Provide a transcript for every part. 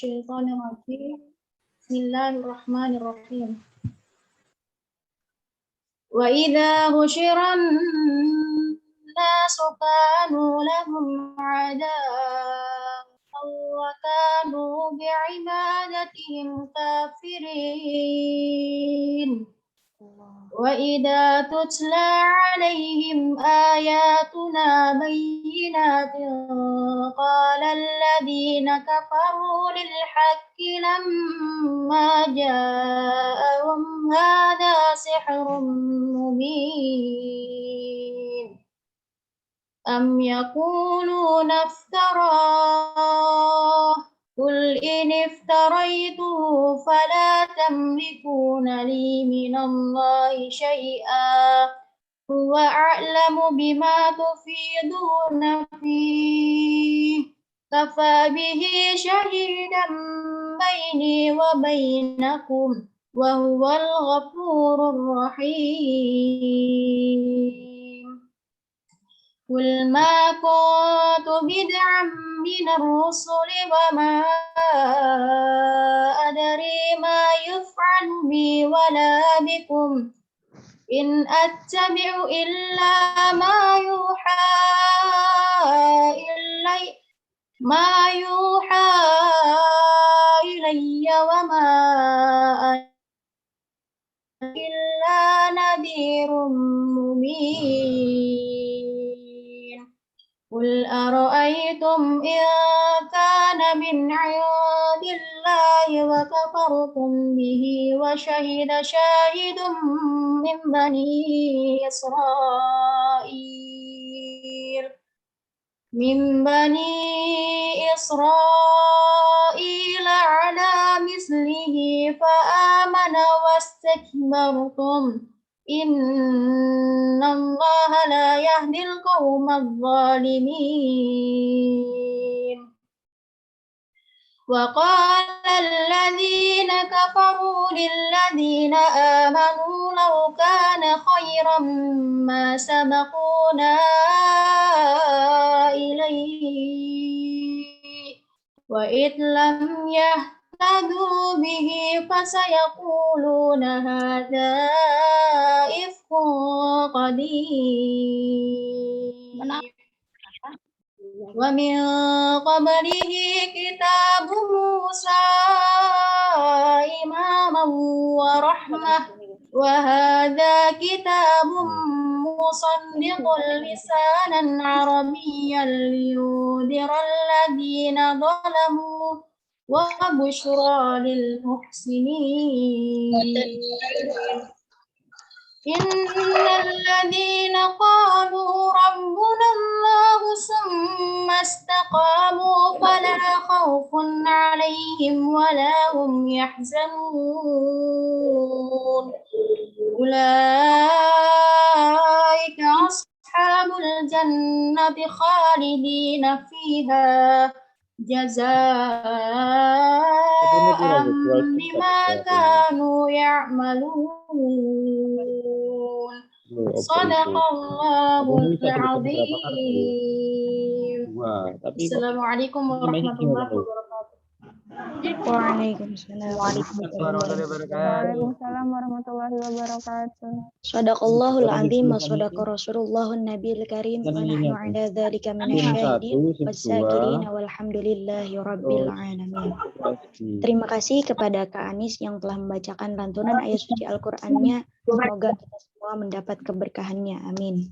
الشيطان الرجيم. بسم الله الرحمن الرحيم. وإذا بشر الناس كانوا لهم عداء وكانوا بعبادتهم كافرين. وإذا تتلى عليهم آياتنا بينات قال الذين كفروا للحق لما جاءهم هذا سحر مبين أم يقولون افتراه قل إن افتريته فلا تملكون لي من الله شيئا هو أعلم بما تفيضون فيه كفى به شهيدا بيني وبينكم وهو الغفور الرحيم. قل ما كنت بدعا من الرسل وما أدري ما يفعل بي ولا بكم إن أتبع إلا ما يوحى إلي وما أنا إلا نذير مبين. قل أرأيتم إن كان من عند الله وكفرتم به وشهد شاهد من بني إسرائيل على مثله فآمن واستكبرتم إن الله لا يهدي القوم الظالمين. وقال الذين كفروا للذين آمنوا لو كان خيرا ما سبقونا إليه وإذ لم يهتدوا به فسيقولون هذا إفك قديم. ومن قبله كتاب موسى إماما ورحمة وهذا كتاب مصدق لسانا عربيا لينذر الذين ظلموا وبشرى للمحسنين. إن الذين قالوا ربنا الله ثم استقاموا فلا خوف عليهم ولا هم يحزنون أولئك أصحاب الجنة خالدين فيها جزاء بما كانوا يعملون. صدق الله العظيم. Assalamualaikum warahmatullahi wabarakatuh. Waalaikumsalam warahmatullahi wabarakatuh. Shadaqallahul azim wa shadaqa rasulullahun nabiyil karim wa nahnu ala dzalika minasyahidin wasyakirin walhamdulillahi rabbil alamin. Terima kasih kepada Kak Anis yang telah membacakan lantunan ayat suci Al-Qur'annya. Semoga kita semua mendapat keberkahannya. Amin.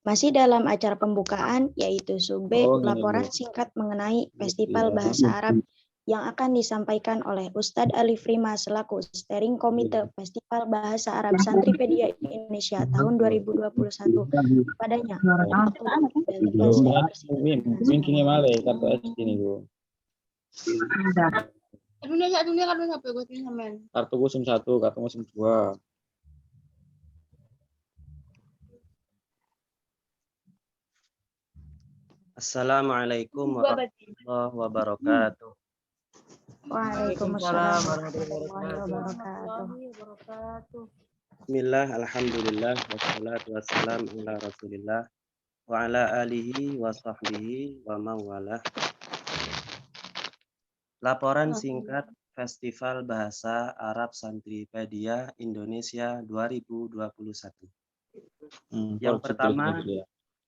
Masih dalam acara pembukaan, yaitu sub B, laporan singkat mengenai Festival Bahasa Arab yang akan disampaikan oleh Ustadz Alif Rima selaku Steering Komite Festival Bahasa Arab Santripedia Indonesia tahun 2021 padanya. Kartu musim 1, kartu musim 2. Assalamualaikum warahmatullahi wabarakatuh. Waalaikumsalam warahmatullahi wabarakatuh. Bismillah, alhamdulillah, wassalatu wassalam ala rasulillah wa ala alihi wa sahbihi wa mawalah. Laporan singkat Festival Bahasa Arab Santripedia Indonesia 2021. Yang pertama,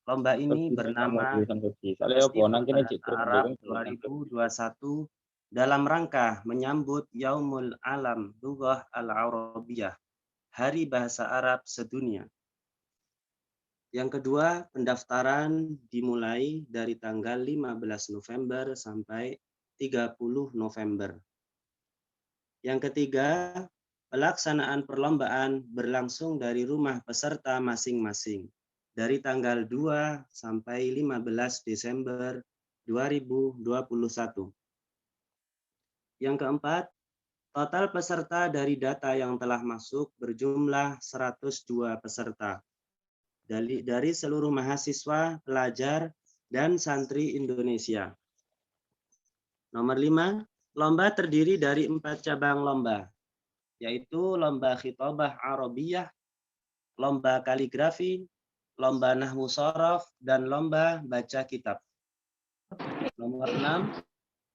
lomba ini bernama Festival Bahasa Arab 2021 dalam rangka menyambut Yaumul Alam Lughah Al-Arabiyah, Hari Bahasa Arab Sedunia. Yang kedua, pendaftaran dimulai dari tanggal 15 November sampai 30 November. Yang ketiga, pelaksanaan perlombaan berlangsung dari rumah peserta masing-masing dari tanggal 2 sampai 15 Desember 2021. Yang keempat, total peserta dari data yang telah masuk berjumlah 102 peserta dari seluruh mahasiswa, pelajar, dan santri Indonesia. Nomor 5, lomba terdiri dari 4 cabang lomba, yaitu lomba khitobah Arabiyah, lomba kaligrafi, lomba nahwu shorof, dan lomba baca kitab. Nomor 6,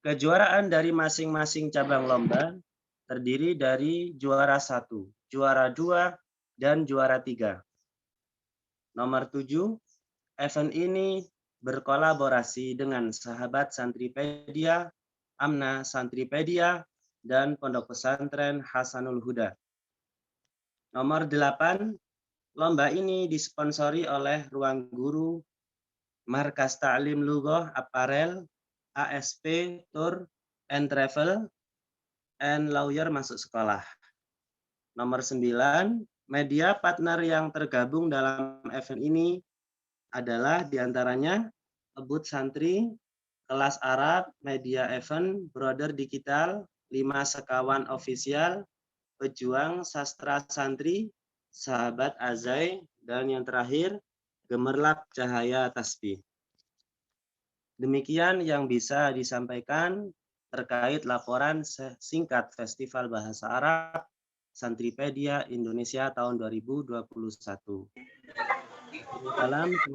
kejuaraan dari masing-masing cabang lomba terdiri dari juara 1, juara 2, dan juara 3. Nomor 7, event ini berkolaborasi dengan Sahabat Santripedia, Amna Santripedia, dan Pondok Pesantren Hasanul Huda. Nomor 8, lomba ini disponsori oleh Ruang Guru, Markas Ta'lim Lughah Apparel, ASP Tour and Travel, and Lawyer Masuk Sekolah. Nomor 9, media partner yang tergabung dalam event ini adalah diantaranya Ebut Santri, Kelas Arab, Media Event, Brother Digital, 5 Sekawan Official, Pejuang Sastra Santri, Sahabat Azai, dan yang terakhir Gemerlap Cahaya Tasbih. Demikian yang bisa disampaikan terkait laporan singkat Festival Bahasa Arab Santripedia Indonesia tahun 2021.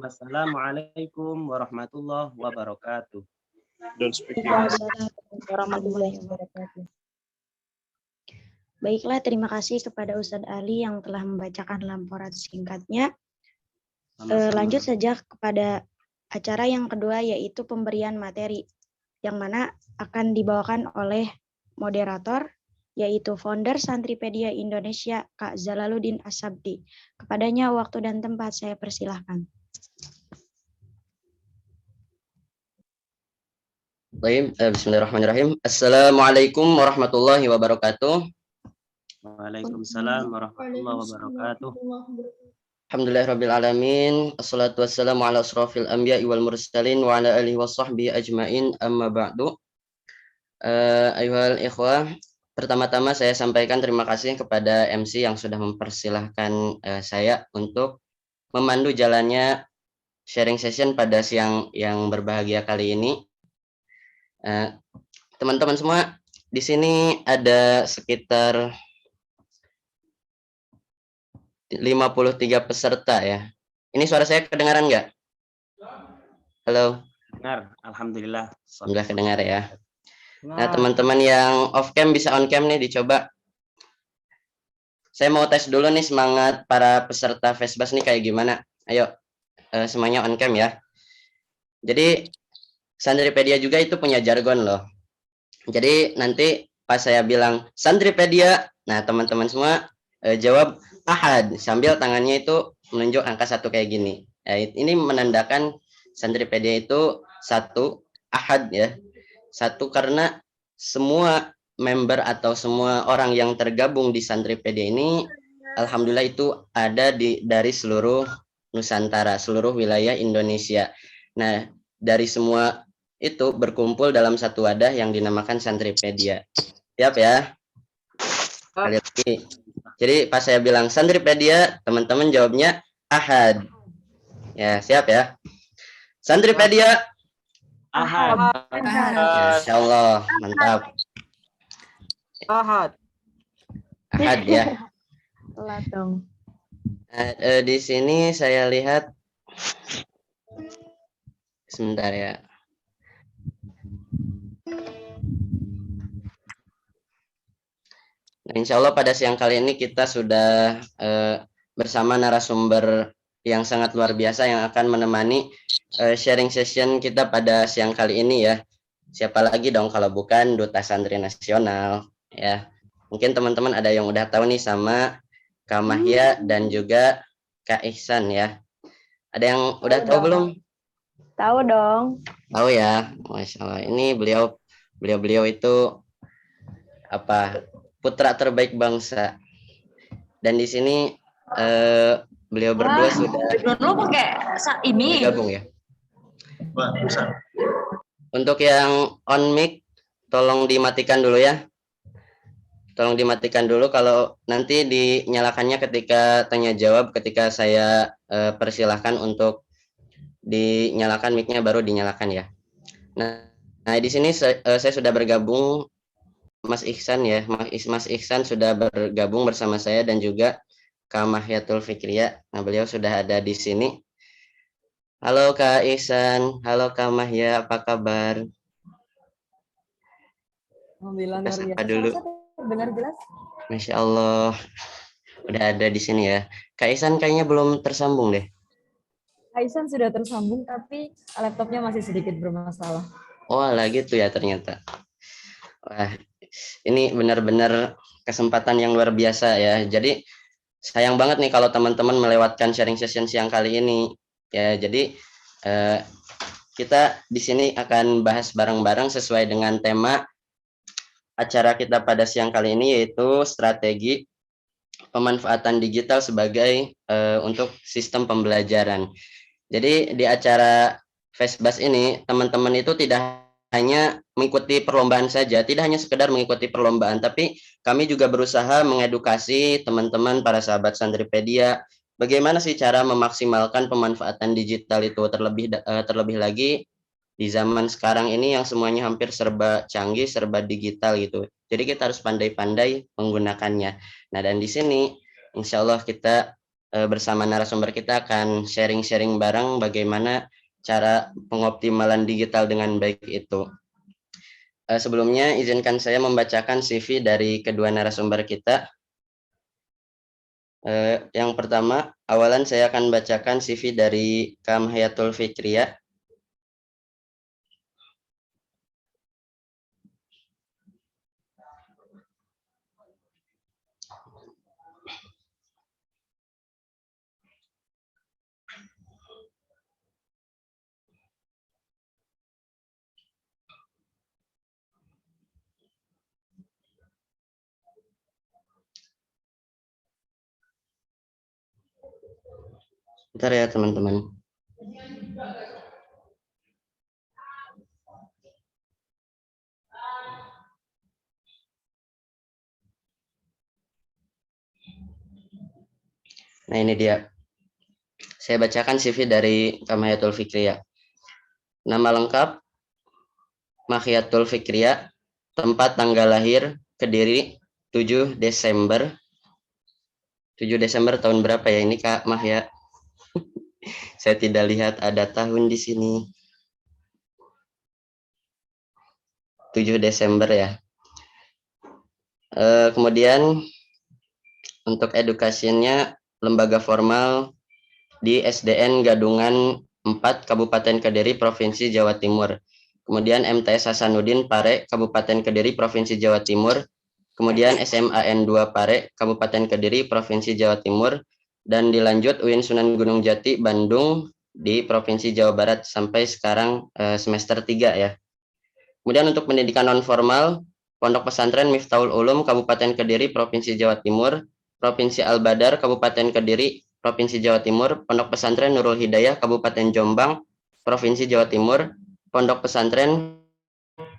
Wassalamualaikum warahmatullahi wabarakatuh. Warahmatullahi wabarakatuh. Baiklah, terima kasih kepada Ustadz Ali yang telah membacakan laporan singkatnya. Lanjut saja kepada acara yang kedua, yaitu pemberian materi, yang mana akan dibawakan oleh moderator, yaitu founder Santripedia Indonesia, Kak Zalaluddin As-Sabti. Kepadanya waktu dan tempat saya persilahkan. Baik, bismillahirrahmanirrahim. Assalamualaikum warahmatullahi wabarakatuh. Waalaikumsalam warahmatullahi wabarakatuh. Alhamdulillahirabbil alamin. Assalatu wassalamu ala asrofil anbiya'i wal mursalin wa ala alihi washabbihi ajmain. Amma ba'du. Ayuhal ikhwah, pertama-tama saya sampaikan terima kasih kepada MC yang sudah mempersilahkan saya untuk memandu jalannya sharing session pada siang yang berbahagia kali ini. Teman-teman semua, di sini ada sekitar 53 peserta ya. Ini suara saya kedengaran nggak? Halo? Dengar, alhamdulillah. Alhamdulillah kedengar ya. Nah, teman-teman yang off cam bisa on cam nih, dicoba. Saya mau tes dulu nih semangat para peserta Fesbas nih kayak gimana. Ayo, semuanya on cam ya. Jadi, Santripedia juga itu punya jargon loh. Jadi, nanti pas saya bilang Santripedia, nah teman-teman semua jawab ahad sambil tangannya itu menunjuk angka 1 kayak gini. Ini menandakan Santripedia itu 1 ahad ya. 1 karena semua member atau semua orang yang tergabung di Santripedia ini alhamdulillah itu ada dari seluruh Nusantara, seluruh wilayah Indonesia. Nah, dari semua itu berkumpul dalam satu wadah yang dinamakan Santripedia. Siap ya? Sekali lagi. Jadi pas saya bilang Santripedia, teman-teman jawabnya ahad. Ya, siap ya. Santripedia Ahad. Insya Allah, mantap. Ahad. Ahad ya. Telat dong. Di sini saya lihat sebentar ya. Insya Allah pada siang kali ini kita sudah bersama narasumber yang sangat luar biasa yang akan menemani sharing session kita pada siang kali ini ya. Siapa lagi dong kalau bukan Duta Santri Nasional ya. Mungkin teman-teman ada yang udah tahu nih sama Kak Mahya dan juga Kak Ihsan ya. Ada yang udah tahu belum? Tahu dong. Tahu ya, Masya Allah. Ini beliau itu apa, putra terbaik bangsa. Dan di sini beliau berdua sudah bergabung ya. Untuk yang on mic, tolong dimatikan dulu ya. Tolong dimatikan dulu, kalau nanti dinyalakannya ketika tanya jawab, ketika saya persilahkan untuk dinyalakan mic-nya baru dinyalakan ya. Nah di sini saya sudah bergabung Mas Ihsan ya. Mas Ihsan sudah bergabung bersama saya dan juga Kak Mahyatul Fikriya. Nah, beliau sudah ada di sini. Halo Kak Ihsan, halo Kak Mahya, apa kabar? Alhamdulillah luar biasa. Sapa dulu. Dengar jelas? Masya Allah, udah ada di sini ya. Kak Ihsan kayaknya belum tersambung deh. Aisan sudah tersambung tapi laptopnya masih sedikit bermasalah. Oh, lagi tuh ya ternyata. Wah, ini benar-benar kesempatan yang luar biasa ya. Jadi sayang banget nih kalau teman-teman melewatkan sharing session siang kali ini. Ya, jadi kita di sini akan bahas bareng-bareng sesuai dengan tema acara kita pada siang kali ini, yaitu strategi pemanfaatan digital sebagai untuk sistem pembelajaran. Jadi di acara FESBAS ini teman-teman itu tidak hanya mengikuti perlombaan saja, tidak hanya sekedar mengikuti perlombaan, tapi kami juga berusaha mengedukasi teman-teman para sahabat Santripedia bagaimana sih cara memaksimalkan pemanfaatan digital itu, terlebih lagi di zaman sekarang ini yang semuanya hampir serba canggih, serba digital gitu. Jadi kita harus pandai-pandai menggunakannya. Nah, dan di sini insya Allah kita bersama narasumber kita akan sharing-sharing bareng bagaimana cara pengoptimalan digital dengan baik itu. Sebelumnya izinkan saya membacakan CV dari kedua narasumber kita. Yang pertama, awalan saya akan bacakan CV dari Kak Mahyatul Fikriya. Bentar ya teman-teman. Nah ini dia. Saya bacakan CV dari Kak Mahyatul Fikriya. Nama lengkap Mahyatul Fikriya, tempat tanggal lahir Kediri 7 Desember. 7 Desember tahun berapa ya ini Kak Mahya? Saya tidak lihat ada tahun di sini. 7 Desember ya. Kemudian untuk edukasinya lembaga formal di SDN Gadungan 4 Kabupaten Kediri Provinsi Jawa Timur. Kemudian MTS Hasanuddin Pare Kabupaten Kediri Provinsi Jawa Timur. Kemudian SMAN 2 Pare Kabupaten Kediri Provinsi Jawa Timur. Dan dilanjut UIN Sunan Gunung Jati Bandung di Provinsi Jawa Barat sampai sekarang semester 3 ya. Kemudian untuk pendidikan non formal, Pondok Pesantren Miftahul Ulum Kabupaten Kediri Provinsi Jawa Timur, Provinsi Al-Badar Kabupaten Kediri Provinsi Jawa Timur, Pondok Pesantren Nurul Hidayah Kabupaten Jombang Provinsi Jawa Timur, Pondok Pesantren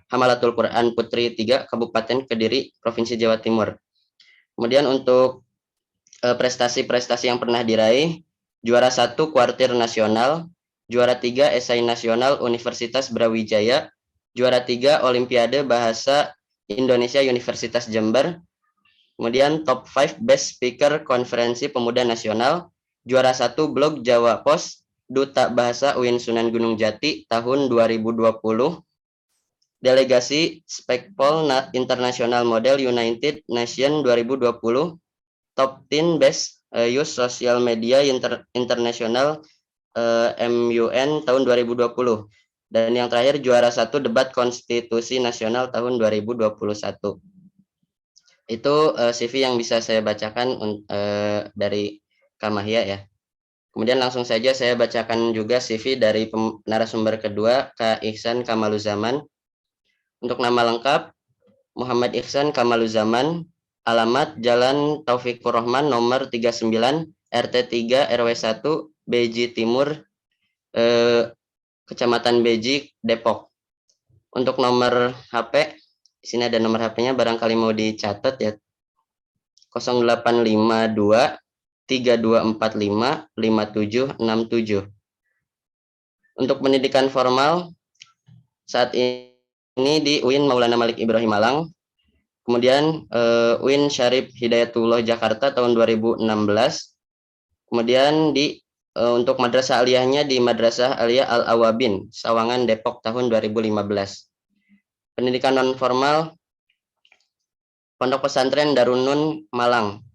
Hamalatul Quran Putri 3 Kabupaten Kediri Provinsi Jawa Timur. Kemudian untuk prestasi-prestasi yang pernah diraih, juara 1 kuartir nasional, juara 3 esai nasional Universitas Brawijaya, juara 3 Olimpiade Bahasa Indonesia Universitas Jember, kemudian top 5 best speaker konferensi pemuda nasional, juara 1 blog Jawa Pos, Duta Bahasa UIN Sunan Gunung Jati tahun 2020, Delegasi Spekpol International Model United Nation 2020, Top 10 Best Use Social Media International MUN tahun 2020. Dan yang terakhir juara 1 debat konstitusi nasional tahun 2021. Itu CV yang bisa saya bacakan dari Kamahya ya. Kemudian langsung saja saya bacakan juga CV dari narasumber kedua, Kak Ihsan Kamaluzaman. Untuk nama lengkap, Muhammad Ihsan Kamaluzaman, alamat Jalan Taufikur Rahman nomor 39, RT 3 RW 1, Beji Timur, Kecamatan Beji, Depok. Untuk nomor HP, di sini ada nomor HP-nya, barangkali mau dicatat ya. 0852 3245 5767. Untuk pendidikan formal saat ini di UIN Maulana Malik Ibrahim Malang, kemudian UIN Syarif Hidayatullah Jakarta tahun 2016, kemudian untuk madrasah aliyahnya di Madrasah Aliyah Al-Awabin Sawangan Depok tahun 2015. Pendidikan non formal Pondok Pesantren Darunun Malang,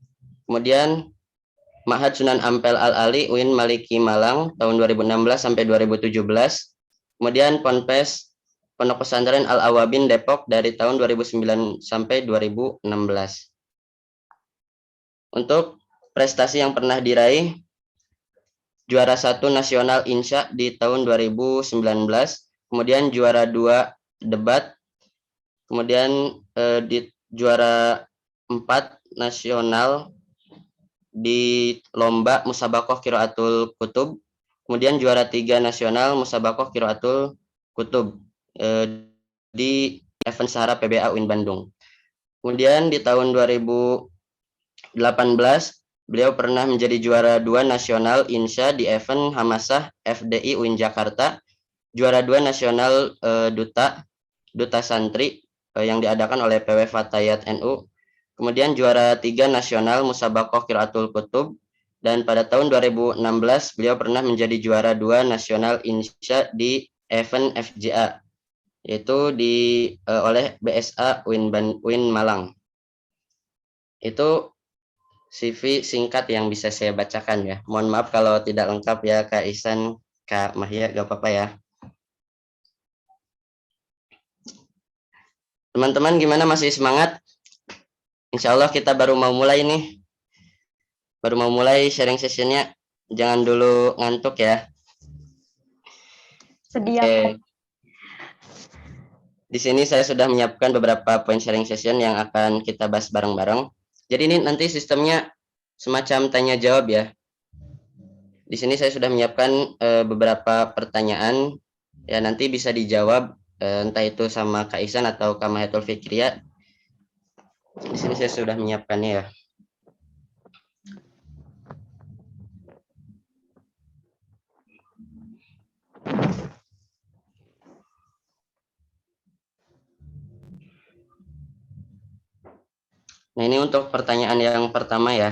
kemudian Ma'had Sunan Ampel Al-Ali UIN Maliki Malang tahun 2016 sampai 2017, kemudian Ponpes Pondok Pesantren Al-Awabin Depok dari tahun 2009 sampai 2016. Untuk prestasi yang pernah diraih, juara 1 nasional Insya di tahun 2019, kemudian juara 2 debat, kemudian di juara 4 nasional di lomba Musabakoh Qiraatul Kutub, kemudian juara 3 nasional Musabakoh Qiraatul Kutub di event Sahara PBA UIN Bandung. Kemudian di tahun 2018 beliau pernah menjadi juara 2 nasional Insya di event Hamasah FDI UIN Jakarta, juara 2 nasional Duta Santri yang diadakan oleh PW Fatayat NU, kemudian juara 3 nasional Musabakoh Qiraatul Kutub, dan pada tahun 2016 beliau pernah menjadi juara 2 nasional Insya di event FJA, yaitu oleh BSA UIN Malang. Itu CV singkat yang bisa saya bacakan ya. Mohon maaf kalau tidak lengkap ya Kak Ihsan, Kak Mahya, gak apa-apa ya. Teman-teman gimana, masih semangat? Insya Allah kita baru mau mulai nih. Baru mau mulai sharing sessionnya. Jangan dulu ngantuk ya. Sedia. Oke. Di sini saya sudah menyiapkan beberapa poin sharing session yang akan kita bahas bareng-bareng. Jadi ini nanti sistemnya semacam tanya jawab ya. Di sini saya sudah menyiapkan beberapa pertanyaan ya, nanti bisa dijawab entah itu sama Kak Ihsan atau Kak Mahiatul Fikriya. Di sini saya sudah menyiapkannya ya. Nah, ini untuk pertanyaan yang pertama ya.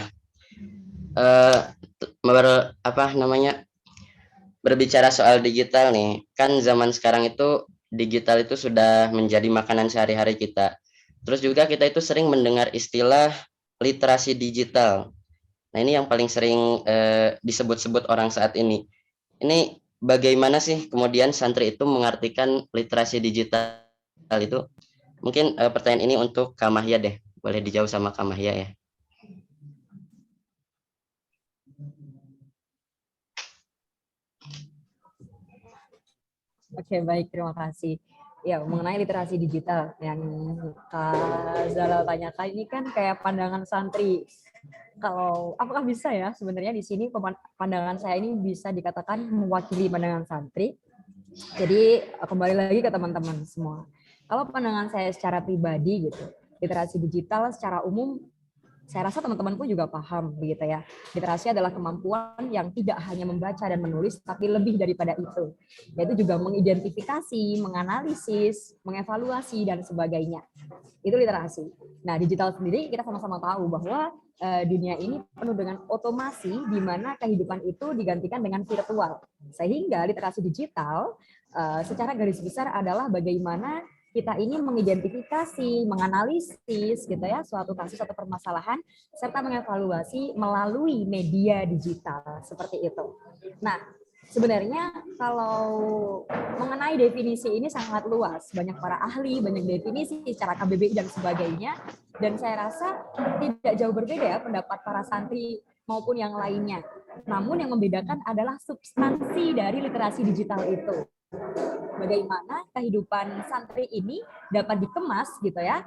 Berbicara soal digital nih, kan zaman sekarang itu digital itu sudah menjadi makanan sehari-hari kita. Terus juga kita itu sering mendengar istilah literasi digital. Nah, ini yang paling sering disebut-sebut orang saat ini. Ini bagaimana sih kemudian santri itu mengartikan literasi digital itu? Mungkin pertanyaan ini untuk Kak Mahya deh. Boleh dijawab sama Kak Mahya ya. Oke, baik, terima kasih. Ya, mengenai literasi digital yang Kak Zala tanyakan ini kan kayak pandangan santri. Kalau apakah bisa ya sebenarnya di sini pandangan saya ini bisa dikatakan mewakili pandangan santri. Jadi kembali lagi ke teman-teman semua. Kalau pandangan saya secara pribadi gitu, literasi digital secara umum saya rasa teman-teman pun juga paham begitu ya. Literasi adalah kemampuan yang tidak hanya membaca dan menulis, tapi lebih daripada itu, yaitu juga mengidentifikasi, menganalisis, mengevaluasi dan sebagainya. Itu literasi. Nah, digital sendiri kita sama-sama tahu bahwa dunia ini penuh dengan otomasi di mana kehidupan itu digantikan dengan virtual. Sehingga literasi digital secara garis besar adalah bagaimana kita ini mengidentifikasi, menganalisis gitu ya suatu kasus atau permasalahan serta mengevaluasi melalui media digital seperti itu. Nah, sebenarnya kalau mengenai definisi ini sangat luas, banyak para ahli, banyak definisi secara KBBI dan sebagainya, dan saya rasa tidak jauh berbeda ya pendapat para santri maupun yang lainnya. Namun yang membedakan adalah substansi dari literasi digital itu. Bagaimana kehidupan santri ini dapat dikemas gitu ya,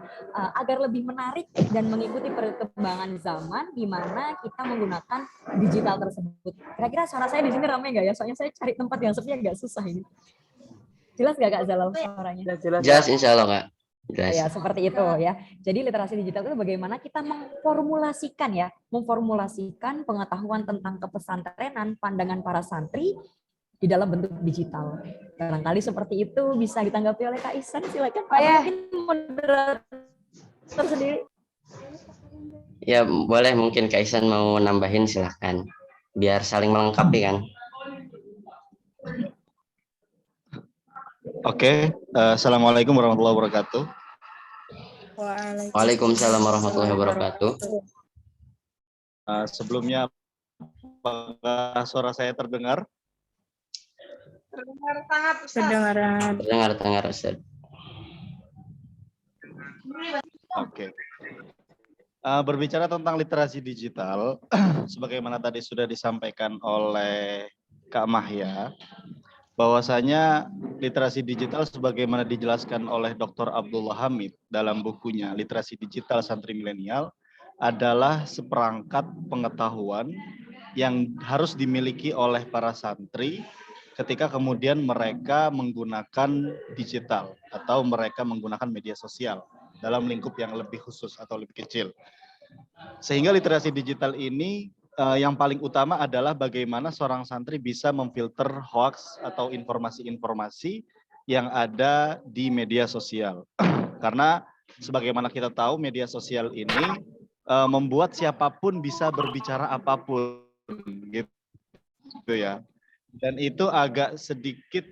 agar lebih menarik dan mengikuti perkembangan zaman di mana kita menggunakan digital tersebut. Kira-kira suara saya di sini ramai nggak ya? Soalnya saya cari tempat yang sepi agak susah ini. Jelas nggak Kak Zalal suaranya? Jelas insya Allah Kak. Jelas. Ya, seperti itu ya. Jadi literasi digital itu bagaimana kita memformulasikan pengetahuan tentang kepesantrenan, pandangan para santri di dalam bentuk digital. Barangkali seperti itu bisa ditanggapi oleh Kak Ihsan. Silakan. Mungkin moderator sendiri. Ya boleh, mungkin Kak Ihsan mau nambahin silahkan. Biar saling melengkapi kan. Oke, Assalamualaikum warahmatullahi wabarakatuh. Waalaikumsalam warahmatullahi wabarakatuh. Sebelumnya, apakah suara saya terdengar? Terdengar Ustaz. Oke. Berbicara tentang literasi digital, sebagaimana tadi sudah disampaikan oleh Kak Mahya, bahwasanya literasi digital sebagaimana dijelaskan oleh Dr. Abdullah Hamid dalam bukunya Literasi Digital Santri Milenial adalah seperangkat pengetahuan yang harus dimiliki oleh para santri ketika kemudian mereka menggunakan digital atau mereka menggunakan media sosial dalam lingkup yang lebih khusus atau lebih kecil. Sehingga literasi digital ini yang paling utama adalah bagaimana seorang santri bisa memfilter hoax atau informasi-informasi yang ada di media sosial. Karena sebagaimana kita tahu media sosial ini membuat siapapun bisa berbicara apapun gitu ya. Dan itu agak sedikit,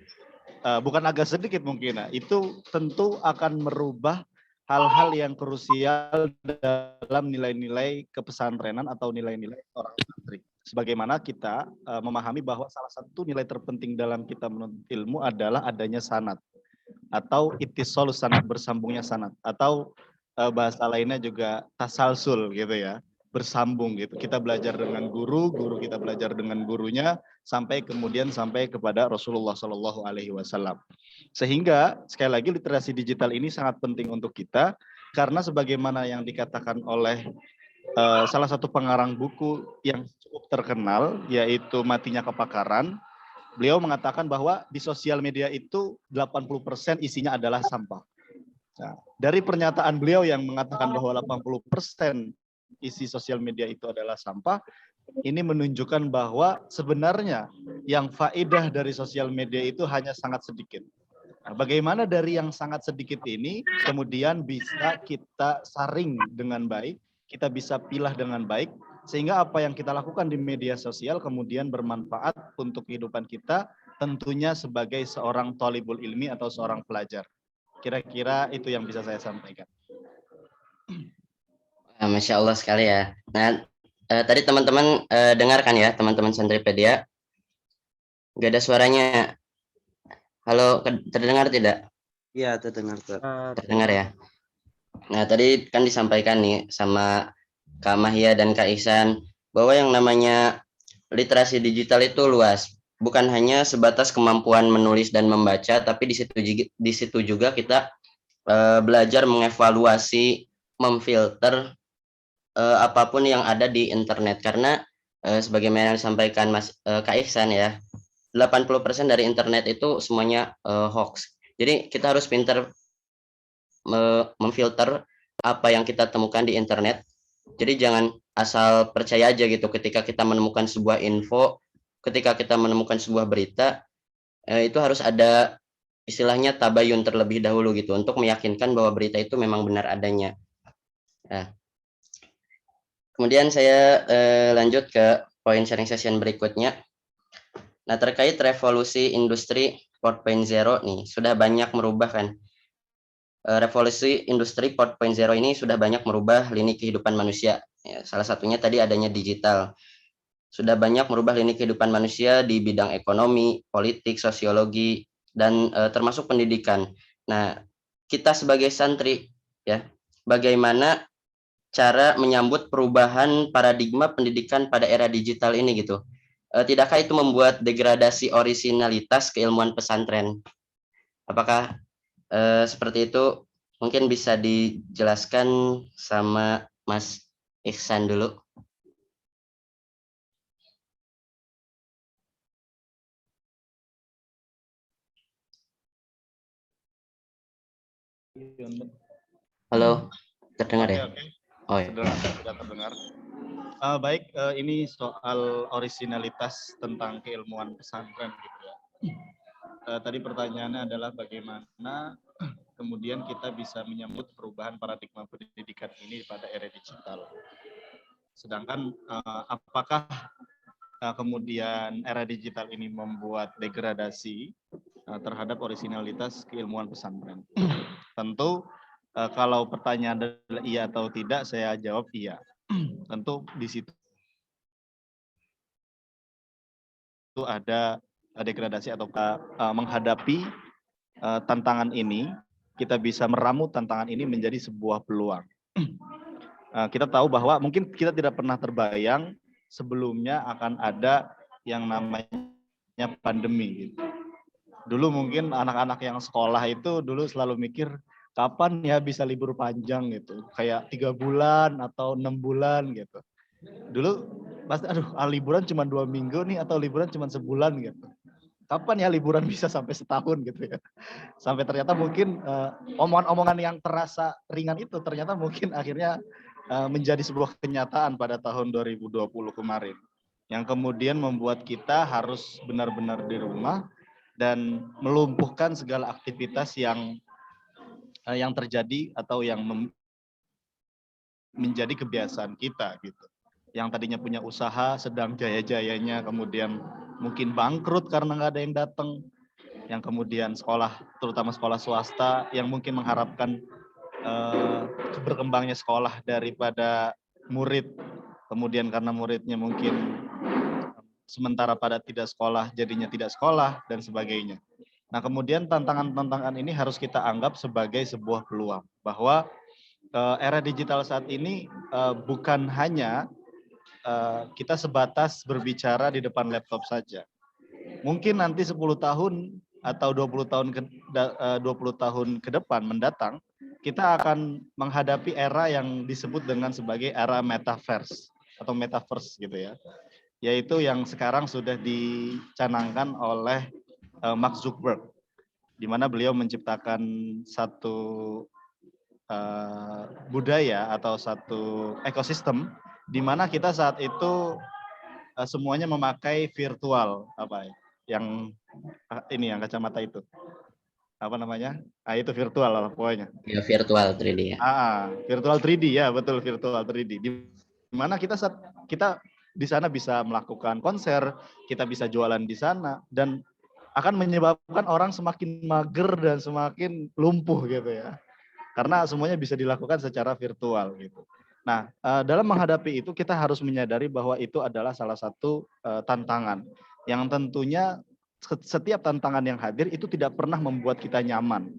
bukan agak sedikit mungkin, itu tentu akan merubah hal-hal yang krusial dalam nilai-nilai kepesantrenan atau nilai-nilai orang santri. Sebagaimana kita memahami bahwa salah satu nilai terpenting dalam kita menuntut ilmu adalah adanya sanad atau ittisalus sanad, bersambungnya sanad, atau bahasa lainnya juga tasalsul gitu ya, bersambung gitu. Kita belajar dengan guru, guru kita belajar dengan gurunya, sampai kemudian sampai kepada Rasulullah Shallallahu Alaihi Wasallam. Sehingga sekali lagi literasi digital ini sangat penting untuk kita, karena sebagaimana yang dikatakan oleh salah satu pengarang buku yang cukup terkenal, yaitu Matinya Kepakaran, beliau mengatakan bahwa di sosial media itu 80% isinya adalah sampah. Nah, dari pernyataan beliau yang mengatakan bahwa 80% isi sosial media itu adalah sampah, ini menunjukkan bahwa sebenarnya yang faedah dari sosial media itu hanya sangat sedikit. Nah, bagaimana dari yang sangat sedikit ini kemudian bisa kita saring dengan baik, kita bisa pilah dengan baik, sehingga apa yang kita lakukan di media sosial kemudian bermanfaat untuk kehidupan kita, tentunya sebagai seorang thalibul ilmi atau seorang pelajar. Kira-kira itu yang bisa saya sampaikan. Masya Allah sekali ya. Nah, tadi teman-teman dengarkan ya, teman-teman Santripedia. Gak ada suaranya. Halo, terdengar tidak? Iya, terdengar. Terdengar ya. Nah, tadi kan disampaikan nih sama Kak Mahya dan Kak Ihsan bahwa yang namanya literasi digital itu luas. Bukan hanya sebatas kemampuan menulis dan membaca, tapi di situ juga kita belajar mengevaluasi, memfilter apapun yang ada di internet. Karena sebagaimana yang disampaikan Kak Ihsan ya, 80% dari internet itu semuanya hoax. Jadi kita harus pintar memfilter apa yang kita temukan di internet. Jadi jangan asal percaya aja gitu ketika kita menemukan sebuah info, ketika kita menemukan sebuah berita, itu harus ada istilahnya tabayun terlebih dahulu gitu untuk meyakinkan bahwa berita itu memang benar adanya. Nah, kemudian saya lanjut ke poin sharing session berikutnya. Nah, terkait revolusi industri 4.0 nih, sudah banyak merubah kan revolusi industri 4.0 ini sudah banyak merubah lini kehidupan manusia. Ya, salah satunya tadi adanya digital. Sudah banyak merubah lini kehidupan manusia di bidang ekonomi, politik, sosiologi, dan termasuk pendidikan. Nah, kita sebagai santri, ya, bagaimana cara menyambut perubahan paradigma pendidikan pada era digital ini gitu? Tidakkah itu membuat degradasi orisinalitas keilmuan pesantren? Apakah seperti itu? Mungkin bisa dijelaskan sama Mas Ihsan dulu. Halo, terdengar ya? Oke. Oh ya. Sudah terdengar. Baik, ini soal orisinalitas tentang keilmuan pesantren gitu ya. Tadi pertanyaannya adalah bagaimana kemudian kita bisa menyambut perubahan paradigma pendidikan ini pada era digital. Sedangkan apakah kemudian era digital ini membuat degradasi terhadap orisinalitas keilmuan pesantren? Tentu kalau pertanyaan adalah iya atau tidak, saya jawab iya. Tentu di situ ada degradasi atau menghadapi tantangan ini, kita bisa meramu tantangan ini menjadi sebuah peluang. Kita tahu bahwa mungkin kita tidak pernah terbayang sebelumnya akan ada yang namanya pandemi. Gitu. Dulu mungkin anak-anak yang sekolah itu dulu selalu mikir kapan ya bisa libur panjang gitu, kayak 3 bulan atau 6 bulan gitu. Dulu pasti liburan cuma 2 minggu nih atau liburan cuma sebulan gitu. Kapan ya liburan bisa sampai setahun gitu ya. Sampai ternyata mungkin omongan-omongan yang terasa ringan itu ternyata mungkin akhirnya menjadi sebuah kenyataan pada tahun 2020 kemarin. Yang kemudian membuat kita harus benar-benar di rumah dan melumpuhkan segala aktivitas yang terjadi atau yang menjadi kebiasaan kita gitu. Yang tadinya punya usaha sedang jaya-jayanya kemudian mungkin bangkrut karena nggak ada yang datang, yang kemudian sekolah, terutama sekolah swasta yang mungkin mengharapkan berkembangnya sekolah daripada murid, kemudian karena muridnya mungkin sementara pada tidak sekolah jadinya tidak sekolah dan sebagainya. Nah kemudian tantangan-tantangan ini harus kita anggap sebagai sebuah peluang bahwa era digital saat ini bukan hanya kita sebatas berbicara di depan laptop saja. Mungkin nanti 10 tahun atau 20 tahun ke depan mendatang, kita akan menghadapi era yang disebut dengan sebagai era metaverse atau metaverse gitu ya. Yaitu yang sekarang sudah dicanangkan oleh Mark Zuckerberg, di mana beliau menciptakan satu budaya atau satu ekosistem di mana kita saat itu semuanya memakai virtual yang yang kacamata itu apa namanya? Itu virtual lah pokoknya. Ya, virtual 3D ya. Virtual 3D ya, betul, virtual 3D. Di mana kita di sana bisa melakukan konser, kita bisa jualan di sana dan akan menyebabkan orang semakin mager dan semakin lumpuh gitu ya. Karena semuanya bisa dilakukan secara virtual gitu. Nah, dalam menghadapi itu kita harus menyadari bahwa itu adalah salah satu tantangan yang tentunya setiap tantangan yang hadir itu tidak pernah membuat kita nyaman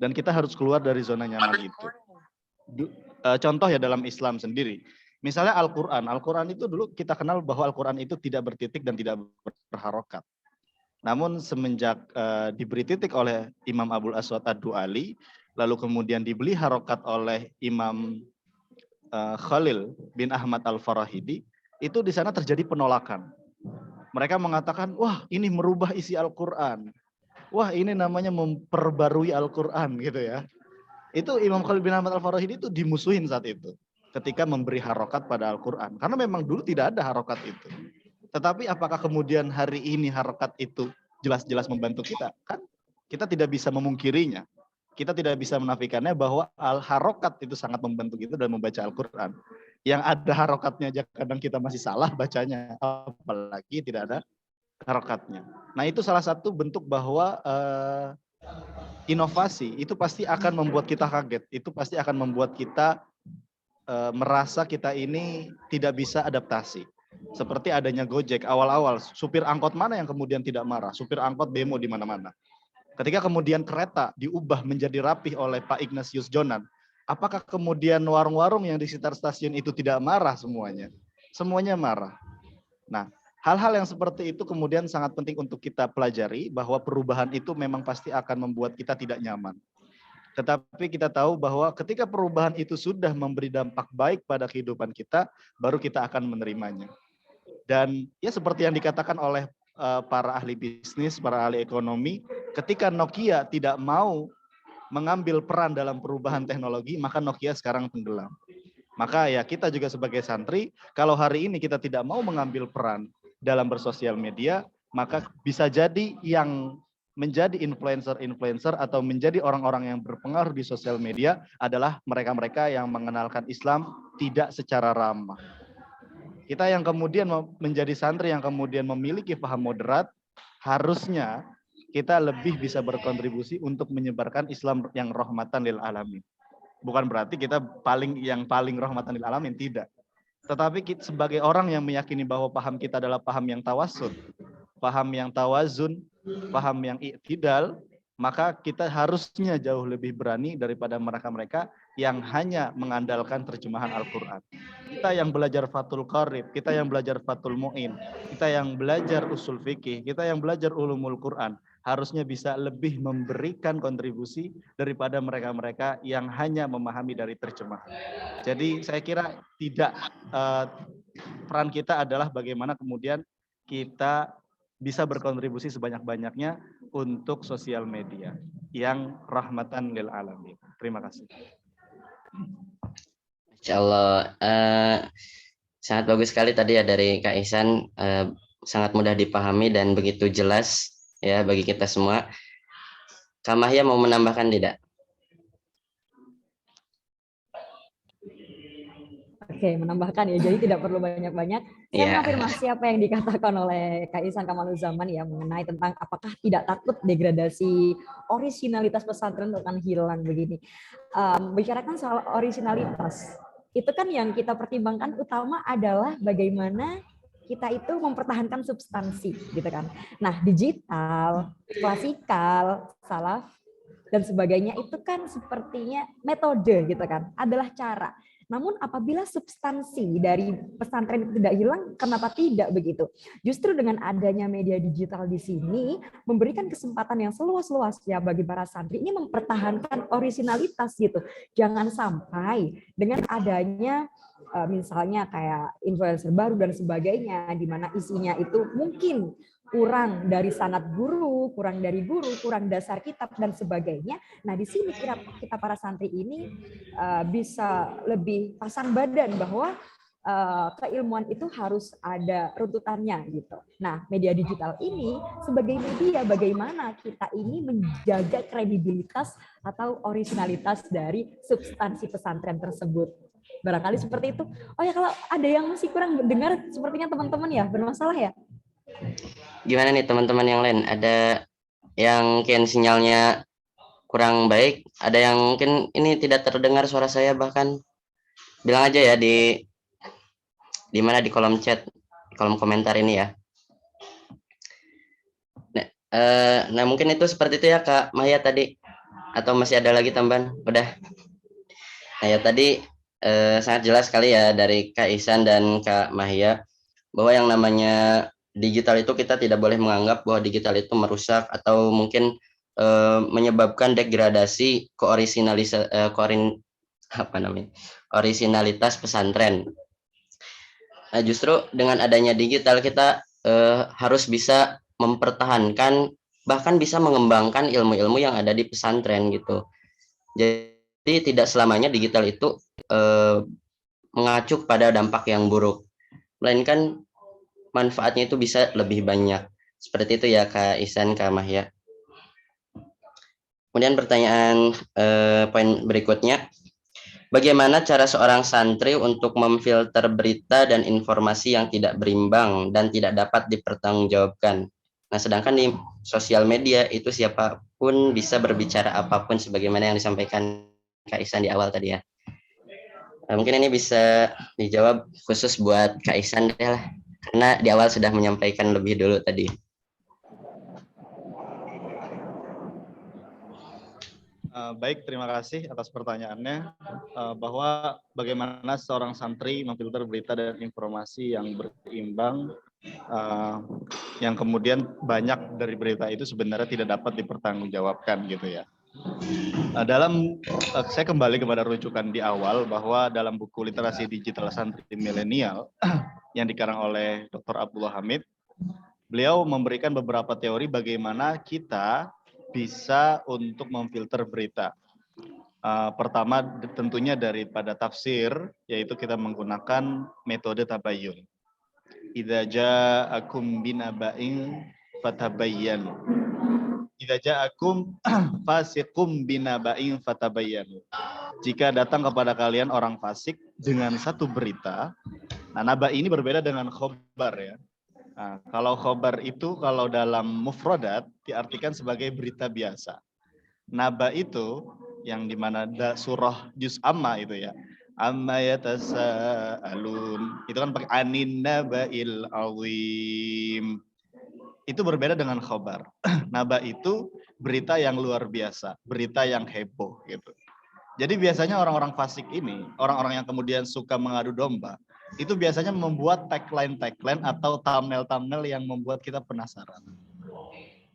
dan kita harus keluar dari zona nyaman itu. Contoh ya dalam Islam sendiri, misalnya Al-Quran itu dulu kita kenal bahwa Al-Quran itu tidak bertitik dan tidak berharokat. Namun semenjak diberi titik oleh Imam Abul Aswad Ad-Du'ali, lalu kemudian dibeli harokat oleh Imam Khalil bin Ahmad Al-Farahidi, itu di sana terjadi penolakan. Mereka mengatakan, wah ini merubah isi Al-Quran. Wah ini namanya memperbarui Al-Quran gitu ya. Itu Imam Khalil bin Ahmad Al-Farahidi itu dimusuhin saat itu. Ketika memberi harokat pada Al-Quran. Karena memang dulu tidak ada harokat itu. Tetapi apakah kemudian hari ini harokat itu jelas-jelas membantu kita? Kan kita tidak bisa memungkirinya. Kita tidak bisa menafikannya bahwa al-harokat itu sangat membantu kita dalam membaca Al-Quran. Yang ada harokatnya aja kadang kita masih salah bacanya, apalagi tidak ada harokatnya. Nah itu salah satu bentuk bahwa inovasi itu pasti akan membuat kita kaget, itu pasti akan membuat kita merasa kita ini tidak bisa adaptasi. Seperti adanya Gojek awal-awal, supir angkot mana yang kemudian tidak marah? Supir angkot demo di mana-mana. Ketika kemudian kereta diubah menjadi rapih oleh Pak Ignatius Jonan, apakah kemudian warung-warung yang di sekitar stasiun itu tidak marah semuanya? Semuanya marah. Nah, hal-hal yang seperti itu kemudian sangat penting untuk kita pelajari, bahwa perubahan itu memang pasti akan membuat kita tidak nyaman. Tetapi kita tahu bahwa ketika perubahan itu sudah memberi dampak baik pada kehidupan kita, baru kita akan menerimanya. Dan ya seperti yang dikatakan oleh para ahli bisnis, para ahli ekonomi, ketika Nokia tidak mau mengambil peran dalam perubahan teknologi, maka Nokia sekarang tenggelam. Maka ya kita juga sebagai santri, kalau hari ini kita tidak mau mengambil peran dalam bersosial media, maka bisa jadi yang menjadi influencer atau menjadi orang-orang yang berpengaruh di sosial media adalah mereka-mereka yang mengenalkan Islam tidak secara ramah. Kita yang kemudian menjadi santri yang kemudian memiliki paham moderat, harusnya kita lebih bisa berkontribusi untuk menyebarkan Islam yang rahmatan lil alamin. Bukan berarti kita yang paling rahmatan lil alamin, tidak. Tetapi kita, sebagai orang yang meyakini bahwa paham kita adalah paham yang tawassul, paham yang tawazun, paham yang i'tidal, maka kita harusnya jauh lebih berani daripada mereka-mereka yang hanya mengandalkan terjemahan Al-Quran. Kita yang belajar Fathul Qarib, kita yang belajar Fathul Mu'in, kita yang belajar usul fikih, kita yang belajar ulumul Quran, harusnya bisa lebih memberikan kontribusi daripada mereka-mereka yang hanya memahami dari terjemahan. Jadi saya kira peran kita adalah bagaimana kemudian kita bisa berkontribusi sebanyak-banyaknya untuk sosial media yang rahmatan lil alamin. Terima kasih. Insya Allah, sangat bagus sekali tadi ya dari Kak Ihsan, sangat mudah dipahami dan begitu jelas ya bagi kita semua. Kak Mahya mau menambahkan tidak? Oke, menambahkan ya, jadi tidak perlu banyak-banyak. Saya mengafirmasi apa yang dikatakan oleh Kak Ihsan Kamaluzaman ya, mengenai tentang apakah tidak takut degradasi originalitas pesantren akan hilang begini. Bicarakan soal originalitas, itu kan yang kita pertimbangkan utama adalah bagaimana kita itu mempertahankan substansi, gitu kan. Nah, digital, klasikal, salaf, dan sebagainya itu kan sepertinya metode, gitu kan, adalah cara. Namun apabila substansi dari pesantren itu tidak hilang, kenapa tidak begitu? Justru dengan adanya media digital di sini memberikan kesempatan yang seluas-luasnya bagi para santri ini mempertahankan originalitas gitu. Jangan sampai dengan adanya misalnya kayak influencer baru dan sebagainya, di mana isinya itu mungkin kurang dari sanad guru, kurang dari guru, kurang dasar kitab dan sebagainya. Nah, di sini kita para santri ini bisa lebih pasang badan bahwa keilmuan itu harus ada runtutannya gitu. Nah, media digital ini sebagai media bagaimana kita ini menjaga kredibilitas atau originalitas dari substansi pesantren tersebut. Barangkali seperti itu. Oh ya, kalau ada yang masih kurang dengar, sepertinya teman-teman ya bermasalah ya. Gimana nih teman-teman yang lain? Ada yang mungkin sinyalnya kurang baik, ada yang mungkin ini tidak terdengar suara saya, bahkan bilang aja ya di mana di kolom chat, kolom komentar ini ya. Nah mungkin itu seperti itu ya Kak Maya tadi, atau masih ada lagi tambahan? Udah. Nah ya tadi sangat jelas sekali ya dari Kak Ihsan dan Kak Mahya bahwa yang namanya digital itu kita tidak boleh menganggap bahwa digital itu merusak atau mungkin menyebabkan degradasi originalitas pesantren. Nah, justru dengan adanya digital kita harus bisa mempertahankan, bahkan bisa mengembangkan ilmu-ilmu yang ada di pesantren gitu. Jadi tidak selamanya digital itu mengacu pada dampak yang buruk, melainkan manfaatnya itu bisa lebih banyak. Seperti itu ya Kak Ihsan, Kak Mahya. Kemudian pertanyaan poin berikutnya, bagaimana cara seorang santri untuk memfilter berita dan informasi yang tidak berimbang dan tidak dapat dipertanggungjawabkan? Nah, sedangkan di sosial media itu siapapun pun bisa berbicara apapun sebagaimana yang disampaikan Kak Ihsan di awal tadi ya. Mungkin ini bisa dijawab khusus buat Kak Ihsan deh lah, karena di awal sudah menyampaikan lebih dulu tadi. Baik, terima kasih atas pertanyaannya. Bahwa bagaimana seorang santri memfilter berita dan informasi yang berimbang, yang kemudian banyak dari berita itu sebenarnya tidak dapat dipertanggungjawabkan gitu ya. Saya kembali kepada rujukan di awal bahwa dalam buku literasi digital santri milenial yang dikarang oleh Dr. Abdullah Hamid, beliau memberikan beberapa teori bagaimana kita bisa untuk memfilter berita. Pertama tentunya daripada tafsir, yaitu kita menggunakan metode tabayyun. Idza ja'akum binaba'in fatabayyanu. Idza ja'akum fasiqum binaba'in fatabayyanu. Jika datang kepada kalian orang fasik dengan satu berita, nah naba ini berbeda dengan khobar ya. Nah, kalau khobar itu kalau dalam mufradat diartikan sebagai berita biasa. Naba itu yang dimana surah juz amma itu ya. Amma yatasaalun. Itu kan pakai anin naba'il azim. Itu berbeda dengan khobar. Naba itu berita yang luar biasa, berita yang heboh gitu. Jadi biasanya orang-orang fasik ini, orang-orang yang kemudian suka mengadu domba, itu biasanya membuat tagline atau thumbnail yang membuat kita penasaran.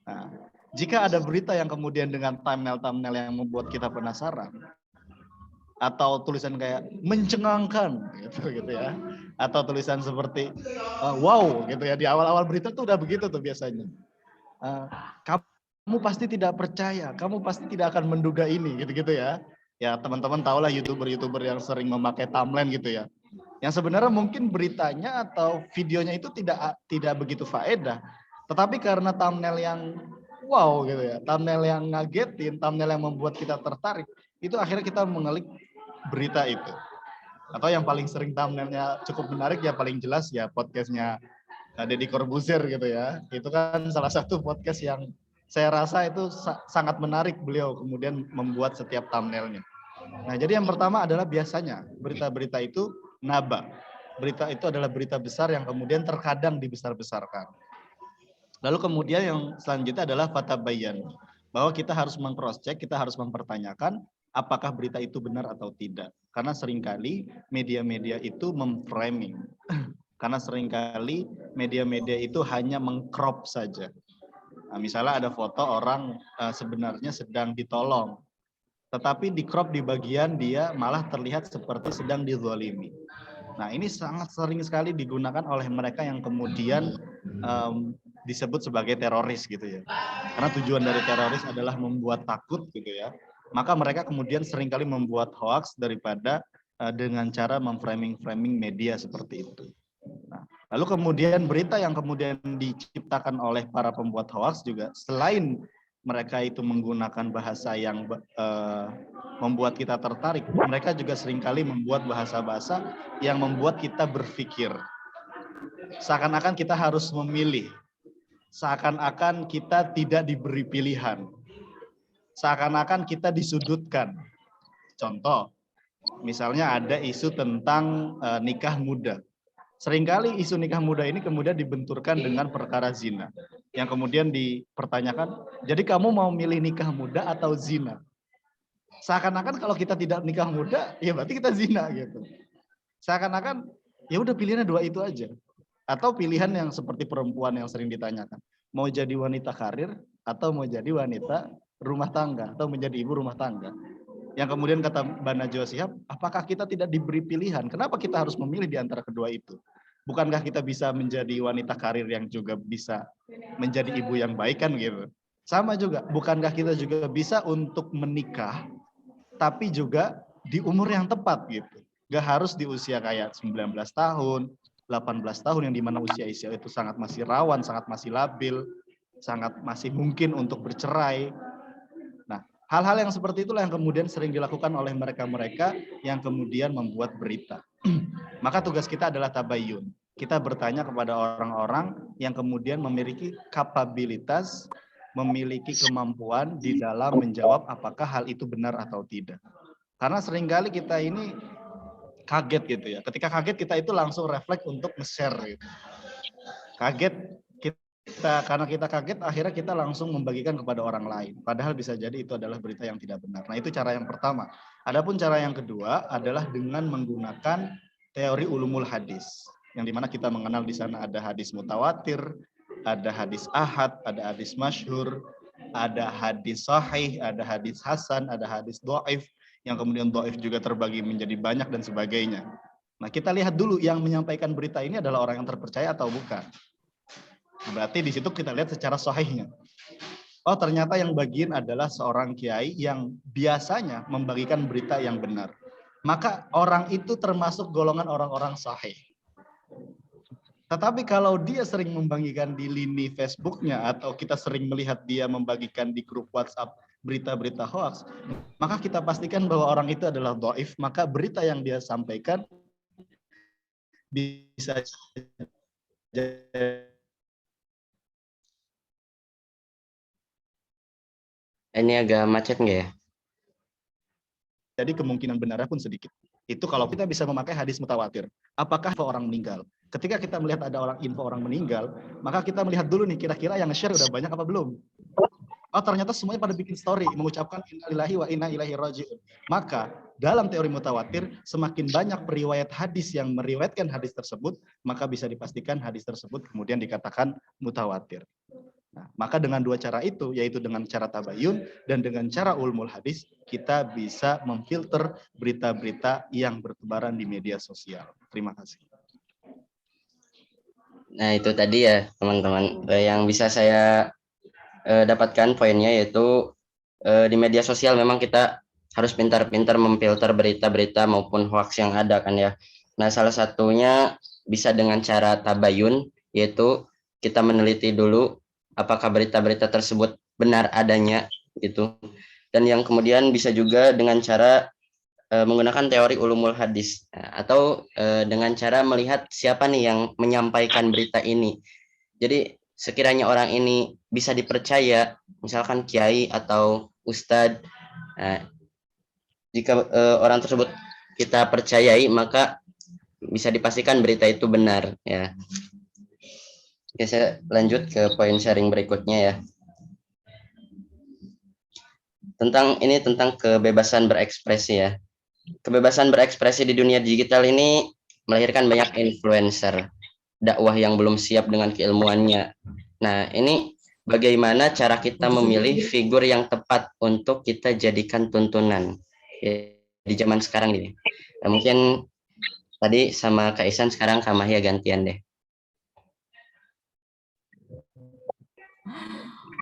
Nah, jika ada berita yang kemudian dengan thumbnail yang membuat kita penasaran, atau tulisan kayak mencengangkan gitu ya, atau tulisan seperti wow gitu ya, di awal-awal berita tuh udah begitu tuh biasanya. Kamu pasti tidak percaya, kamu pasti tidak akan menduga ini gitu ya. Ya teman-teman tahulah YouTuber yang sering memakai thumbnail gitu ya. Yang sebenarnya mungkin beritanya atau videonya itu tidak begitu faedah, tetapi karena thumbnail yang wow gitu ya, thumbnail yang ngagetin, thumbnail yang membuat kita tertarik, itu akhirnya kita mengelik berita itu. Atau yang paling sering thumbnailnya cukup menarik ya paling jelas ya podcastnya Deddy Corbuzier gitu ya. Itu kan salah satu podcast yang saya rasa itu sangat menarik beliau kemudian membuat setiap thumbnailnya. Nah, jadi yang pertama adalah biasanya berita-berita itu naba. Berita itu adalah berita besar yang kemudian terkadang dibesar-besarkan. Lalu kemudian yang selanjutnya adalah fatabayyan. Bahwa kita harus meng-cross-check, kita harus mempertanyakan apakah berita itu benar atau tidak. Karena seringkali media-media itu memframing. Karena seringkali media-media itu hanya mengcrop saja. Nah, misalnya ada foto orang sebenarnya sedang ditolong, tetapi di crop di bagian dia malah terlihat seperti sedang dizalimi. Nah, ini sangat sering sekali digunakan oleh mereka yang kemudian disebut sebagai teroris gitu ya. Karena tujuan dari teroris adalah membuat takut gitu ya. Maka mereka kemudian seringkali membuat hoax daripada dengan cara memframing media seperti itu. Nah, lalu kemudian berita yang kemudian diciptakan oleh para pembuat hoax juga selain mereka itu menggunakan bahasa yang membuat kita tertarik, mereka juga seringkali membuat bahasa-bahasa yang membuat kita berpikir. Seakan-akan kita harus memilih, seakan-akan kita tidak diberi pilihan, seakan-akan kita disudutkan. Contoh, misalnya ada isu tentang nikah muda. Seringkali isu nikah muda ini kemudian dibenturkan dengan perkara zina. Yang kemudian dipertanyakan, jadi kamu mau milih nikah muda atau zina? Seakan-akan kalau kita tidak nikah muda, ya berarti kita zina gitu. Seakan-akan, ya udah pilihannya dua itu aja. Atau pilihan yang seperti perempuan yang sering ditanyakan, mau jadi wanita karir atau mau jadi wanita rumah tangga atau menjadi ibu rumah tangga. Yang kemudian kata Mbak Najwa Shihab, apakah kita tidak diberi pilihan? Kenapa kita harus memilih di antara kedua itu? Bukankah kita bisa menjadi wanita karir yang juga bisa menjadi ibu yang baik kan gitu? Sama juga, bukankah kita juga bisa untuk menikah, tapi juga di umur yang tepat gitu? Gak harus di usia kayak 19 tahun, 18 tahun yang dimana usia itu sangat masih rawan, sangat masih labil, sangat masih mungkin untuk bercerai. Hal-hal yang seperti itulah yang kemudian sering dilakukan oleh mereka-mereka yang kemudian membuat berita. Maka tugas kita adalah tabayyun. Kita bertanya kepada orang-orang yang kemudian memiliki kapabilitas, memiliki kemampuan di dalam menjawab apakah hal itu benar atau tidak. Karena seringkali kita ini kaget gitu ya. Ketika kaget kita itu langsung refleks untuk nge-share gitu. Kaget karena kita kaget akhirnya kita langsung membagikan kepada orang lain. Padahal bisa jadi itu adalah berita yang tidak benar. Nah, itu cara yang pertama. Adapun cara yang kedua adalah dengan menggunakan teori ulumul hadis. Yang dimana kita mengenal di sana ada hadis mutawatir, ada hadis ahad, ada hadis masyhur, ada hadis sahih, ada hadis hasan, ada hadis dhaif, yang kemudian dhaif juga terbagi menjadi banyak dan sebagainya. Nah, kita lihat dulu yang menyampaikan berita ini adalah orang yang terpercaya atau bukan. Berarti di situ kita lihat secara sahihnya. Oh, ternyata yang bagian adalah seorang kiai yang biasanya membagikan berita yang benar. Maka orang itu termasuk golongan orang-orang sahih. Tetapi kalau dia sering membagikan di lini Facebooknya atau kita sering melihat dia membagikan di grup WhatsApp berita-berita hoax, maka kita pastikan bahwa orang itu adalah dhaif, maka berita yang dia sampaikan bisa Ini agak macet nggak ya? jadi kemungkinan benarnya pun sedikit. Itu kalau kita bisa memakai hadis mutawatir. Apakah orang meninggal? Ketika kita melihat ada info orang meninggal, maka kita melihat dulu nih kira-kira yang share udah banyak apa belum. Oh, ternyata semuanya pada bikin story mengucapkan innalillahi wa inna ilaihi raji'un. Maka dalam teori mutawatir, semakin banyak periwayat hadis yang meriwayatkan hadis tersebut, maka bisa dipastikan hadis tersebut kemudian dikatakan mutawatir. Nah, maka dengan dua cara itu, yaitu dengan cara tabayun dan dengan cara ulumul hadis, kita bisa memfilter berita-berita yang bertebaran di media sosial. Terima kasih. Nah, itu tadi ya teman-teman yang bisa saya dapatkan poinnya, yaitu di media sosial memang kita harus pintar-pintar memfilter berita-berita maupun hoax yang ada kan ya. Nah, salah satunya bisa dengan cara tabayun, yaitu kita meneliti dulu apakah berita-berita tersebut benar adanya gitu. Dan yang kemudian bisa juga dengan cara menggunakan teori ulumul hadis atau dengan cara melihat siapa nih yang menyampaikan berita ini. Jadi sekiranya orang ini bisa dipercaya, misalkan kiai atau ustadz, jika orang tersebut kita percayai, maka bisa dipastikan berita itu benar ya. Oke, saya lanjut ke poin sharing berikutnya ya. Tentang kebebasan berekspresi ya. Kebebasan berekspresi di dunia digital ini melahirkan banyak influencer dakwah yang belum siap dengan keilmuannya. Nah, ini bagaimana cara kita memilih figur yang tepat untuk kita jadikan tuntunan ya, di zaman sekarang ini. Nah, mungkin tadi sama Kak Ihsan, sekarang Kak Mahia gantian deh.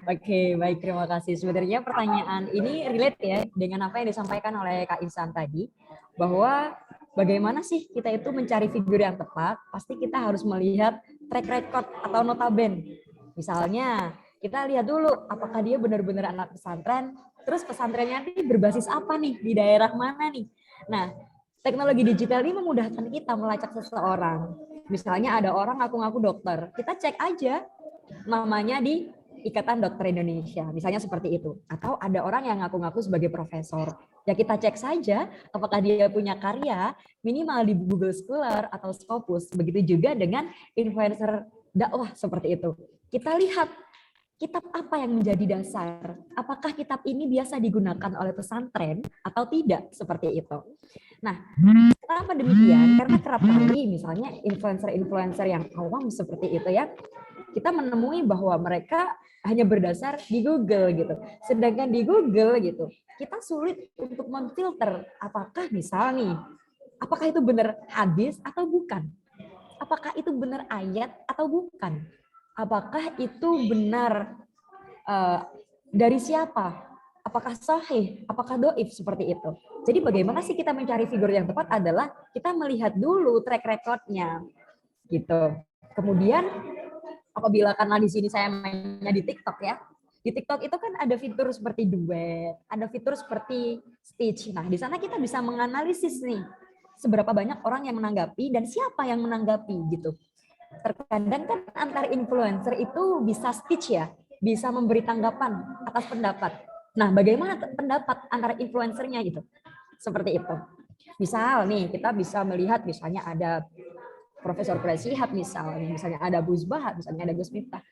Oke, baik, terima kasih. Sebenarnya pertanyaan ini relate ya dengan apa yang disampaikan oleh Kak Ihsan tadi, bahwa bagaimana sih kita itu mencari figur yang tepat, pasti kita harus melihat track record atau notabene. Misalnya, kita lihat dulu apakah dia benar-benar anak pesantren, terus pesantrennya ini berbasis apa nih, di daerah mana nih. Nah, teknologi digital ini memudahkan kita melacak seseorang. Misalnya ada orang ngaku-ngaku dokter, kita cek aja namanya di Ikatan Dokter Indonesia, misalnya seperti itu. Atau ada orang yang ngaku-ngaku sebagai profesor. Ya kita cek saja apakah dia punya karya minimal di Google Scholar atau Scopus. Begitu juga dengan influencer dakwah seperti itu. Kita lihat kitab apa yang menjadi dasar. Apakah kitab ini biasa digunakan oleh pesantren atau tidak, seperti itu. Nah, kenapa demikian? Karena kerap kali misalnya influencer-influencer yang awam seperti itu ya, kita menemui bahwa mereka hanya berdasar di Google gitu. Sedangkan di Google gitu, kita sulit untuk memfilter apakah misal nih, apakah itu benar hadis atau bukan? Apakah itu benar ayat atau bukan? Apakah itu benar dari siapa? Apakah sahih? Apakah doif? Seperti itu. Jadi bagaimana sih kita mencari figur yang tepat adalah kita melihat dulu track record-nya gitu. Kemudian apabila karena di sini saya mainnya di TikTok ya. Di TikTok itu kan ada fitur seperti duet, ada fitur seperti stitch. Nah, di sana kita bisa menganalisis nih seberapa banyak orang yang menanggapi dan siapa yang menanggapi gitu. Terkadang kan antar influencer itu bisa stitch ya. bisa memberi tanggapan atas pendapat. Nah, bagaimana pendapat antara influencernya gitu? Seperti itu. Misal nih, kita bisa melihat misalnya ada Profesor Presihab misalnya ada Gus Bahat, misalnya ada Gus Miftah,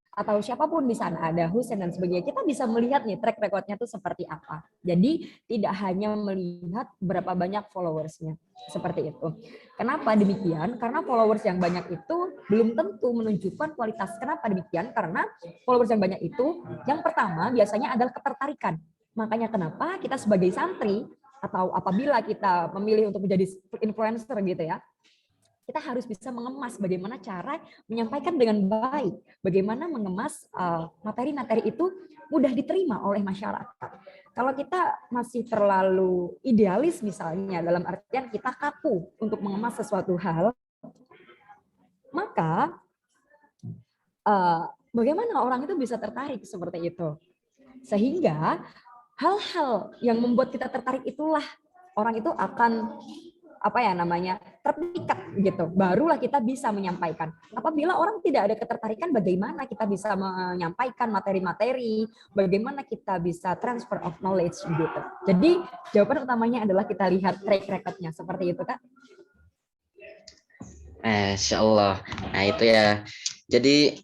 atau siapapun di sana, ada Husen dan sebagainya. Kita bisa melihat nih track recordnya itu seperti apa. Jadi tidak hanya melihat berapa banyak followersnya, seperti itu. Kenapa demikian? Karena followers yang banyak itu belum tentu menunjukkan kualitas. Kenapa demikian? Karena followers yang banyak itu, yang pertama biasanya adalah ketertarikan. Makanya kenapa kita sebagai santri, atau apabila kita memilih untuk menjadi influencer gitu ya, kita harus bisa mengemas bagaimana cara menyampaikan dengan baik, bagaimana mengemas materi-materi itu mudah diterima oleh masyarakat. Kalau kita masih terlalu idealis misalnya, dalam artian kita kaku untuk mengemas sesuatu hal, maka bagaimana orang itu bisa tertarik seperti itu? Sehingga hal-hal yang membuat kita tertarik itulah orang itu akan terpikat gitu. Barulah kita bisa menyampaikan. Apabila orang tidak ada ketertarikan, bagaimana kita bisa menyampaikan materi-materi, bagaimana kita bisa transfer of knowledge gitu. Jadi jawaban utamanya adalah kita lihat track record-nya seperti itu, Kak. Masya Allah. Nah itu ya. Jadi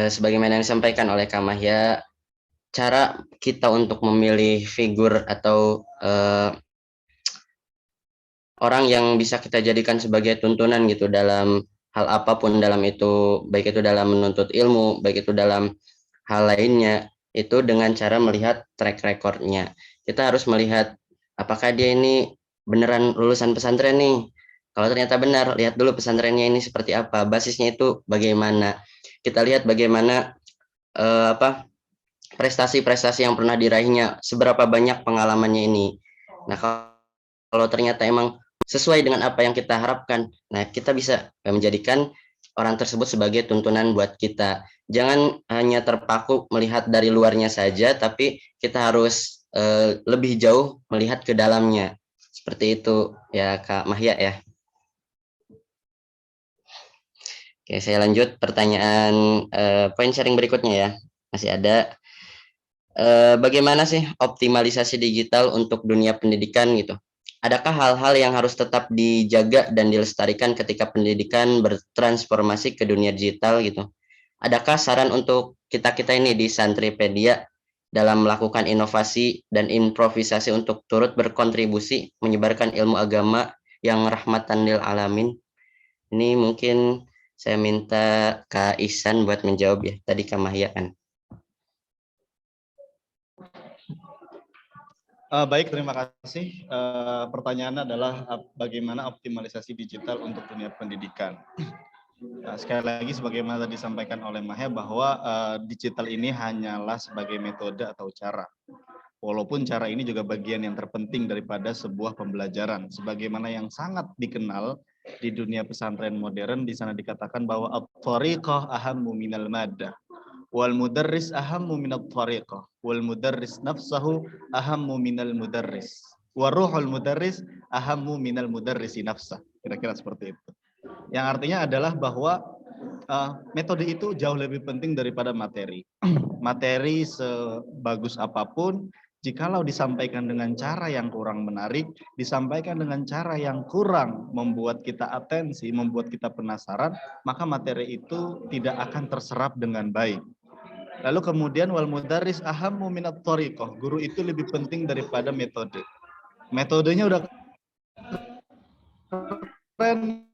sebagaimana yang disampaikan oleh Kak Mahya, cara kita untuk memilih figur atau orang yang bisa kita jadikan sebagai tuntunan gitu dalam hal apapun, dalam itu baik itu dalam menuntut ilmu, baik itu dalam hal lainnya, itu dengan cara melihat track recordnya. Kita harus melihat apakah dia ini beneran lulusan pesantren nih. Kalau ternyata benar, lihat dulu pesantrennya ini seperti apa, basisnya itu bagaimana. Kita lihat bagaimana prestasi-prestasi yang pernah diraihnya, seberapa banyak pengalamannya ini. Nah, kalau ternyata emang sesuai dengan apa yang kita harapkan, nah kita bisa menjadikan orang tersebut sebagai tuntunan buat kita. Jangan hanya terpaku melihat dari luarnya saja, tapi kita harus lebih jauh melihat ke dalamnya. Seperti itu ya Kak Mahya ya. Oke, saya lanjut pertanyaan poin sharing berikutnya ya. Masih ada. Bagaimana sih optimalisasi digital untuk dunia pendidikan gitu? Adakah hal-hal yang harus tetap dijaga dan dilestarikan ketika pendidikan bertransformasi ke dunia digital gitu? Adakah saran untuk kita-kita ini di Santripedia dalam melakukan inovasi dan improvisasi untuk turut berkontribusi menyebarkan ilmu agama yang rahmatan lil alamin? Ini mungkin saya minta Kak Ihsan buat menjawab ya. Tadi Kak Mahya kan. Baik, terima kasih. Pertanyaannya adalah bagaimana optimalisasi digital untuk dunia pendidikan. Sekali lagi, sebagaimana tadi disampaikan oleh Mahya bahwa digital ini hanyalah sebagai metode atau cara. Walaupun cara ini juga bagian yang terpenting daripada sebuah pembelajaran. Sebagaimana yang sangat dikenal di dunia pesantren modern, di sana dikatakan bahwa at-thariqah ahammu minal maddah. Wal mudarris ahammu minat thariqah, wal mudarris nafsahu ahammu minal mudarris, wa ruhul mudarris ahammu minal mudarrisi nafsah. Kira-kira seperti itu. Yang artinya adalah bahwa metode itu jauh lebih penting daripada materi. Materi sebagus apapun, jikalau disampaikan dengan cara yang kurang menarik, disampaikan dengan cara yang kurang membuat kita atensi, membuat kita penasaran, maka materi itu tidak akan terserap dengan baik. Lalu kemudian wal mudarris ahammu minat thariqah. Guru itu lebih penting daripada metode. Metodenya udah keren,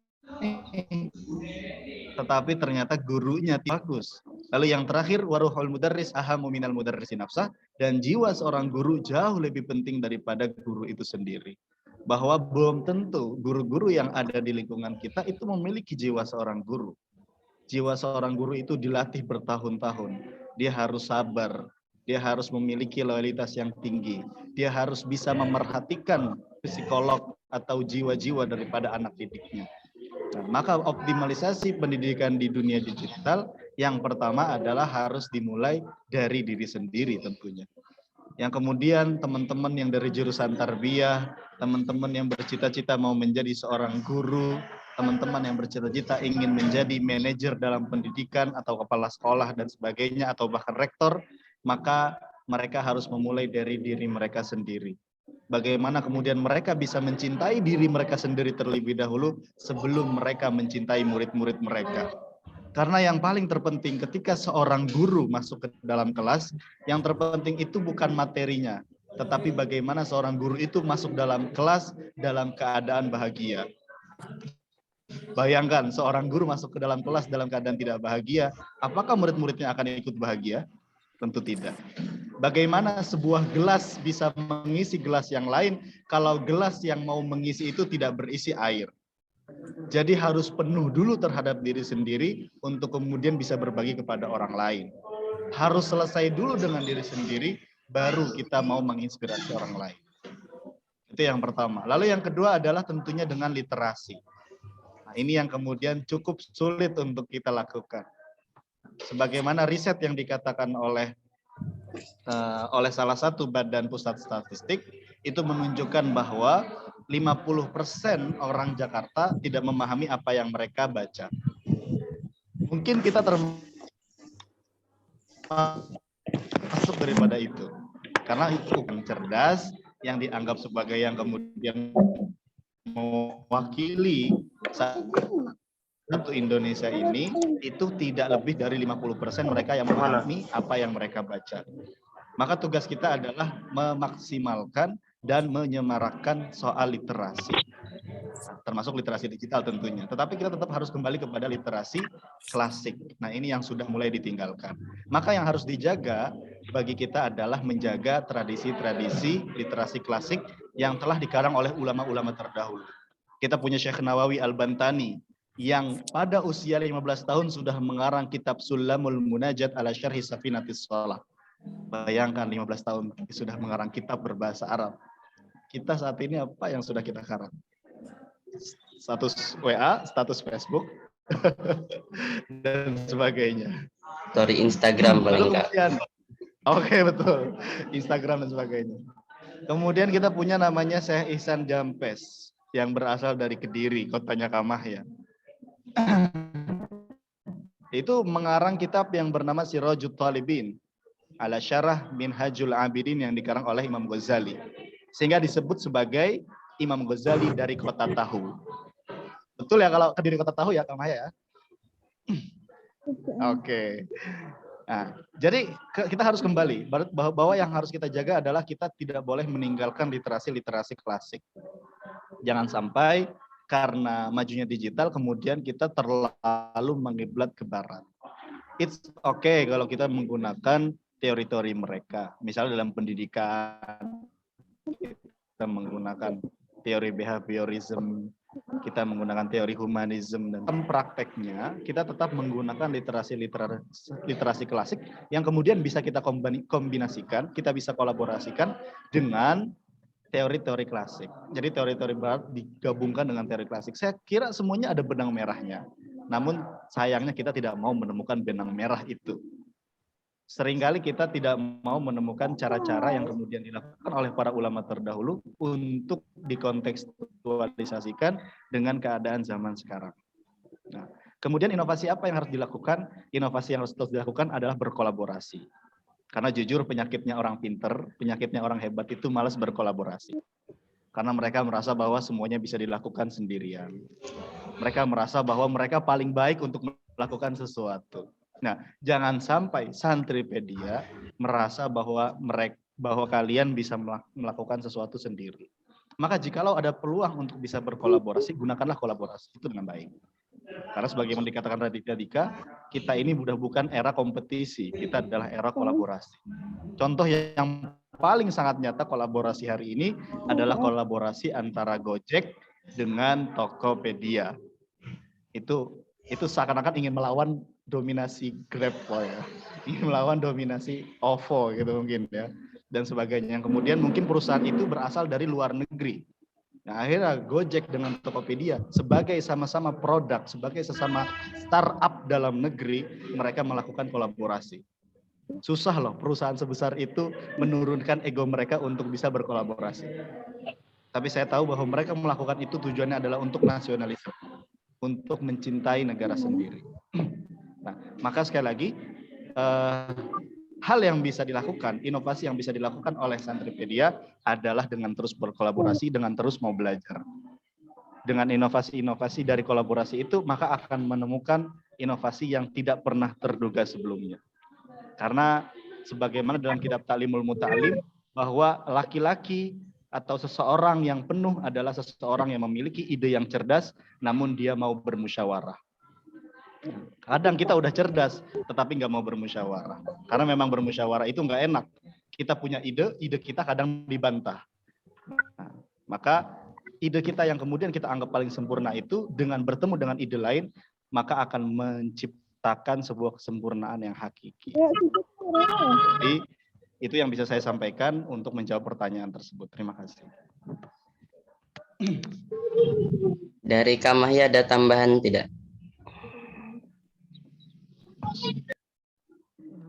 tetapi ternyata gurunya bagus. Lalu yang terakhir waruhul mudarris ahammu minal mudarrisi nafsah, dan jiwa seorang guru jauh lebih penting daripada guru itu sendiri. Bahwa belum tentu guru-guru yang ada di lingkungan kita itu memiliki jiwa seorang guru. Jiwa seorang guru itu dilatih bertahun-tahun. Dia harus sabar, dia harus memiliki loyalitas yang tinggi, dia harus bisa memerhatikan psikolog atau jiwa-jiwa daripada anak didiknya. Nah, maka optimalisasi pendidikan di dunia digital yang pertama adalah harus dimulai dari diri sendiri tentunya. Yang kemudian teman-teman yang dari jurusan tarbiyah, teman-teman yang bercita-cita mau menjadi seorang guru, teman-teman yang bercita-cita ingin menjadi manajer dalam pendidikan atau kepala sekolah dan sebagainya atau bahkan rektor, maka mereka harus memulai dari diri mereka sendiri. Bagaimana kemudian mereka bisa mencintai diri mereka sendiri terlebih dahulu sebelum mereka mencintai murid-murid mereka. Karena yang paling terpenting ketika seorang guru masuk ke dalam kelas, yang terpenting itu bukan materinya, tetapi bagaimana seorang guru itu masuk dalam kelas dalam keadaan bahagia. Bayangkan seorang guru masuk ke dalam kelas dalam keadaan tidak bahagia, apakah murid-muridnya akan ikut bahagia? Tentu tidak. Bagaimana sebuah gelas bisa mengisi gelas yang lain kalau gelas yang mau mengisi itu tidak berisi air? Jadi harus penuh dulu terhadap diri sendiri untuk kemudian bisa berbagi kepada orang lain. Harus selesai dulu dengan diri sendiri, baru kita mau menginspirasi orang lain. Itu yang pertama. Lalu yang kedua adalah tentunya dengan literasi. Nah, ini yang kemudian cukup sulit untuk kita lakukan. Sebagaimana riset yang dikatakan oleh salah satu badan pusat statistik, itu menunjukkan bahwa 50% orang Jakarta tidak memahami apa yang mereka baca. Mungkin kita termasuk daripada itu. Karena itu bukan cerdas, yang dianggap sebagai yang kemudian mewakili satu Indonesia ini, itu tidak lebih dari 50% mereka yang memahami apa yang mereka baca. Maka tugas kita adalah memaksimalkan dan menyemarakkan soal literasi. Termasuk literasi digital tentunya. Tetapi kita tetap harus kembali kepada literasi klasik. Nah, ini yang sudah mulai ditinggalkan. Maka yang harus dijaga bagi kita adalah menjaga tradisi-tradisi literasi klasik yang telah dikarang oleh ulama-ulama terdahulu. Kita punya Syekh Nawawi Al-Bantani yang pada usia 15 tahun sudah mengarang kitab Sulamul Munajat ala Syarhi Safinatis Shalah. Bayangkan 15 tahun sudah mengarang kitab berbahasa Arab. Kita saat ini apa yang sudah kita karang? Status WA, status Facebook, dan sebagainya. Story Instagram paling enggak. Oke, betul. Instagram dan sebagainya. Kemudian kita punya namanya Syekh Ihsan Jampes yang berasal dari Kediri, kotanya Kamahya. Itu mengarang kitab yang bernama Sirajut Talibin ala Syarah Minhajul Abidin yang dikarang oleh Imam Ghazali. Sehingga disebut sebagai Imam Ghazali dari Kota Tahu. Betul ya kalau Kediri Kota Tahu ya, Kamahya ya? Oke. Nah, jadi kita harus kembali bahwa yang harus kita jaga adalah kita tidak boleh meninggalkan literasi-literasi klasik. Jangan sampai karena majunya digital kemudian kita terlalu mengiblat ke barat. It's okay kalau kita menggunakan teori-teori mereka. Misalnya dalam pendidikan kita menggunakan teori behaviorism, kita menggunakan teori humanism, dan prakteknya kita tetap menggunakan literasi klasik yang kemudian bisa kita kombinasikan, kita bisa kolaborasikan dengan teori-teori klasik. Jadi teori-teori barat digabungkan dengan teori klasik. Saya kira semuanya ada benang merahnya. Namun sayangnya kita tidak mau menemukan benang merah itu. Seringkali kita tidak mau menemukan cara-cara yang kemudian dilakukan oleh para ulama terdahulu untuk dikontekstualisasikan dengan keadaan zaman sekarang. Nah, kemudian inovasi apa yang harus dilakukan? Inovasi yang harus terus dilakukan adalah berkolaborasi. Karena jujur penyakitnya orang pinter, penyakitnya orang hebat itu malas berkolaborasi. Karena mereka merasa bahwa semuanya bisa dilakukan sendirian. Mereka merasa bahwa mereka paling baik untuk melakukan sesuatu. Nah, jangan sampai Santripedia merasa bahwa kalian bisa melakukan sesuatu sendiri. Maka jikalau ada peluang untuk bisa berkolaborasi, gunakanlah kolaborasi itu dengan baik. Karena sebagaimana dikatakan Raditya Dika, kita ini sudah bukan era kompetisi, kita adalah era kolaborasi. Contoh yang paling sangat nyata kolaborasi hari ini adalah kolaborasi antara Gojek dengan Tokopedia. Itu seakan-akan ingin melawan dominasi Grab ya, ingin melawan dominasi OVO gitu mungkin ya, dan sebagainya. Yang kemudian mungkin perusahaan itu berasal dari luar negeri. Nah, akhirnya Gojek dengan Tokopedia sebagai sama-sama produk, sebagai sesama startup dalam negeri, mereka melakukan kolaborasi. Susah loh perusahaan sebesar itu menurunkan ego mereka untuk bisa berkolaborasi. Tapi saya tahu bahwa mereka melakukan itu tujuannya adalah untuk nasionalisme. untuk mencintai negara sendiri. Nah, maka sekali lagi hal yang bisa dilakukan, inovasi yang bisa dilakukan oleh Santripedia adalah dengan terus berkolaborasi, dengan terus mau belajar. Dengan inovasi-inovasi dari kolaborasi itu, maka akan menemukan inovasi yang tidak pernah terduga sebelumnya. Karena sebagaimana dalam kitab Ta'limul Muta'alim, bahwa laki-laki atau seseorang yang penuh adalah seseorang yang memiliki ide yang cerdas, namun dia mau bermusyawarah. Kadang kita udah cerdas, tetapi nggak mau bermusyawarah. Karena memang bermusyawarah itu nggak enak. Kita punya ide kita kadang dibantah. Nah, maka ide kita yang kemudian kita anggap paling sempurna itu, dengan bertemu dengan ide lain, maka akan menciptakan sebuah kesempurnaan yang hakiki. Jadi, itu yang bisa saya sampaikan untuk menjawab pertanyaan tersebut. Terima kasih. Dari Kak Mahya ada tambahan tidak?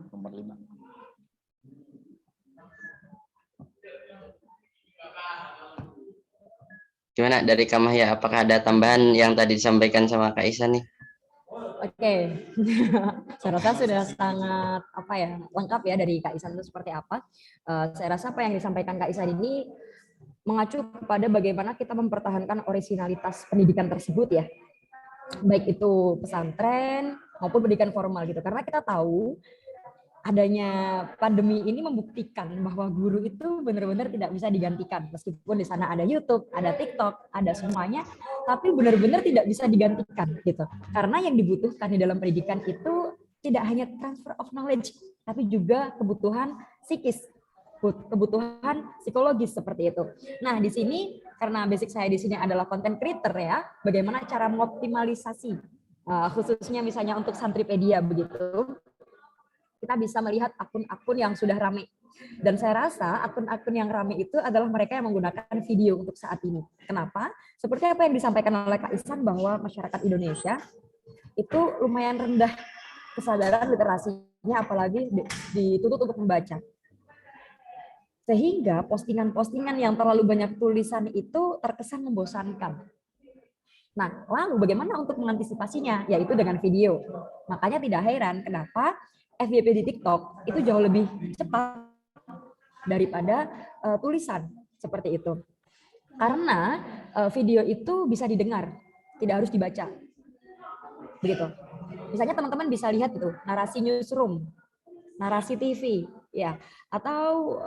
Nomor 5. Gimana dari Kak Mahya? Apakah ada tambahan yang tadi disampaikan sama Kak Isa nih? Oke, saya rasa sudah sangat lengkap ya dari Kak Isan itu seperti apa. Saya rasa apa yang disampaikan Kak Isan ini mengacu kepada bagaimana kita mempertahankan originalitas pendidikan tersebut ya, baik itu pesantren maupun pendidikan formal gitu. Karena kita tahu adanya pandemi ini membuktikan bahwa guru itu benar-benar tidak bisa digantikan, meskipun di sana ada YouTube, ada TikTok, ada semuanya, tapi benar-benar tidak bisa digantikan gitu. Karena yang dibutuhkan di dalam pendidikan itu tidak hanya transfer of knowledge, tapi juga kebutuhan psikis, kebutuhan psikologis seperti itu. Nah, di sini karena basic saya di sini adalah content creator ya, bagaimana cara mengoptimalisasi khususnya misalnya untuk Santripedia begitu. Kita bisa melihat akun-akun yang sudah ramai. Dan saya rasa akun-akun yang ramai itu adalah mereka yang menggunakan video untuk saat ini. Kenapa? Seperti apa yang disampaikan oleh Kak Ihsan bahwa masyarakat Indonesia itu lumayan rendah kesadaran literasinya, apalagi dituntut untuk membaca. Sehingga postingan-postingan yang terlalu banyak tulisan itu terkesan membosankan. Nah, lalu bagaimana untuk mengantisipasinya? Yaitu dengan video. Makanya tidak heran kenapa FYP di TikTok itu jauh lebih cepat daripada tulisan seperti itu. Karena video itu bisa didengar, tidak harus dibaca. Begitu. Misalnya teman-teman bisa lihat itu narasi newsroom, narasi TV, ya, atau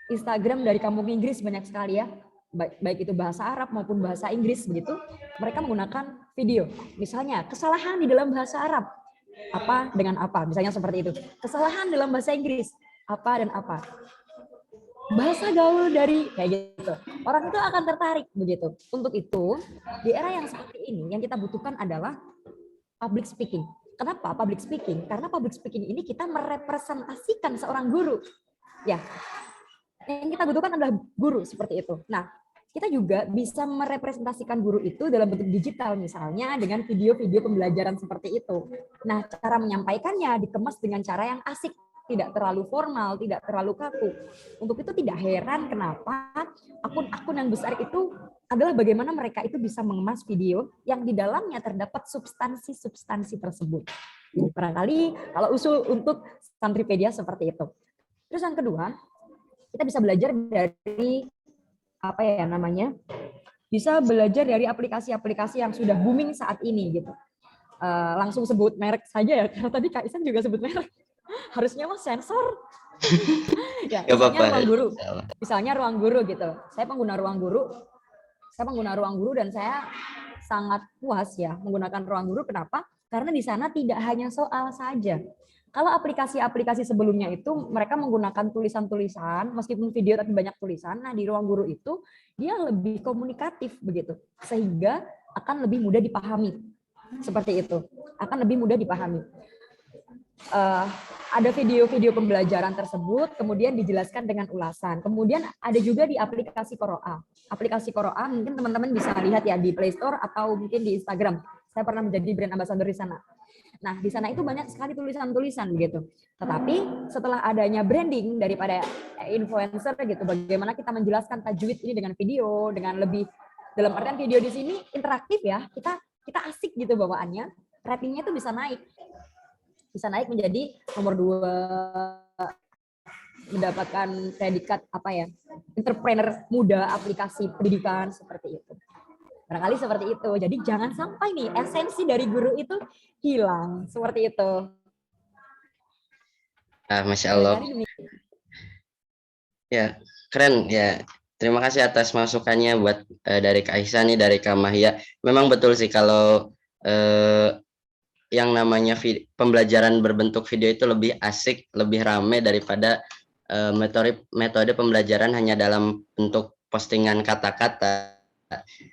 Instagram dari kampung Inggris banyak sekali ya, baik itu bahasa Arab maupun bahasa Inggris begitu. Mereka menggunakan video. Misalnya kesalahan di dalam bahasa Arab. Apa dengan apa, misalnya seperti itu. Kesalahan dalam bahasa Inggris, apa dan apa. Bahasa gaul dari, kayak gitu. Orang itu akan tertarik begitu. Untuk itu, di era yang seperti ini, yang kita butuhkan adalah public speaking. Kenapa public speaking? Karena public speaking ini kita merepresentasikan seorang guru. Ya, yang kita butuhkan adalah guru seperti itu. Nah, kita juga bisa merepresentasikan guru itu dalam bentuk digital, misalnya dengan video-video pembelajaran seperti itu. Nah, cara menyampaikannya dikemas dengan cara yang asik, tidak terlalu formal, tidak terlalu kaku. Untuk itu tidak heran kenapa akun-akun yang besar itu adalah bagaimana mereka itu bisa mengemas video yang di dalamnya terdapat substansi-substansi tersebut. Barangkali kalau usul untuk Santripedia seperti itu. Terus yang kedua, kita bisa belajar dari bisa belajar dari aplikasi-aplikasi yang sudah booming saat ini gitu. Langsung sebut merek saja ya, karena tadi Kak Ihsan juga sebut merek. Harusnya mah sensor. Ya, misalnya ruang guru gitu. Saya pengguna ruang guru dan saya sangat puas ya menggunakan ruang guru. Kenapa? Karena di sana tidak hanya soal saja. Kalau aplikasi-aplikasi sebelumnya itu mereka menggunakan tulisan-tulisan, meskipun video tapi banyak tulisan. Nah, di ruang guru itu dia lebih komunikatif begitu, sehingga akan lebih mudah dipahami. Seperti itu, akan lebih mudah dipahami. Ada video-video pembelajaran tersebut, kemudian dijelaskan dengan ulasan. Kemudian ada juga di aplikasi Qoro'a. Aplikasi Qoro'a mungkin teman-teman bisa lihat ya di Play Store atau mungkin di Instagram. Saya pernah menjadi brand ambassador di sana. Nah, di sana itu banyak sekali tulisan-tulisan begitu. Tetapi setelah adanya branding daripada influencer gitu, bagaimana kita menjelaskan tajwid ini dengan video, dengan lebih dalam artian video di sini interaktif ya. Kita kita asik gitu bawaannya, ratingnya itu bisa naik menjadi nomor 2, mendapatkan predikat apa ya, entrepreneur muda aplikasi pendidikan seperti itu. Barangkali seperti itu. Jadi jangan sampai nih esensi dari guru itu hilang seperti itu. Masya Allah. Ya, keren ya. Terima kasih atas masukannya buat dari Kak Ihsan nih, dari Kak Mahya. Memang betul sih kalau yang namanya pembelajaran berbentuk video itu lebih asik, lebih rame daripada metode pembelajaran hanya dalam bentuk postingan kata-kata.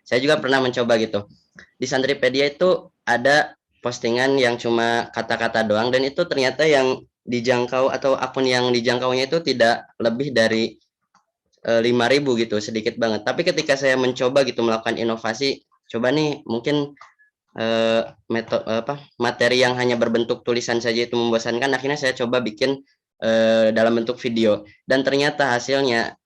Saya juga pernah mencoba gitu. Di Santripedia itu ada postingan yang cuma kata-kata doang, dan itu ternyata yang dijangkau atau akun yang dijangkaunya itu tidak lebih dari 5.000 gitu, sedikit banget. Tapi ketika saya mencoba gitu melakukan inovasi, coba nih mungkin materi yang hanya berbentuk tulisan saja itu membosankan, akhirnya saya coba bikin dalam bentuk video, dan ternyata hasilnya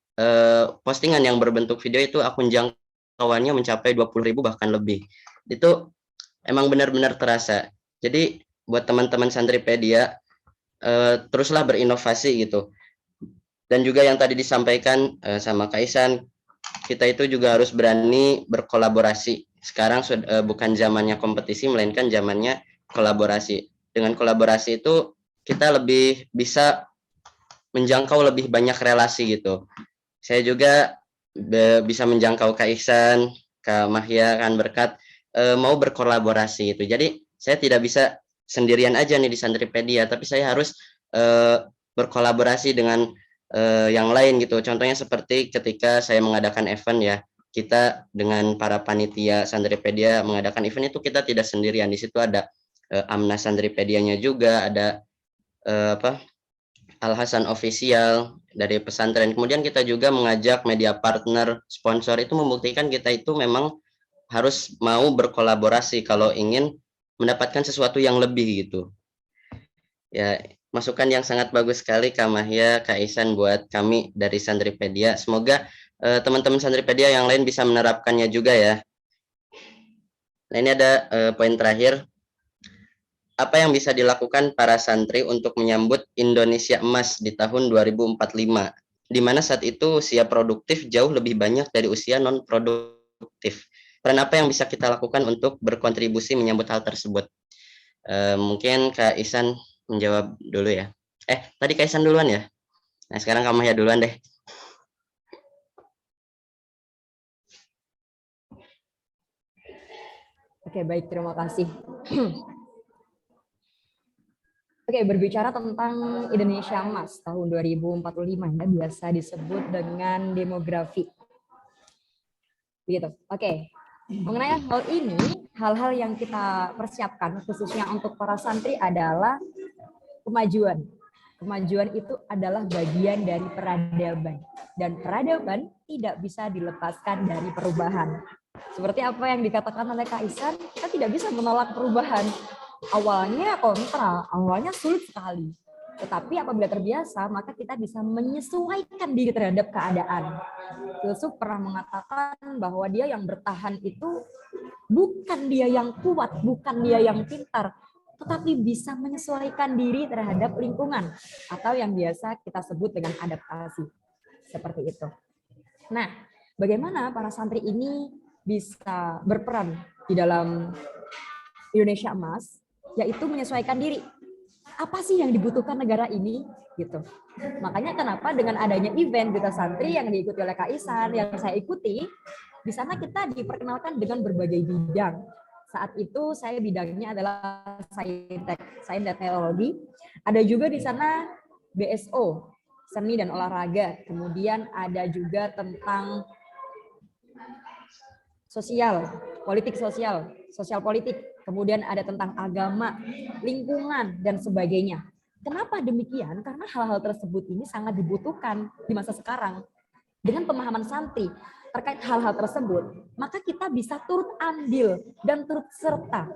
postingan yang berbentuk video itu akun jangkauannya mencapai 20.000 bahkan lebih. Itu emang benar-benar terasa. Jadi buat teman-teman Santripedia, teruslah berinovasi gitu. Dan juga yang tadi disampaikan sama Kak Ihsan, kita itu juga harus berani berkolaborasi. Sekarang bukan zamannya kompetisi, melainkan zamannya kolaborasi. Dengan kolaborasi itu kita lebih bisa menjangkau lebih banyak relasi gitu. Saya juga bisa menjangkau Kak Ihsan, Kak Mahya kan berkat mau berkolaborasi itu. Jadi saya tidak bisa sendirian aja nih di Santripedia, tapi saya harus berkolaborasi dengan yang lain gitu. Contohnya seperti ketika saya mengadakan event ya, kita dengan para panitia Santripedia mengadakan event itu kita tidak sendirian. Di situ ada Amnas Santripedianya juga, ada Al Hasan Official dari pesantren. Kemudian kita juga mengajak media partner, sponsor, itu membuktikan kita itu memang harus mau berkolaborasi kalau ingin mendapatkan sesuatu yang lebih gitu. Ya, masukan yang sangat bagus sekali Kak Mahya, Kak Ihsan buat kami dari Santripedia. Semoga teman-teman Santripedia yang lain bisa menerapkannya juga ya. Nah, ini ada poin terakhir. Apa yang bisa dilakukan para santri untuk menyambut Indonesia Emas di tahun 2045, di mana saat itu usia produktif jauh lebih banyak dari usia non produktif. Peran apa yang bisa kita lakukan untuk berkontribusi menyambut hal tersebut? Mungkin Kak Ihsan menjawab dulu ya. Tadi Kak Ihsan duluan ya. Nah, sekarang Kak Mahya duluan deh. Oke, baik, terima kasih. Oke, berbicara tentang Indonesia Emas tahun 2045, ya, biasa disebut dengan demografi. Begitu. Oke. Mengenai hal ini, hal-hal yang kita persiapkan khususnya untuk para santri adalah kemajuan. Kemajuan itu adalah bagian dari peradaban, dan peradaban tidak bisa dilepaskan dari perubahan. Seperti apa yang dikatakan oleh Kak Ihsan, kita tidak bisa menolak perubahan. Awalnya kontra, awalnya sulit sekali. Tetapi apabila terbiasa, maka kita bisa menyesuaikan diri terhadap keadaan. Yusuf pernah mengatakan bahwa dia yang bertahan itu bukan dia yang kuat, bukan dia yang pintar, tetapi bisa menyesuaikan diri terhadap lingkungan, atau yang biasa kita sebut dengan adaptasi. Seperti itu. Nah, bagaimana para santri ini bisa berperan di dalam Indonesia Emas, yaitu menyesuaikan diri. Apa sih yang dibutuhkan negara ini? Gitu. Makanya kenapa dengan adanya event Duta Santri yang diikuti oleh Kak Ihsan, yang saya ikuti, di sana kita diperkenalkan dengan berbagai bidang. Saat itu saya bidangnya adalah sains dan teknologi. Ada juga di sana BSO, seni dan olahraga. Kemudian ada juga tentang sosial, politik sosial, sosial politik. Kemudian ada tentang agama, lingkungan, dan sebagainya. Kenapa demikian? Karena hal-hal tersebut ini sangat dibutuhkan di masa sekarang. Dengan pemahaman santri terkait hal-hal tersebut, maka kita bisa turut andil dan turut serta.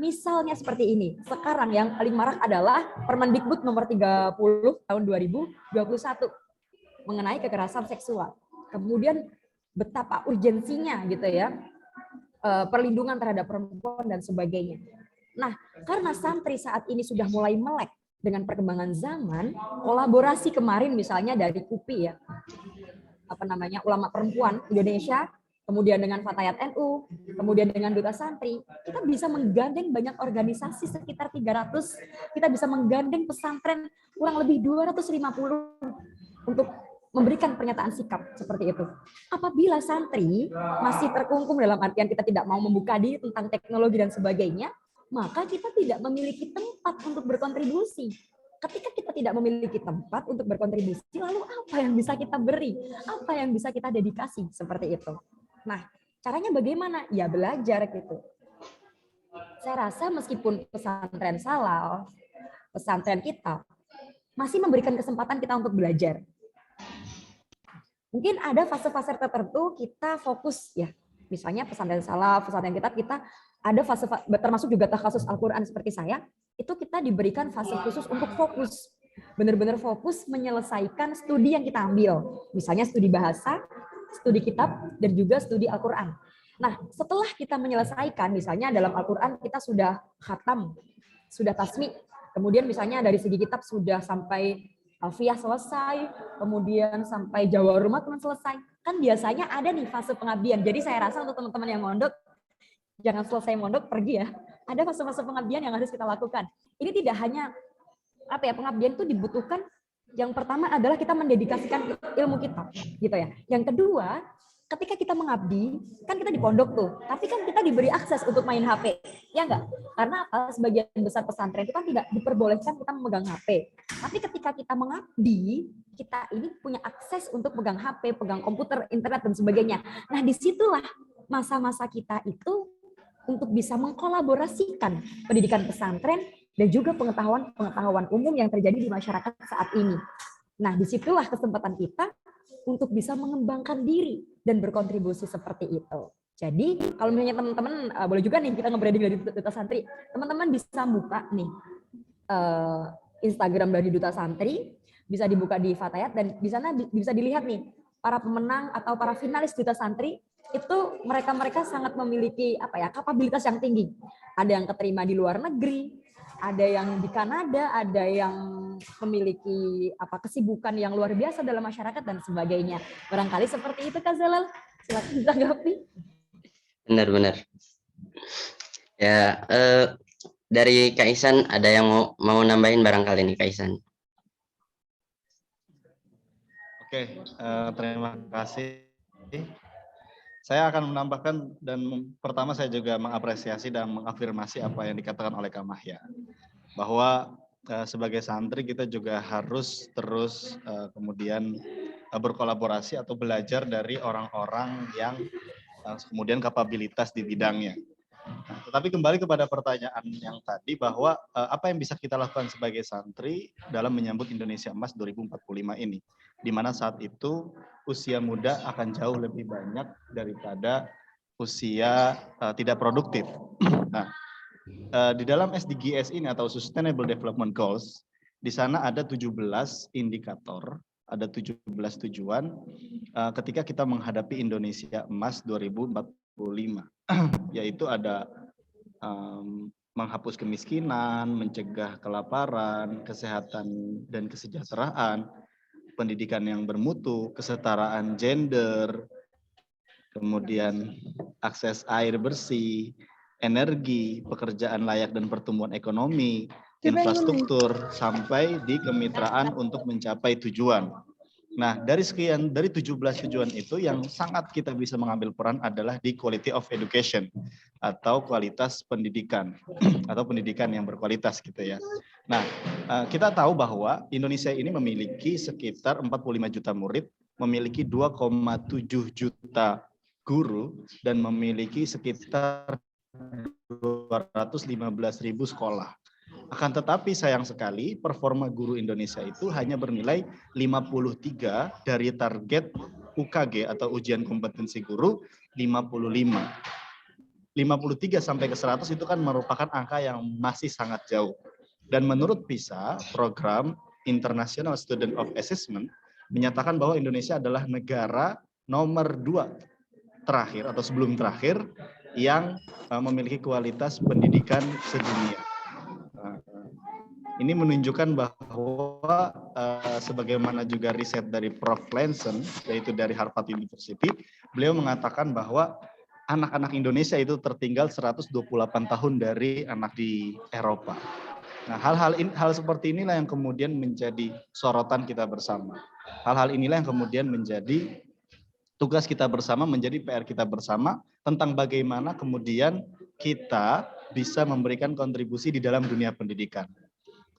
Misalnya seperti ini, sekarang yang paling marak adalah Permendikbud nomor 30 tahun 2021 mengenai kekerasan seksual. Kemudian betapa urgensinya gitu ya, perlindungan terhadap perempuan dan sebagainya. Nah, karena santri saat ini sudah mulai melek dengan perkembangan zaman, kolaborasi kemarin misalnya dari KUPI ya, ulama perempuan Indonesia, kemudian dengan Fatayat NU, kemudian dengan Duta Santri, kita bisa menggandeng banyak organisasi sekitar 300, kita bisa menggandeng pesantren kurang lebih 250 untuk memberikan pernyataan sikap seperti itu. Apabila santri masih terkungkung dalam artian kita tidak mau membuka diri tentang teknologi dan sebagainya, maka kita tidak memiliki tempat untuk berkontribusi. Ketika kita tidak memiliki tempat untuk berkontribusi, lalu apa yang bisa kita beri? Apa yang bisa kita dedikasi? Seperti itu. Nah, caranya bagaimana? Ya belajar gitu. Saya rasa meskipun pesantren Salaf, pesantren kita, masih memberikan kesempatan kita untuk belajar. Mungkin ada fase-fase tertentu kita fokus ya. Misalnya pesantren Salaf, pesantren kita ada fase, termasuk juga takhasus Al-Quran seperti saya, itu kita diberikan fase khusus untuk fokus. Benar-benar fokus menyelesaikan studi yang kita ambil. Misalnya studi bahasa, studi kitab, dan juga studi Al-Quran. Nah, setelah kita menyelesaikan, misalnya dalam Al-Quran kita sudah khatam, sudah tasmi, kemudian misalnya dari segi kitab sudah sampai Alfiyah selesai, kemudian sampai Jawa Rumah teman selesai. Kan biasanya ada nih fase pengabdian. Jadi saya rasa untuk teman-teman yang mondok, jangan selesai mondok pergi ya. Ada fase-fase pengabdian yang harus kita lakukan. Ini tidak hanya pengabdian itu dibutuhkan. Yang pertama adalah kita mendedikasikan ilmu kita, gitu ya. Yang kedua, ketika kita mengabdi, kan kita di pondok tuh, tapi kan kita diberi akses untuk main HP, ya enggak? Karena sebagian besar pesantren itu kan tidak diperbolehkan kita memegang HP. Tapi ketika kita mengabdi, kita ini punya akses untuk pegang HP, pegang komputer, internet, dan sebagainya. Nah, disitulah masa-masa kita itu untuk bisa mengkolaborasikan pendidikan pesantren dan juga pengetahuan umum yang terjadi di masyarakat saat ini. Nah, disitulah kesempatan kita untuk bisa mengembangkan diri dan berkontribusi seperti itu. Jadi, kalau misalnya teman-teman, boleh juga nih kita nge-branding dari Duta Santri, teman-teman bisa buka nih Instagram dari Duta Santri, bisa dibuka di Fatayat, dan di sana bisa dilihat nih, para pemenang atau para finalis Duta Santri, itu mereka sangat memiliki kapabilitas yang tinggi. Ada yang keterima di luar negeri, ada yang di Kanada, ada yang memiliki kesibukan yang luar biasa dalam masyarakat dan sebagainya. Barangkali seperti itu, Kak Zalal. Silakan ditanggapi. Benar-benar. Ya, dari Kak Ihsan ada yang mau nambahin barangkali nih Kak Ihsan. Oke, terima kasih. Saya akan menambahkan, dan pertama saya juga mengapresiasi dan mengafirmasi apa yang dikatakan oleh Kak Mahya, bahwa sebagai santri kita juga harus terus kemudian berkolaborasi atau belajar dari orang-orang yang kemudian kapabilitas di bidangnya. Nah, tetapi kembali kepada pertanyaan yang tadi, bahwa apa yang bisa kita lakukan sebagai santri dalam menyambut Indonesia Emas 2045 ini, di mana saat itu usia muda akan jauh lebih banyak daripada usia tidak produktif. Nah, di dalam SDGs ini atau Sustainable Development Goals, di sana ada 17 indikator, ada 17 tujuan ketika kita menghadapi Indonesia Emas 2045. Yaitu ada menghapus kemiskinan, mencegah kelaparan, kesehatan dan kesejahteraan, pendidikan yang bermutu, kesetaraan gender, kemudian akses air bersih, energi, pekerjaan layak dan pertumbuhan ekonomi, infrastruktur, sampai di kemitraan untuk mencapai tujuan. Nah, dari 17 tujuan itu yang sangat kita bisa mengambil peran adalah di quality of education atau kualitas pendidikan atau pendidikan yang berkualitas gitu ya. Nah, kita tahu bahwa Indonesia ini memiliki sekitar 45 juta murid, memiliki 2,7 juta guru, dan memiliki sekitar 215.000 sekolah. Akan tetapi sayang sekali performa guru Indonesia itu hanya bernilai 53 dari target UKG atau ujian kompetensi guru 55. 53 sampai ke 100 itu kan merupakan angka yang masih sangat jauh. Dan menurut PISA, program International Student of Assessment menyatakan bahwa Indonesia adalah negara nomor 2 terakhir atau sebelum terakhir yang memiliki kualitas pendidikan sedunia. Ini menunjukkan bahwa sebagaimana juga riset dari Prof. Clanson, yaitu dari Harvard University, beliau mengatakan bahwa anak-anak Indonesia itu tertinggal 128 tahun dari anak di Eropa. Nah, hal seperti inilah yang kemudian menjadi sorotan kita bersama. Hal-hal inilah yang kemudian menjadi tugas kita bersama, menjadi PR kita bersama tentang bagaimana kemudian kita bisa memberikan kontribusi di dalam dunia pendidikan.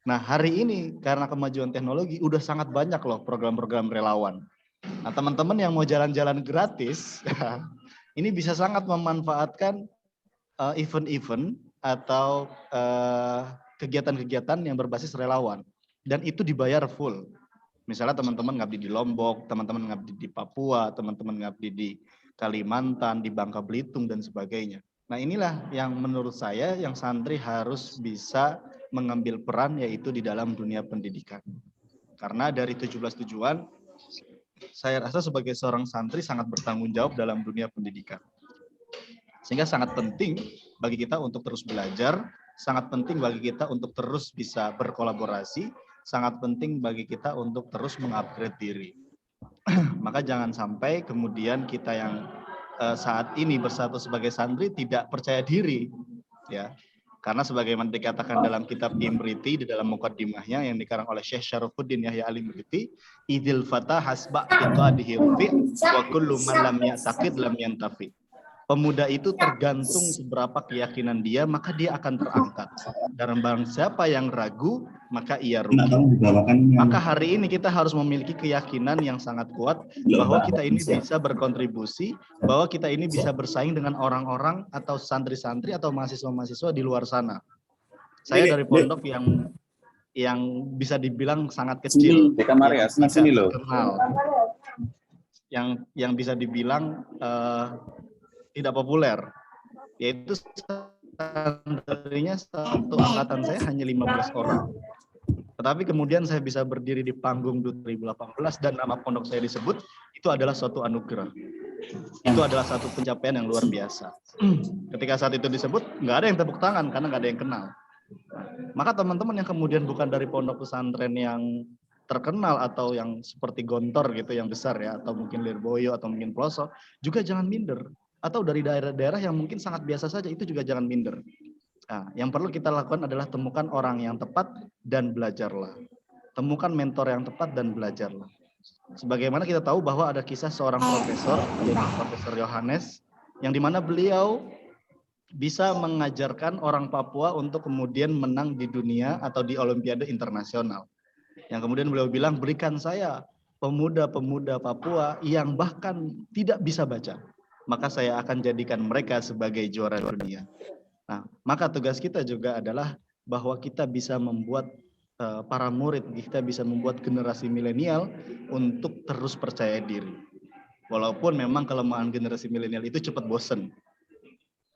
Nah, hari ini karena kemajuan teknologi udah sangat banyak loh program-program relawan. Nah, teman-teman yang mau jalan-jalan gratis, ini bisa sangat memanfaatkan event-event atau kegiatan-kegiatan yang berbasis relawan. Dan itu dibayar full. Misalnya teman-teman ngabdi di Lombok, teman-teman ngabdi di Papua, teman-teman ngabdi di Kalimantan, di Bangka Belitung, dan sebagainya. Nah, inilah yang menurut saya yang santri harus bisa mengambil peran, yaitu di dalam dunia pendidikan. Karena dari 17 tujuan, saya rasa sebagai seorang santri sangat bertanggung jawab dalam dunia pendidikan. Sehingga sangat penting bagi kita untuk terus belajar, sangat penting bagi kita untuk terus bisa berkolaborasi, sangat penting bagi kita untuk terus mengupgrade diri. Maka jangan sampai kemudian kita yang saat ini bersatu sebagai santri tidak percaya diri, ya. Karena sebagaimana dikatakan dalam kitab Imriti di dalam mukaddimahnya yang dikarang oleh Syekh Syarafuddin Yahya Al-Imriti, idil fata hasba biqadihi wa kullu man lam ya'taqid lam yantafi. Pemuda itu tergantung seberapa keyakinan dia, maka dia akan terangkat. Dan barang siapa yang ragu, maka ia rugi. Maka hari ini kita harus memiliki keyakinan yang sangat kuat bahwa kita ini bisa berkontribusi, bahwa kita ini bisa bersaing dengan orang-orang atau santri-santri atau mahasiswa-mahasiswa di luar sana. Saya dari pondok yang bisa dibilang sangat kecil, yang terkenal, yang bisa dibilang tidak populer, yaitu santrinya satu angkatan saya hanya 15 orang. Tetapi kemudian saya bisa berdiri di panggung 2018 dan nama pondok saya disebut, itu adalah suatu anugerah. Itu adalah satu pencapaian yang luar biasa. Ketika saat itu disebut, nggak ada yang tepuk tangan karena nggak ada yang kenal. Maka teman-teman yang kemudian bukan dari pondok pesantren yang terkenal atau yang seperti Gontor gitu yang besar ya, atau mungkin Lirboyo atau mungkin Pelosok, juga jangan minder. Atau dari daerah-daerah yang mungkin sangat biasa saja, itu juga jangan minder. Nah, yang perlu kita lakukan adalah temukan orang yang tepat dan belajarlah. Temukan mentor yang tepat dan belajarlah. Sebagaimana kita tahu bahwa ada kisah seorang profesor, yaitu Profesor Yohanes, yang dimana beliau bisa mengajarkan orang Papua untuk kemudian menang di dunia atau di Olimpiade internasional. Yang kemudian beliau bilang, berikan saya pemuda-pemuda Papua yang bahkan tidak bisa baca, maka saya akan jadikan mereka sebagai juara dunia. Nah, maka tugas kita juga adalah bahwa kita bisa membuat para murid, kita bisa membuat generasi milenial untuk terus percaya diri. Walaupun memang kelemahan generasi milenial itu cepat bosen.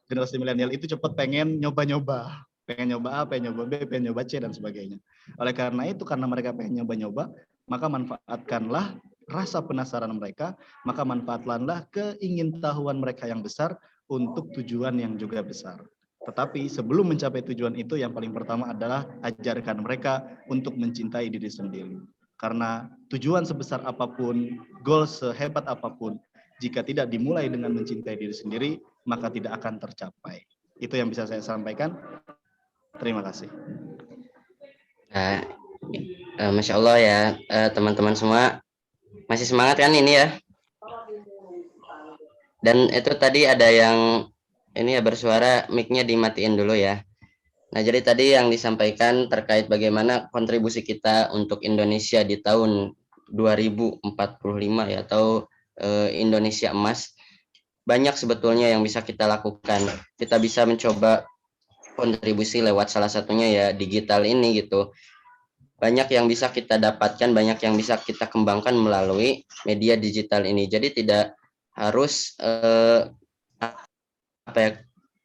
Generasi milenial itu cepat pengen nyoba-nyoba. Pengen nyoba A, pengen nyoba B, pengen nyoba C, dan sebagainya. Oleh karena itu, karena mereka pengen nyoba-nyoba, maka manfaatkanlah rasa penasaran mereka, maka manfaatkanlah keingintahuan mereka yang besar untuk tujuan yang juga besar. Tetapi sebelum mencapai tujuan itu, yang paling pertama adalah ajarkan mereka untuk mencintai diri sendiri. Karena tujuan sebesar apapun, goal sehebat apapun, jika tidak dimulai dengan mencintai diri sendiri, maka tidak akan tercapai. Itu yang bisa saya sampaikan. Terima kasih. Masya Allah ya, teman-teman semua. Masih semangat kan ini ya? Dan itu tadi ada yang ini ya bersuara, mic-nya dimatiin dulu ya. Nah, jadi tadi yang disampaikan terkait bagaimana kontribusi kita untuk Indonesia di tahun 2045 ya, atau Indonesia Emas. Banyak sebetulnya yang bisa kita lakukan. Kita bisa mencoba kontribusi lewat salah satunya ya digital ini gitu. Banyak yang bisa kita dapatkan, banyak yang bisa kita kembangkan melalui media digital ini. Jadi tidak harus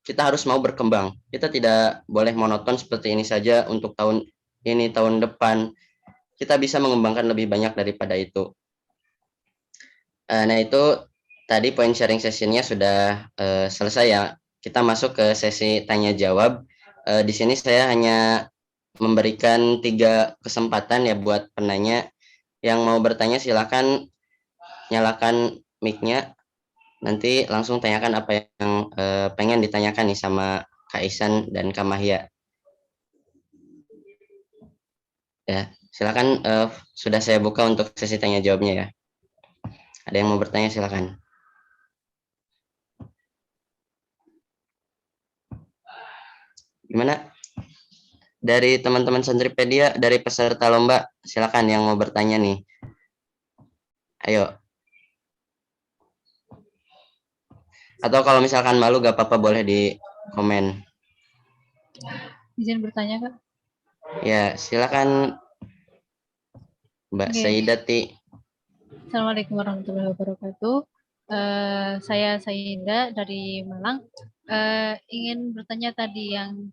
kita harus mau berkembang. Kita tidak boleh monoton seperti ini saja untuk tahun ini, tahun depan. Kita bisa mengembangkan lebih banyak daripada itu. Nah, itu tadi poin sharing sessionnya sudah selesai ya. kita masuk ke sesi tanya jawab. Di sini saya hanya memberikan 3 kesempatan ya buat penanya. Yang mau bertanya silakan nyalakan mic-nya. Nanti langsung tanyakan apa yang pengen ditanyakan nih sama Kak Ihsan dan Kak Mahya. Ya, silakan, sudah saya buka untuk sesi tanya jawabnya ya. Ada yang mau bertanya silakan. Gimana? Dari teman-teman Santripedia, dari peserta lomba, silakan yang mau bertanya nih. Ayo. Atau kalau misalkan malu gak apa-apa, boleh di komen. Izin bertanya, Kak. Ya, silakan Mbak Oke. Saidati. Assalamualaikum warahmatullahi wabarakatuh. Saya Saida dari Malang. Ingin bertanya tadi yang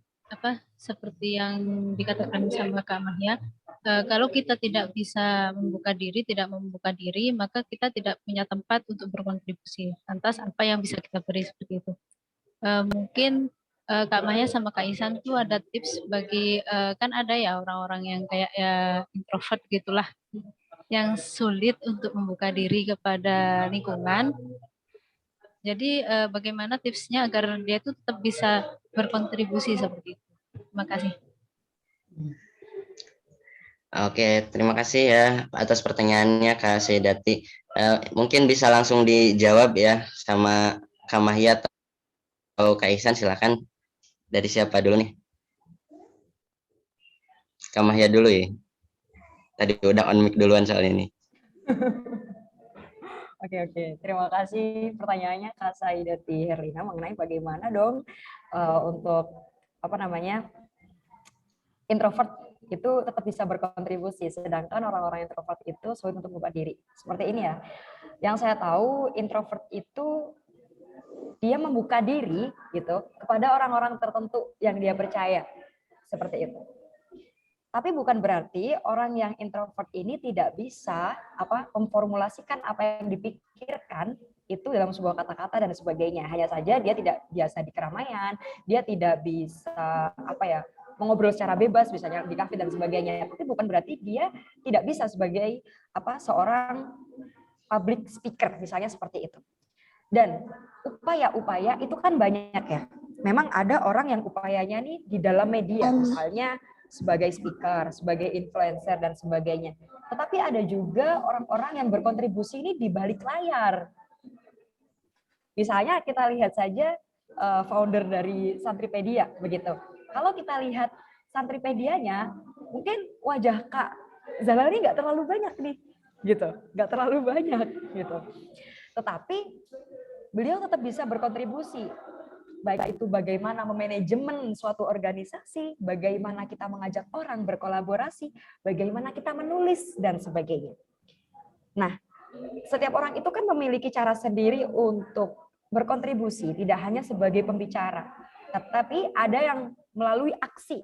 seperti yang dikatakan sama Kak Mahya. Kalau kita tidak bisa tidak membuka diri, maka kita tidak punya tempat untuk berkontribusi. Lantas apa yang bisa kita beri seperti itu? Mungkin Kak Maya sama Kak Ihsan tuh ada tips bagi kan ada ya orang-orang yang kayak ya introvert gitulah, yang sulit untuk membuka diri kepada lingkungan. Jadi bagaimana tipsnya agar dia tuh tetap bisa berkontribusi seperti itu? Terima kasih. Oke, terima kasih ya atas pertanyaannya Kak Saidati. Mungkin bisa langsung dijawab ya sama Kak Mahya atau Kak Ihsan, silakan. Dari siapa dulu nih? Kak Mahya dulu ya. Tadi udah on mic duluan soal ini. Oke. Terima kasih pertanyaannya Kak Saidati Herlina mengenai bagaimana dong untuk introvert itu tetap bisa berkontribusi, sedangkan orang-orang introvert itu sulit untuk membuka diri. Seperti ini ya. Yang saya tahu introvert itu dia membuka diri gitu kepada orang-orang tertentu yang dia percaya. Seperti itu. Tapi bukan berarti orang yang introvert ini tidak bisa memformulasikan apa yang dipikirkan itu dalam sebuah kata-kata dan sebagainya. Hanya saja dia tidak biasa di keramaian, dia tidak bisa mengobrol secara bebas misalnya di kafe dan sebagainya. Tapi bukan berarti dia tidak bisa sebagai seorang public speaker misalnya seperti itu. Dan upaya-upaya itu kan banyak ya. Memang ada orang yang upayanya nih di dalam media, misalnya sebagai speaker, sebagai influencer dan sebagainya. Tetapi ada juga orang-orang yang berkontribusi ini di balik layar. Misalnya kita lihat saja founder dari Santripedia begitu. Kalau kita lihat Santripedianya, mungkin wajah Kak Zalal ini nggak terlalu banyak nih, gitu, nggak terlalu banyak, gitu. Tetapi beliau tetap bisa berkontribusi, baik itu bagaimana memanajemen suatu organisasi, bagaimana kita mengajak orang berkolaborasi, bagaimana kita menulis dan sebagainya. Nah, setiap orang itu kan memiliki cara sendiri untuk berkontribusi, tidak hanya sebagai pembicara, tetapi ada yang melalui aksi.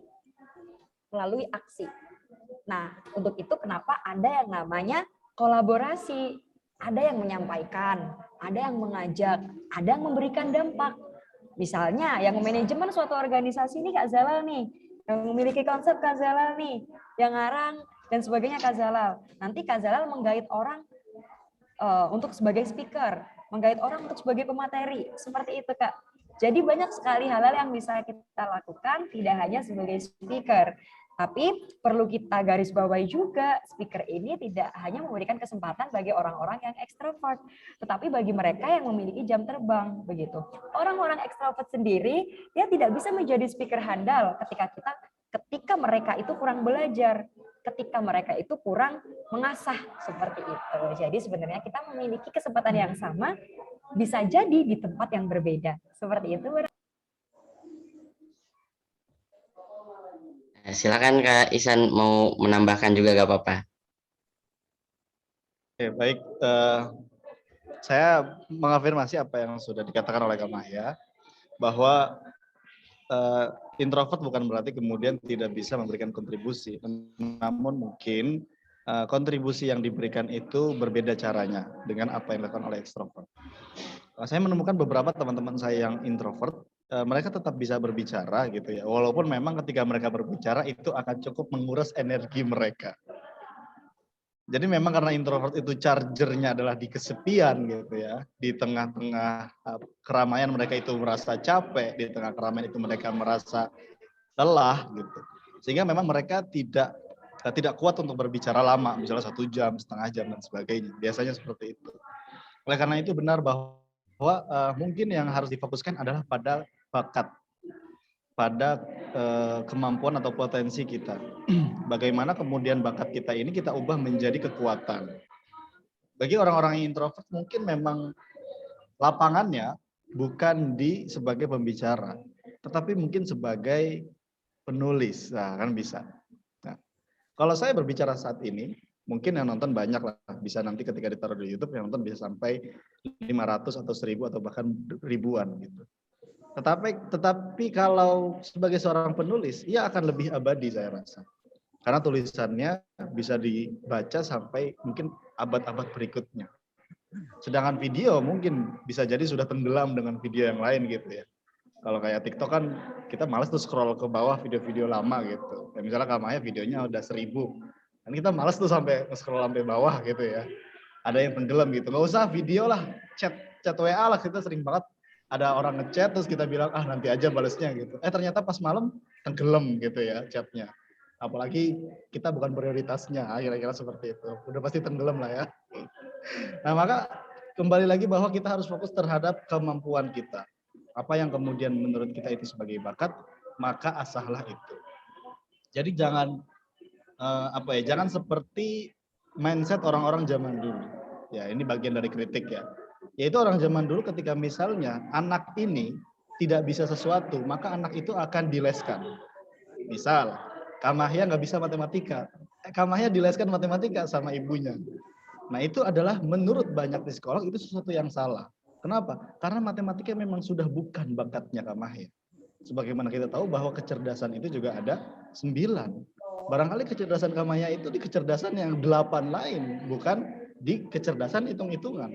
Nah, untuk itu kenapa ada yang namanya kolaborasi. Ada yang menyampaikan, ada yang mengajak, ada yang memberikan dampak. Misalnya yang manajemen suatu organisasi ini Kak Zalal nih, yang memiliki konsep Kak Zalal nih, yang ngarang dan sebagainya Kak Zalal. Nanti Kak Zalal menggait orang untuk sebagai speaker, menggait orang untuk sebagai pemateri, seperti itu Kak. Jadi banyak sekali hal-hal yang bisa kita lakukan, tidak hanya sebagai speaker. Tapi perlu kita garis bawahi juga, speaker ini tidak hanya memberikan kesempatan bagi orang-orang yang ekstrovert, tetapi bagi mereka yang memiliki jam terbang, begitu. Orang-orang ekstrovert sendiri, dia tidak bisa menjadi speaker handal ketika mereka itu kurang belajar, ketika mereka itu kurang mengasah, seperti itu. Jadi sebenarnya kita memiliki kesempatan yang sama, bisa jadi di tempat yang berbeda. Seperti itu. Silakan Kak Ihsan mau menambahkan juga gak apa-apa. Oke, baik. Saya mengafirmasi apa yang sudah dikatakan oleh Kak Mahya, bahwa introvert bukan berarti kemudian tidak bisa memberikan kontribusi. Namun mungkin kontribusi yang diberikan itu berbeda caranya dengan apa yang dilakukan oleh ekstrovert. Saya menemukan beberapa teman-teman saya yang introvert, mereka tetap bisa berbicara gitu ya. Walaupun memang ketika mereka berbicara itu akan cukup menguras energi mereka. Jadi memang karena introvert itu chargernya adalah di kesepian gitu ya. Di tengah-tengah keramaian mereka itu merasa capek, di tengah keramaian itu mereka merasa lelah gitu. Sehingga memang mereka tidak kuat untuk berbicara lama, misalnya 1 jam, setengah jam dan sebagainya. Biasanya seperti itu. Oleh karena itu benar bahwa mungkin yang harus difokuskan adalah pada bakat, pada kemampuan atau potensi kita. Bagaimana kemudian bakat kita ini kita ubah menjadi kekuatan. Bagi orang-orang yang introvert mungkin memang lapangannya bukan sebagai pembicara, tetapi mungkin sebagai penulis. Nah, kan bisa. Nah, kalau saya berbicara saat ini, mungkin yang nonton banyak lah. Bisa nanti ketika ditaruh di YouTube yang nonton bisa sampai 500 atau 1000 atau bahkan ribuan gitu. Tetapi kalau sebagai seorang penulis, ia akan lebih abadi saya rasa. Karena tulisannya bisa dibaca sampai mungkin abad-abad berikutnya. Sedangkan video mungkin bisa jadi sudah tenggelam dengan video yang lain gitu ya. Kalau kayak TikTok kan kita malas tuh scroll ke bawah video-video lama gitu. Ya, misalnya Kamaya videonya udah 1000. Dan kita malas tuh sampai scroll sampai bawah gitu ya. Ada yang tenggelam gitu. Nggak usah video lah, chat WA lah, kita sering banget ada orang ngechat terus kita bilang nanti aja balesnya gitu. Ternyata pas malam tenggelam gitu ya chatnya. Apalagi kita bukan prioritasnya, kira-kira seperti itu. Udah pasti tenggelam lah ya. Nah maka kembali lagi bahwa kita harus fokus terhadap kemampuan kita. Apa yang kemudian menurut kita itu sebagai bakat, maka asahlah itu. Jadi jangan jangan seperti mindset orang-orang zaman dulu. Ya ini bagian dari kritik ya. Yaitu orang zaman dulu ketika misalnya anak ini tidak bisa sesuatu, maka anak itu akan dileskan. Misal, Kamahya nggak bisa matematika. Kamahya dileskan matematika sama ibunya. Nah itu adalah menurut banyak psikolog itu sesuatu yang salah. Kenapa? Karena matematika memang sudah bukan bakatnya Kamahya. Sebagaimana kita tahu bahwa kecerdasan itu juga ada 9. Barangkali kecerdasan Kamahya itu di kecerdasan yang 8 lain, bukan di kecerdasan hitung-hitungan.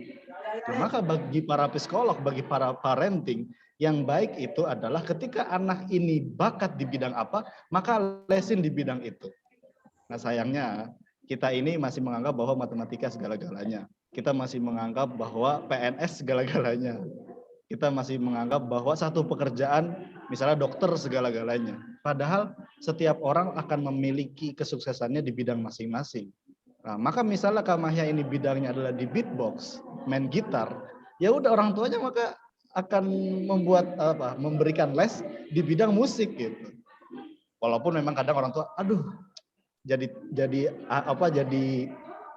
Nah, maka bagi para psikolog, bagi para parenting, yang baik itu adalah ketika anak ini bakat di bidang apa, maka lesin di bidang itu. Nah sayangnya kita ini masih menganggap bahwa matematika segala-galanya. Kita masih menganggap bahwa PNS segala-galanya. Kita masih menganggap bahwa satu pekerjaan, misalnya dokter segala-galanya. Padahal setiap orang akan memiliki kesuksesannya di bidang masing-masing. Nah, maka misalnya Kamahya ini bidangnya adalah di beatbox, main gitar, ya udah orang tuanya maka akan memberikan les di bidang musik gitu. Walaupun memang kadang orang tua, jadi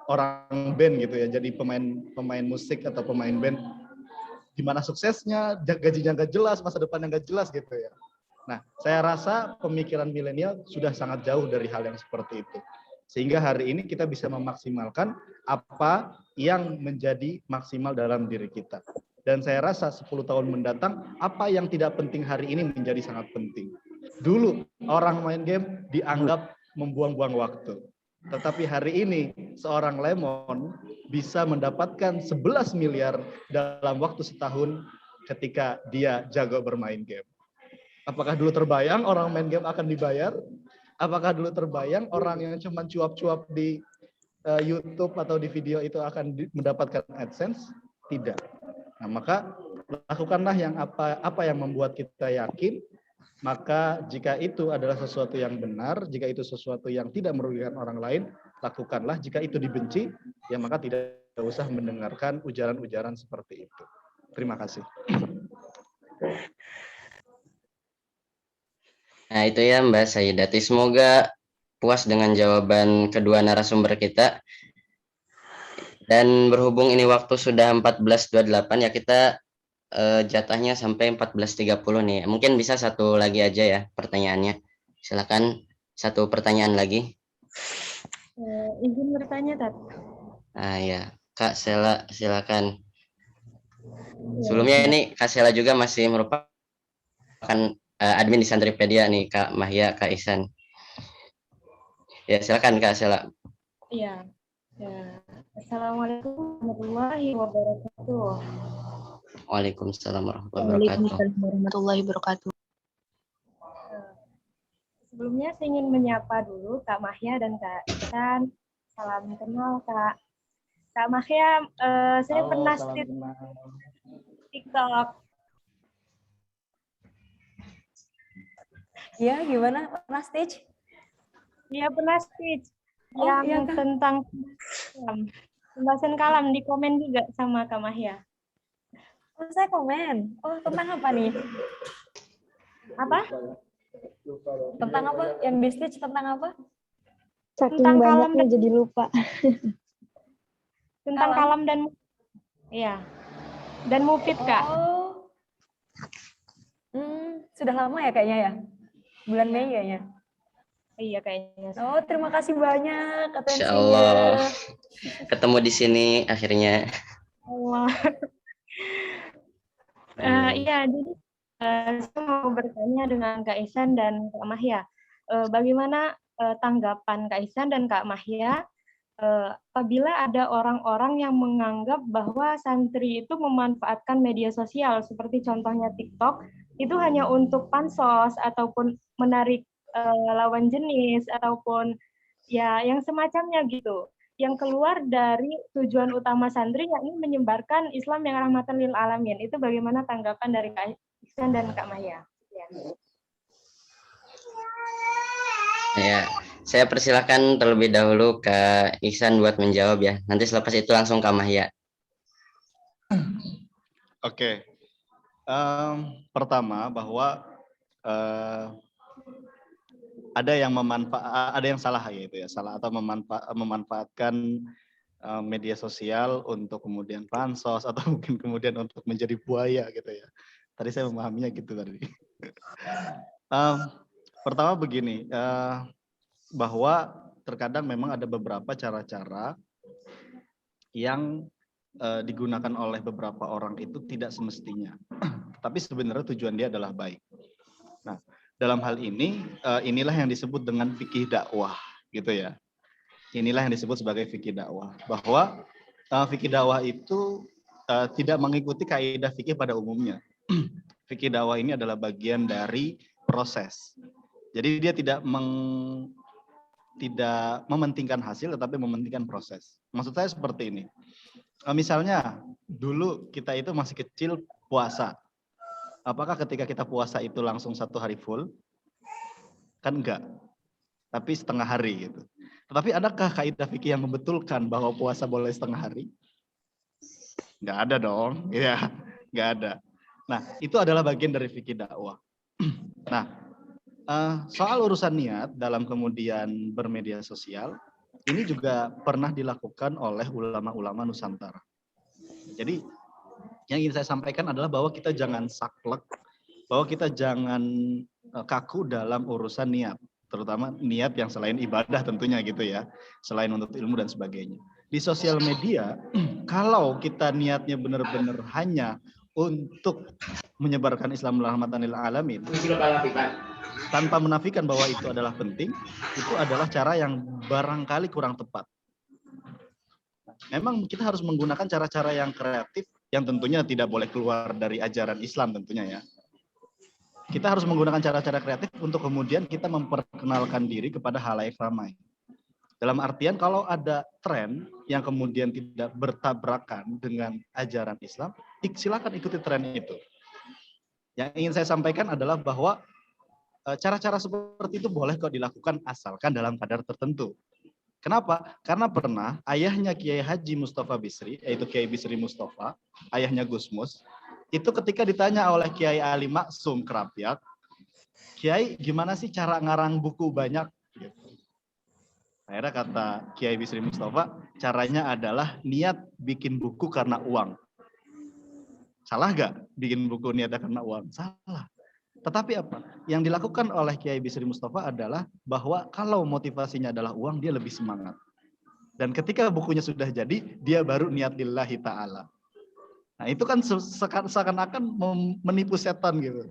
orang band gitu ya, jadi pemain musik atau pemain band, gimana suksesnya, gajinya nggak jelas, masa depannya nggak jelas gitu ya. Nah, saya rasa pemikiran milenial sudah sangat jauh dari hal yang seperti itu. Sehingga hari ini kita bisa memaksimalkan apa yang menjadi maksimal dalam diri kita. Dan saya rasa 10 tahun mendatang, apa yang tidak penting hari ini menjadi sangat penting. Dulu orang main game dianggap membuang-buang waktu. Tetapi hari ini seorang Lemon bisa mendapatkan 11 miliar dalam waktu setahun ketika dia jago bermain game. Apakah dulu terbayang orang main game akan dibayar? Apakah dulu terbayang orang yang cuma cuap-cuap di YouTube atau di video itu akan mendapatkan AdSense? Tidak. Nah, maka lakukanlah yang apa yang membuat kita yakin. Maka jika itu adalah sesuatu yang benar, jika itu sesuatu yang tidak merugikan orang lain, lakukanlah. Jika itu dibenci, ya maka tidak usah mendengarkan ujaran-ujaran seperti itu. Terima kasih. Nah itu ya Mbak Saidati, semoga puas dengan jawaban kedua narasumber kita. Dan berhubung ini waktu sudah 14.28 ya, kita jatahnya sampai 14.30 nih. Mungkin bisa satu lagi aja ya pertanyaannya. Silakan satu pertanyaan lagi. Izin bertanya, Tat. Ya, Kak Sela silakan. Sebelumnya ini Kak Sela juga masih merupakan admin di Santripedia nih, Kak Mahya, Kak Ihsan. Ya, silakan Kak Sela. Iya. Ya. Assalamualaikum warahmatullahi wabarakatuh. Waalaikumsalam warahmatullahi wabarakatuh. Waalaikumsalam warahmatullahi wabarakatuh. Sebelumnya saya ingin menyapa dulu Kak Mahya dan Kak Ihsan. Salam kenal Kak. Kak Mahya, saya pernah TikTok. Iya, gimana? Pernah stage? Iya, pernah speech Oh, yang iya, Kak. tentang pembahasan kalam di komen juga sama Kak Mahya. Oh, saya komen. Oh, tentang apa nih? Apa? Tentang apa? Yang di stage tentang apa? Saking Tentang kalam banyaknya dan jadi lupa. tentang kalam dan iya. Dan mufid, Kak. Oh. Sudah lama ya kayaknya ya? Bulan Mei kayaknya. Iya kayaknya. Oh, terima kasih banyak Insya atensinya. Allah. Ketemu di sini akhirnya. Allah. Iya, jadi saya mau bertanya dengan Kak Ihsan dan Kak Mahya. Bagaimana tanggapan Kak Ihsan dan Kak Mahya apabila ada orang-orang yang menganggap bahwa santri itu memanfaatkan media sosial, seperti contohnya TikTok, itu hanya untuk pansos ataupun menarik lawan jenis ataupun ya yang semacamnya gitu, yang keluar dari tujuan utama santri yakni menyebarkan Islam yang rahmatan lil alamin. Itu bagaimana tanggapan dari Kak Ihsan dan Kak Mahya? Ya, saya persilakan terlebih dahulu Kak Ihsan buat menjawab ya. Nanti selepas itu langsung Kak Mahya. Oke. Pertama bahwa ada yang salah yaitu ya, salah atau memanfaatkan media sosial untuk kemudian pansos atau mungkin kemudian untuk menjadi buaya gitu ya. Tadi saya memahaminya gitu tadi. Pertama begini, bahwa terkadang memang ada beberapa cara-cara yang digunakan oleh beberapa orang itu tidak semestinya. Tapi sebenarnya tujuan dia adalah baik. Nah, dalam hal ini, inilah yang disebut dengan fikih dakwah, gitu ya. Inilah yang disebut sebagai fikih dakwah. Bahwa fikih dakwah itu tidak mengikuti kaidah fikih pada umumnya. Fikih dakwah ini adalah bagian dari proses. Jadi dia tidak mementingkan hasil, tetapi mementingkan proses. Maksud saya seperti ini. Misalnya, dulu kita itu masih kecil puasa. Apakah ketika kita puasa itu langsung 1 hari full? Kan enggak. Tapi setengah hari gitu. Tetapi adakah kaidah fikih yang membetulkan bahwa puasa boleh setengah hari? Enggak ada dong. Ya, enggak ada. Nah, itu adalah bagian dari fikih dakwah. Nah, soal urusan niat dalam kemudian bermedia sosial, ini juga pernah dilakukan oleh ulama-ulama Nusantara. Jadi, yang ingin saya sampaikan adalah bahwa kita jangan saklek, bahwa kita jangan kaku dalam urusan niat, terutama niat yang selain ibadah tentunya gitu ya, selain untuk ilmu dan sebagainya. Di sosial media, kalau kita niatnya benar-benar hanya untuk menyebarkan Islam rahmatan lil alamin, tanpa menafikan bahwa itu adalah penting, itu adalah cara yang barangkali kurang tepat. Memang kita harus menggunakan cara-cara yang kreatif, yang tentunya tidak boleh keluar dari ajaran Islam tentunya ya. Kita harus menggunakan cara-cara kreatif untuk kemudian kita memperkenalkan diri kepada halayak ramai. Dalam artian kalau ada tren yang kemudian tidak bertabrakan dengan ajaran Islam, silakan ikuti tren itu. Yang ingin saya sampaikan adalah bahwa cara-cara seperti itu boleh kok dilakukan asalkan dalam kadar tertentu. Kenapa? Karena pernah ayahnya Kiai Haji Mustafa Bisri, yaitu Kiai Bisri Mustafa, ayahnya Gus Mus, itu ketika ditanya oleh Kiai Ali Maksum Krapyak, Kiai gimana sih cara ngarang buku banyak? Akhirnya kata Kiai Bisri Mustafa, caranya adalah niat bikin buku karena uang. Salah gak bikin buku niatnya karena uang? Salah. Tetapi apa? Yang dilakukan oleh Kiai Bisri Mustafa adalah bahwa kalau motivasinya adalah uang, dia lebih semangat. Dan ketika bukunya sudah jadi, dia baru niat lillahi ta'ala. Nah itu kan seakan-akan menipu setan gitu.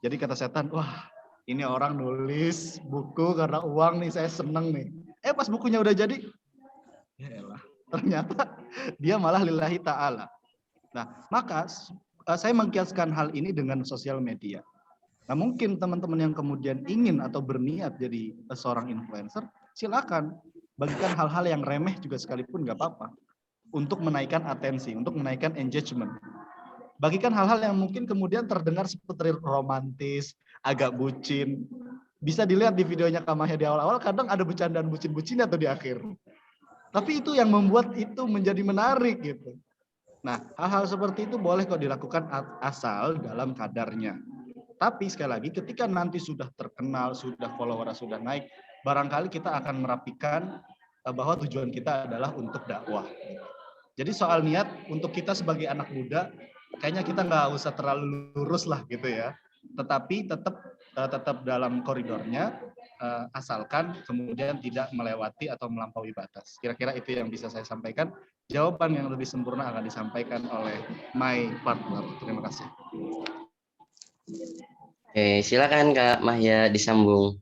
Jadi kata setan, wah ini orang nulis buku karena uang nih, saya seneng nih. Pas bukunya udah jadi, ya elah, ternyata dia malah lillahi ta'ala. Nah maka saya mengkiaskan hal ini dengan sosial media. Nah, mungkin teman-teman yang kemudian ingin atau berniat jadi seorang influencer, silakan bagikan hal-hal yang remeh juga sekalipun nggak apa-apa untuk menaikkan atensi, untuk menaikkan engagement. Bagikan hal-hal yang mungkin kemudian terdengar seperti romantis, agak bucin. Bisa dilihat di videonya Kak Mahya di awal-awal, kadang ada bercandaan bucin-bucin atau di akhir. Tapi itu yang membuat itu menjadi menarik gitu. Nah, hal-hal seperti itu boleh kok dilakukan asal dalam kadarnya. Tapi sekali lagi ketika nanti sudah terkenal, sudah follower sudah naik, barangkali kita akan merapikan bahwa tujuan kita adalah untuk dakwah. Jadi soal niat untuk kita sebagai anak muda, kayaknya kita nggak usah terlalu lurus lah gitu ya. Tetapi tetap dalam koridornya, asalkan kemudian tidak melewati atau melampaui batas. Kira-kira itu yang bisa saya sampaikan. Jawaban yang lebih sempurna akan disampaikan oleh my partner. Terima kasih. Oke, silakan Kak Mahya disambung.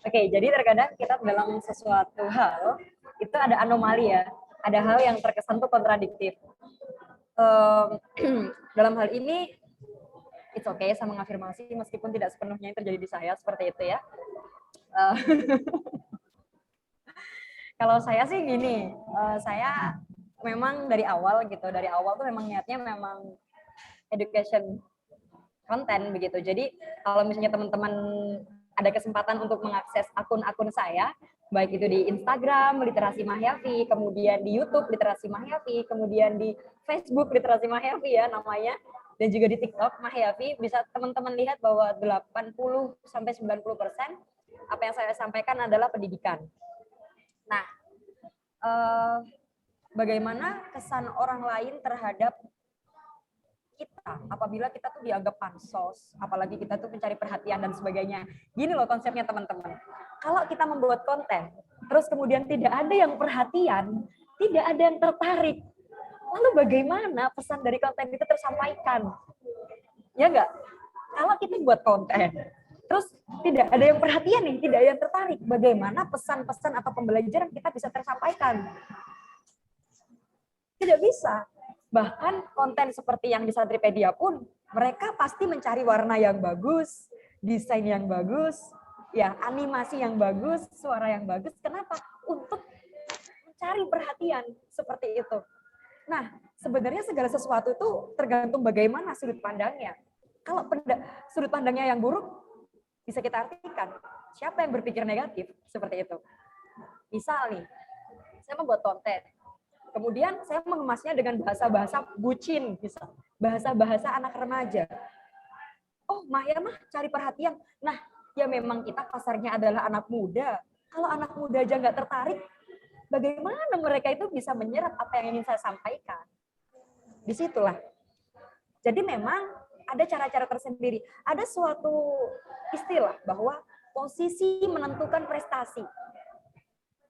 Oke, jadi terkadang kita dalam sesuatu hal itu ada anomali ya, ada hal yang terkesan tuh kontradiktif. Dalam hal ini, it's okay saya mengafirmasi meskipun tidak sepenuhnya yang terjadi di saya seperti itu ya. Kalau saya sih gini, saya memang dari awal tuh memang niatnya memang education konten begitu. Jadi kalau misalnya teman-teman ada kesempatan untuk mengakses akun-akun saya, baik itu di Instagram Literasi Mahyafi, kemudian di YouTube Literasi Mahyafi, kemudian di Facebook Literasi Mahyafi ya namanya, dan juga di TikTok Mahyafi, bisa teman-teman lihat bahwa 80-90% apa yang saya sampaikan adalah pendidikan. Nah, bagaimana kesan orang lain terhadap kita apabila kita tuh dianggap pansos, apalagi kita tuh mencari perhatian dan sebagainya. Gini loh konsepnya teman-teman. Kalau kita membuat konten, terus kemudian tidak ada yang perhatian, tidak ada yang tertarik, lalu bagaimana pesan dari konten itu tersampaikan? Ya enggak? Kalau kita buat konten, terus tidak ada yang perhatian nih, tidak ada yang tertarik, bagaimana pesan-pesan atau pembelajaran kita bisa tersampaikan? Tidak bisa. Bahkan konten seperti yang di Santripedia pun, mereka pasti mencari warna yang bagus, desain yang bagus, ya animasi yang bagus, suara yang bagus. Kenapa? Untuk mencari perhatian seperti itu. Nah, sebenarnya segala sesuatu itu tergantung bagaimana sudut pandangnya. Kalau sudut pandangnya yang buruk, bisa kita artikan. Siapa yang berpikir negatif? Seperti itu. Misal nih, saya membuat konten. Kemudian saya mengemasnya dengan bahasa-bahasa bucin, bisa bahasa-bahasa anak remaja. Oh, Mahya mah cari perhatian. Nah, ya memang kita pasarnya adalah anak muda. Kalau anak muda aja nggak tertarik, bagaimana mereka itu bisa menyerap apa yang ingin saya sampaikan? Disitulah. Jadi memang ada cara-cara tersendiri. Ada suatu istilah bahwa posisi menentukan prestasi.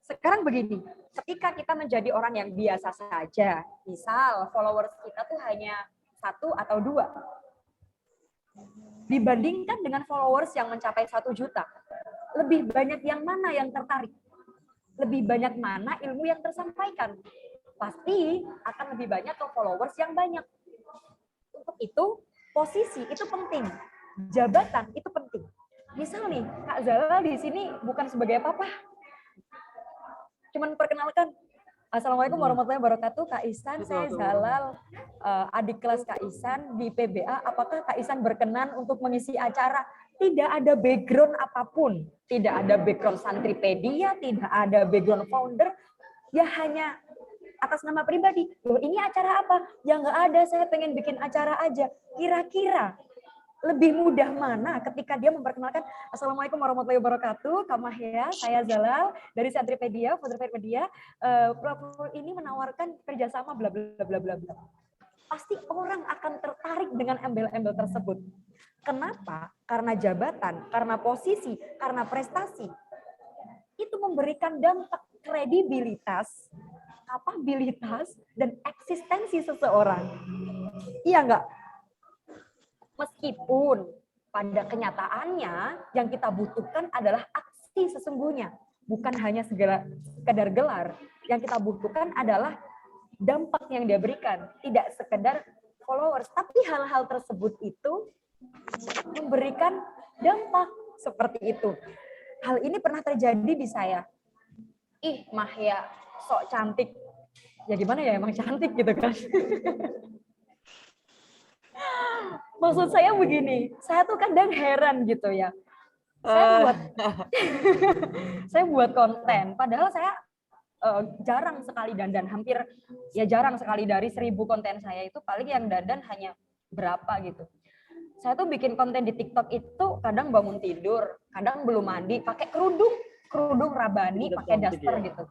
Sekarang begini, ketika kita menjadi orang yang biasa saja, misal followers kita tuh hanya 1 atau 2, dibandingkan dengan followers yang mencapai 1 juta, lebih banyak yang mana yang tertarik? Lebih banyak mana ilmu yang tersampaikan? Pasti akan lebih banyak ke followers yang banyak. Untuk itu, posisi itu penting, jabatan itu penting. Misal nih, Kak Zala di sini bukan sebagai apa-apa, cuman perkenalkan, Assalamualaikum warahmatullahi wabarakatuh, Kak Ihsan, saya Zalal, adik kelas Kak Ihsan di PBA. Apakah Kak Ihsan berkenan untuk mengisi acara? Tidak ada background apapun, tidak ada background Santripedia, tidak ada background founder, ya hanya atas nama pribadi. Loh, ini acara apa? Ya nggak ada, saya pengen bikin acara aja. Kira-kira lebih mudah mana ketika dia memperkenalkan, Assalamualaikum warahmatullahi wabarakatuh, Kak Mahya, saya Zalal dari Santripedia, founder Santripedia. Platform ini menawarkan kerjasama bla bla bla bla bla. Pasti orang akan tertarik dengan embel-embel tersebut. Kenapa? Karena jabatan, karena posisi, karena prestasi. Itu memberikan dampak kredibilitas, kapabilitas, dan eksistensi seseorang. Iya enggak? Meskipun pada kenyataannya yang kita butuhkan adalah aksi sesungguhnya, bukan hanya sekedar gelar. Yang kita butuhkan adalah dampak yang dia berikan, tidak sekedar followers, tapi hal-hal tersebut itu memberikan dampak seperti itu. Hal ini pernah terjadi di saya. Ih, Mahya, sok cantik. Ya gimana ya, emang cantik gitu kan. Maksud saya begini, saya tuh kadang heran gitu ya. Saya buat konten, padahal saya jarang sekali dandan, hampir ya jarang sekali dari 1000 konten saya itu paling yang dandan hanya berapa gitu. Saya tuh bikin konten di TikTok itu kadang bangun tidur, kadang belum mandi, pakai kerudung rabani, pakai daster gitu.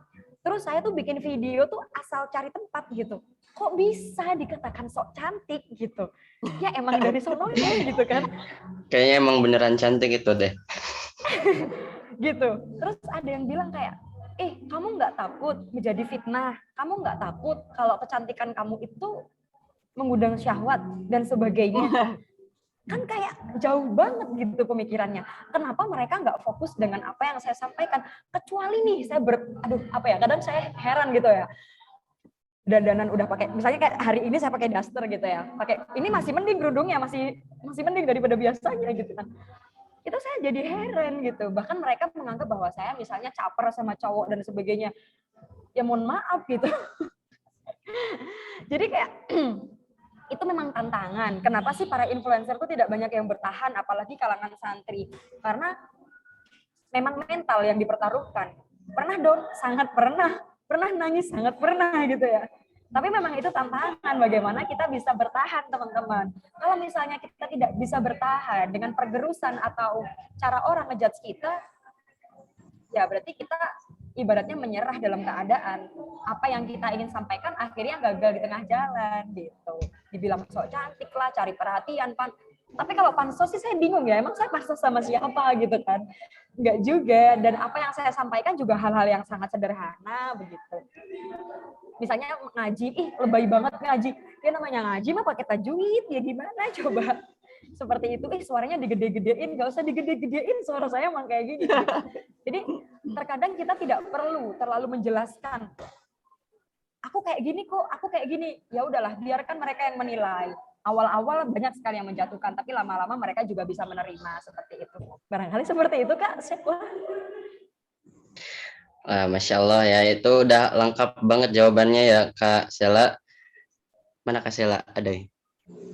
Terus saya tuh bikin video tuh asal cari tempat gitu. Kok bisa dikatakan sok cantik gitu? Ya emang dari sononya gitu kan. Kayaknya emang beneran cantik itu deh. Gitu. Terus ada yang bilang kayak, kamu nggak takut menjadi fitnah? Kamu nggak takut kalau kecantikan kamu itu mengundang syahwat dan sebagainya? Kan kayak jauh banget gitu pemikirannya. Kenapa mereka nggak fokus dengan apa yang saya sampaikan? Kecuali nih saya kadang saya heran gitu ya. Dandanan udah pakai, misalnya kayak hari ini saya pakai daster gitu ya. Ini masih mending kerudungnya, masih mending daripada biasanya gitu kan. Itu saya jadi heran gitu. Bahkan mereka menganggap bahwa saya misalnya caper sama cowok dan sebagainya. Ya mohon maaf gitu. Jadi kayak itu memang tantangan. Kenapa sih para influencer itu tidak banyak yang bertahan, apalagi kalangan santri? Karena memang mental yang dipertaruhkan. Pernah dong, sangat pernah nangis, sangat pernah gitu ya. Tapi memang itu tantangan, bagaimana kita bisa bertahan, teman-teman. Kalau misalnya kita tidak bisa bertahan dengan pergerusan atau cara orang ngejudge kita, ya berarti kita ibaratnya menyerah dalam keadaan. Apa yang kita ingin sampaikan akhirnya gagal di tengah jalan gitu. Dibilang sok cantik lah, cari perhatian, tapi kalau pansos sih saya bingung ya, emang saya pansos sama siapa gitu kan. Enggak juga, dan apa yang saya sampaikan juga hal-hal yang sangat sederhana begitu. Misalnya ngaji, lebay banget ngaji. Ya namanya ngaji mah pakai tajwid, ya gimana coba. Seperti itu, suaranya digede-gedein, nggak usah digede-gedein, suara saya emang kayak gini. Gitu. Jadi terkadang kita tidak perlu terlalu menjelaskan. Aku kayak gini kok, aku kayak gini. Ya udahlah, biarkan mereka yang menilai. Awal-awal banyak sekali yang menjatuhkan, tapi lama-lama mereka juga bisa menerima seperti itu. Barangkali seperti itu, Kak. Masya Allah ya, itu udah lengkap banget jawabannya ya, Kak Sela. Mana Kak Sela? Ada ya?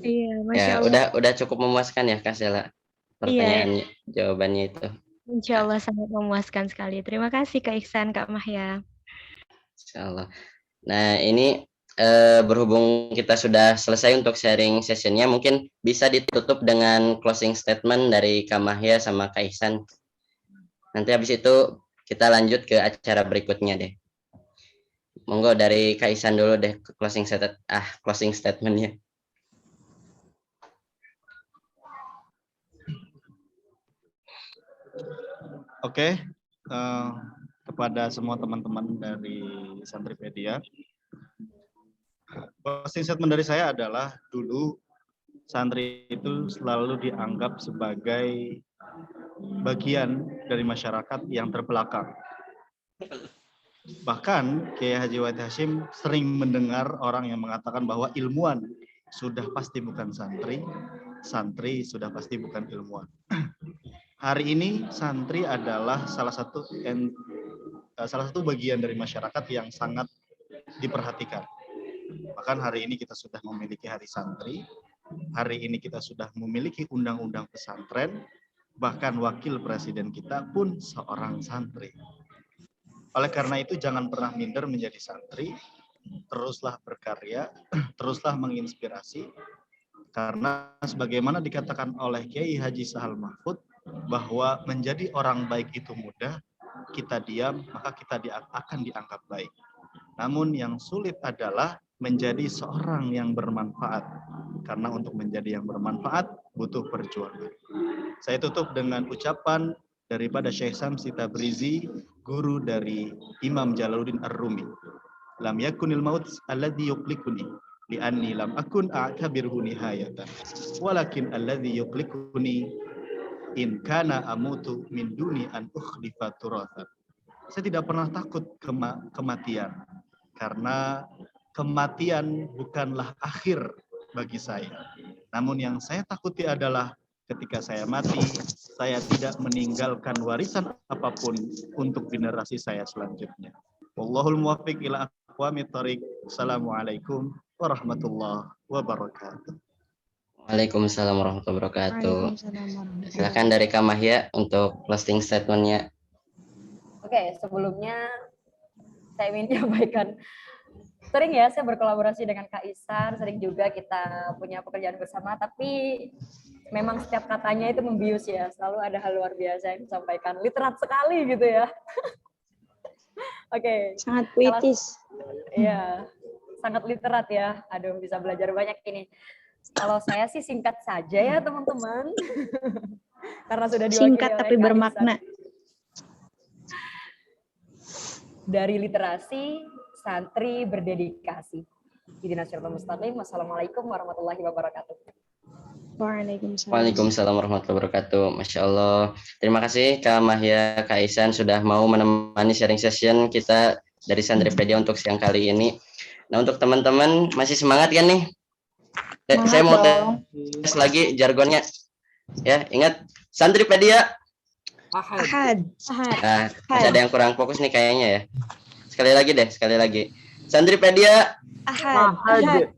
Iya, Masya Ya, Allah. udah cukup memuaskan ya, Kak Sela. Pertanyaannya, jawabannya itu. Insya Allah sangat memuaskan sekali. Terima kasih Kak Iksan, Kak Mahya. Insya Allah. Nah, ini berhubung kita sudah selesai untuk sharing sessionnya, mungkin bisa ditutup dengan closing statement dari Kak Mahya sama Kak Ihsan. Nanti habis itu kita lanjut ke acara berikutnya deh. Monggo dari Kak Ihsan dulu deh closing statementnya. Oke, kepada semua teman-teman dari Santripedia, closing statement dari saya adalah dulu santri itu selalu dianggap sebagai bagian dari masyarakat yang terbelakang. Bahkan Kiai Haji Wahid Hasyim sering mendengar orang yang mengatakan bahwa ilmuwan sudah pasti bukan santri, santri sudah pasti bukan ilmuwan. Hari ini santri adalah salah satu bagian dari masyarakat yang sangat diperhatikan. Bahkan hari ini kita sudah memiliki hari santri, hari ini kita sudah memiliki undang-undang pesantren, bahkan wakil presiden kita pun seorang santri. Oleh karena itu jangan pernah minder menjadi santri, teruslah berkarya, teruslah menginspirasi, karena sebagaimana dikatakan oleh Kiai Haji Sahal Mahfud, bahwa menjadi orang baik itu mudah, kita diam maka kita akan dianggap baik. Namun yang sulit adalah menjadi seorang yang bermanfaat. Karena untuk menjadi yang bermanfaat butuh perjuangan. Saya tutup dengan ucapan daripada Syekh Samsi Tabrizi, guru dari Imam Jalaluddin Ar-Rumi. Lam yakunil maut alladhi yuqlikuni li'anni lam akun a'kabirhu nihayatan. Walakin alladhi yuqlikuni in kana amutu min duni an ukhlifa turathan. Saya tidak pernah takut kematian, karena kematian bukanlah akhir bagi saya. Namun yang saya takuti adalah ketika saya mati, saya tidak meninggalkan warisan apapun untuk generasi saya selanjutnya. Wallahul muwaffiq ila aqwamit thoriq. Assalamualaikum warahmatullahi wabarakatuh. Waalaikumsalam warahmatullahi wabarakatuh. Waalaikumsalam warahmatullahi Silakan dari Kak Mahya untuk closing statement-nya. Oke, sebelumnya saya ingin menyampaikan, sering ya saya berkolaborasi dengan Kak Ihsan, sering juga kita punya pekerjaan bersama, tapi memang setiap katanya itu membius ya, selalu ada hal luar biasa yang disampaikan, literat sekali gitu ya. Oke. Sangat puitis. Iya, sangat literat ya. Aduh, bisa belajar banyak ini. Kalau saya sih singkat saja ya teman-teman, karena sudah diwakili Singkat oleh tapi Kak bermakna. Ihsan. Dari literasi, santri berdedikasi. Ihdinas siratal mustaqim. Wassalamualaikum warahmatullahi wabarakatuh. Waalaikumsalam. Waalaikumsalam warahmatullahi wabarakatuh. Masya Allah. Terima kasih Kak Mahya, Kak Ihsan sudah mau menemani sharing session kita dari Santripedia untuk siang kali ini. Nah, untuk teman-teman masih semangat kan nih? Saya mau tes lagi jargonnya. Ya, ingat Santripedia. Ahad. Nah, masih ada yang kurang fokus nih kayaknya ya. Sekali lagi deh, sekali lagi. Santripedia. Ahad.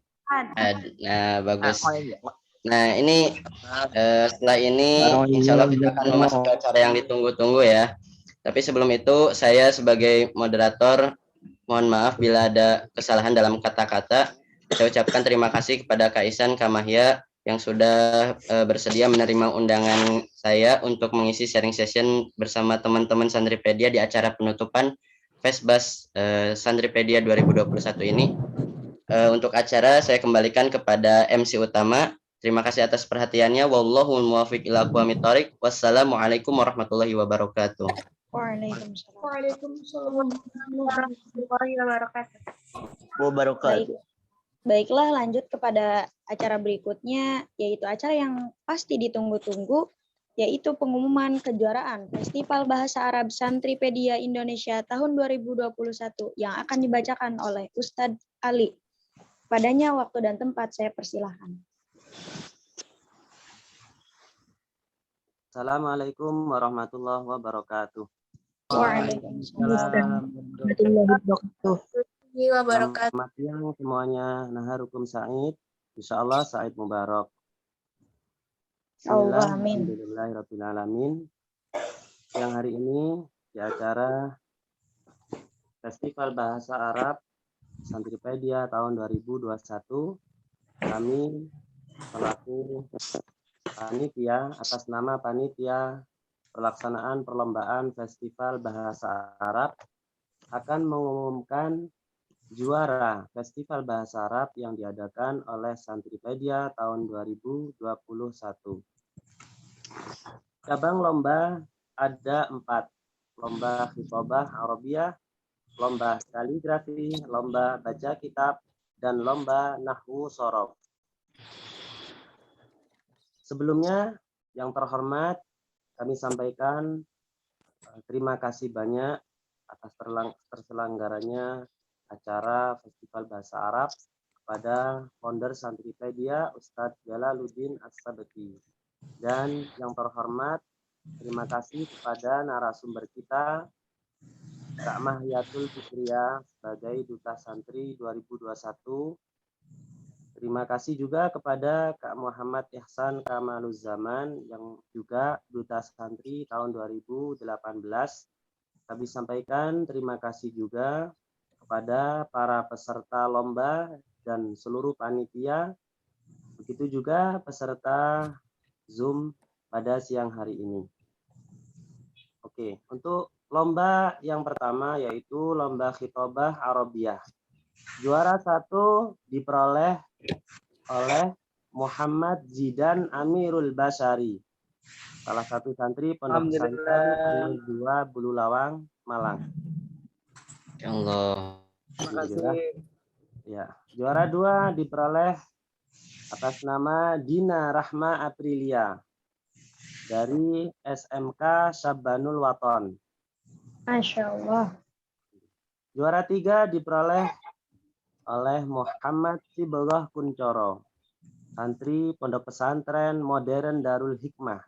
Nah, bagus. Nah, ini setelah ini insya Allah kita akan memasuki acara yang ditunggu-tunggu ya. Tapi sebelum itu, saya sebagai moderator, mohon maaf bila ada kesalahan dalam kata-kata. Saya ucapkan terima kasih kepada Kak Ihsan, Kak Mahya, yang sudah bersedia menerima undangan saya untuk mengisi sharing session bersama teman-teman Santripedia di acara penutupan Fesbas Santripedia 2021 ini. Untuk acara, saya kembalikan kepada MC utama. Terima kasih atas perhatiannya. Wallahul muwaffiq ila aqwamit thoriq. Wassalamualaikum warahmatullahi wabarakatuh. Waalaikumsalam. Waalaikumsalam warahmatullahi wabarakatuh. Baiklah, lanjut kepada acara berikutnya, yaitu acara yang pasti ditunggu-tunggu, yaitu pengumuman kejuaraan Festival Bahasa Arab Santripedia Indonesia tahun 2021 yang akan dibacakan oleh Ustadz Ali. Padanya waktu dan tempat saya persilahkan. Assalamualaikum warahmatullahi wabarakatuh. Waalaikumsalam. Selamat siang semuanya. Naharukum Said. Insyaallah Said Mubarak. Alhamdulillahirrahmanirrahim. Yang hari ini di acara Festival Bahasa Arab Santripedia tahun 2021, kami selaku panitia atas nama panitia pelaksanaan perlombaan Festival Bahasa Arab akan mengumumkan juara Festival Bahasa Arab yang diadakan oleh Santripedia tahun 2021. Cabang lomba ada 4, lomba khitobah Arabiyah, lomba kaligrafi, lomba baca kitab, dan lomba nahwu sorof. Sebelumnya, yang terhormat, kami sampaikan terima kasih banyak atas terselenggaranya acara Festival Bahasa Arab kepada founder Santripedia Ustadz Jalaluddin As-Sabeki. Dan yang terhormat, terima kasih kepada narasumber kita, Kak Mahyatul Fikriyah sebagai Duta Santri 2021. Terima kasih juga kepada Kak Muhammad Ihsan Kamaluzzaman yang juga Duta Santri tahun 2018. Kami sampaikan terima kasih juga kepada para peserta lomba dan seluruh panitia. Begitu juga peserta Zoom pada siang hari ini. Oke, untuk lomba yang pertama yaitu lomba khitobah Arabiyah. Juara 1 diperoleh oleh Muhammad Zidan Amirul Basari, salah satu santri Pondok Pesantren 2 Bululawang, Malang. Ya Allah. Terima kasih. Ya, juara 2 diperoleh atas nama Dina Rahma Aprilia dari SMK Syabbanul Waton. Masya Allah. Juara 3 diperoleh oleh Muhammad Siborah Kuncoro, santri Pondok Pesantren Modern Darul Hikmah.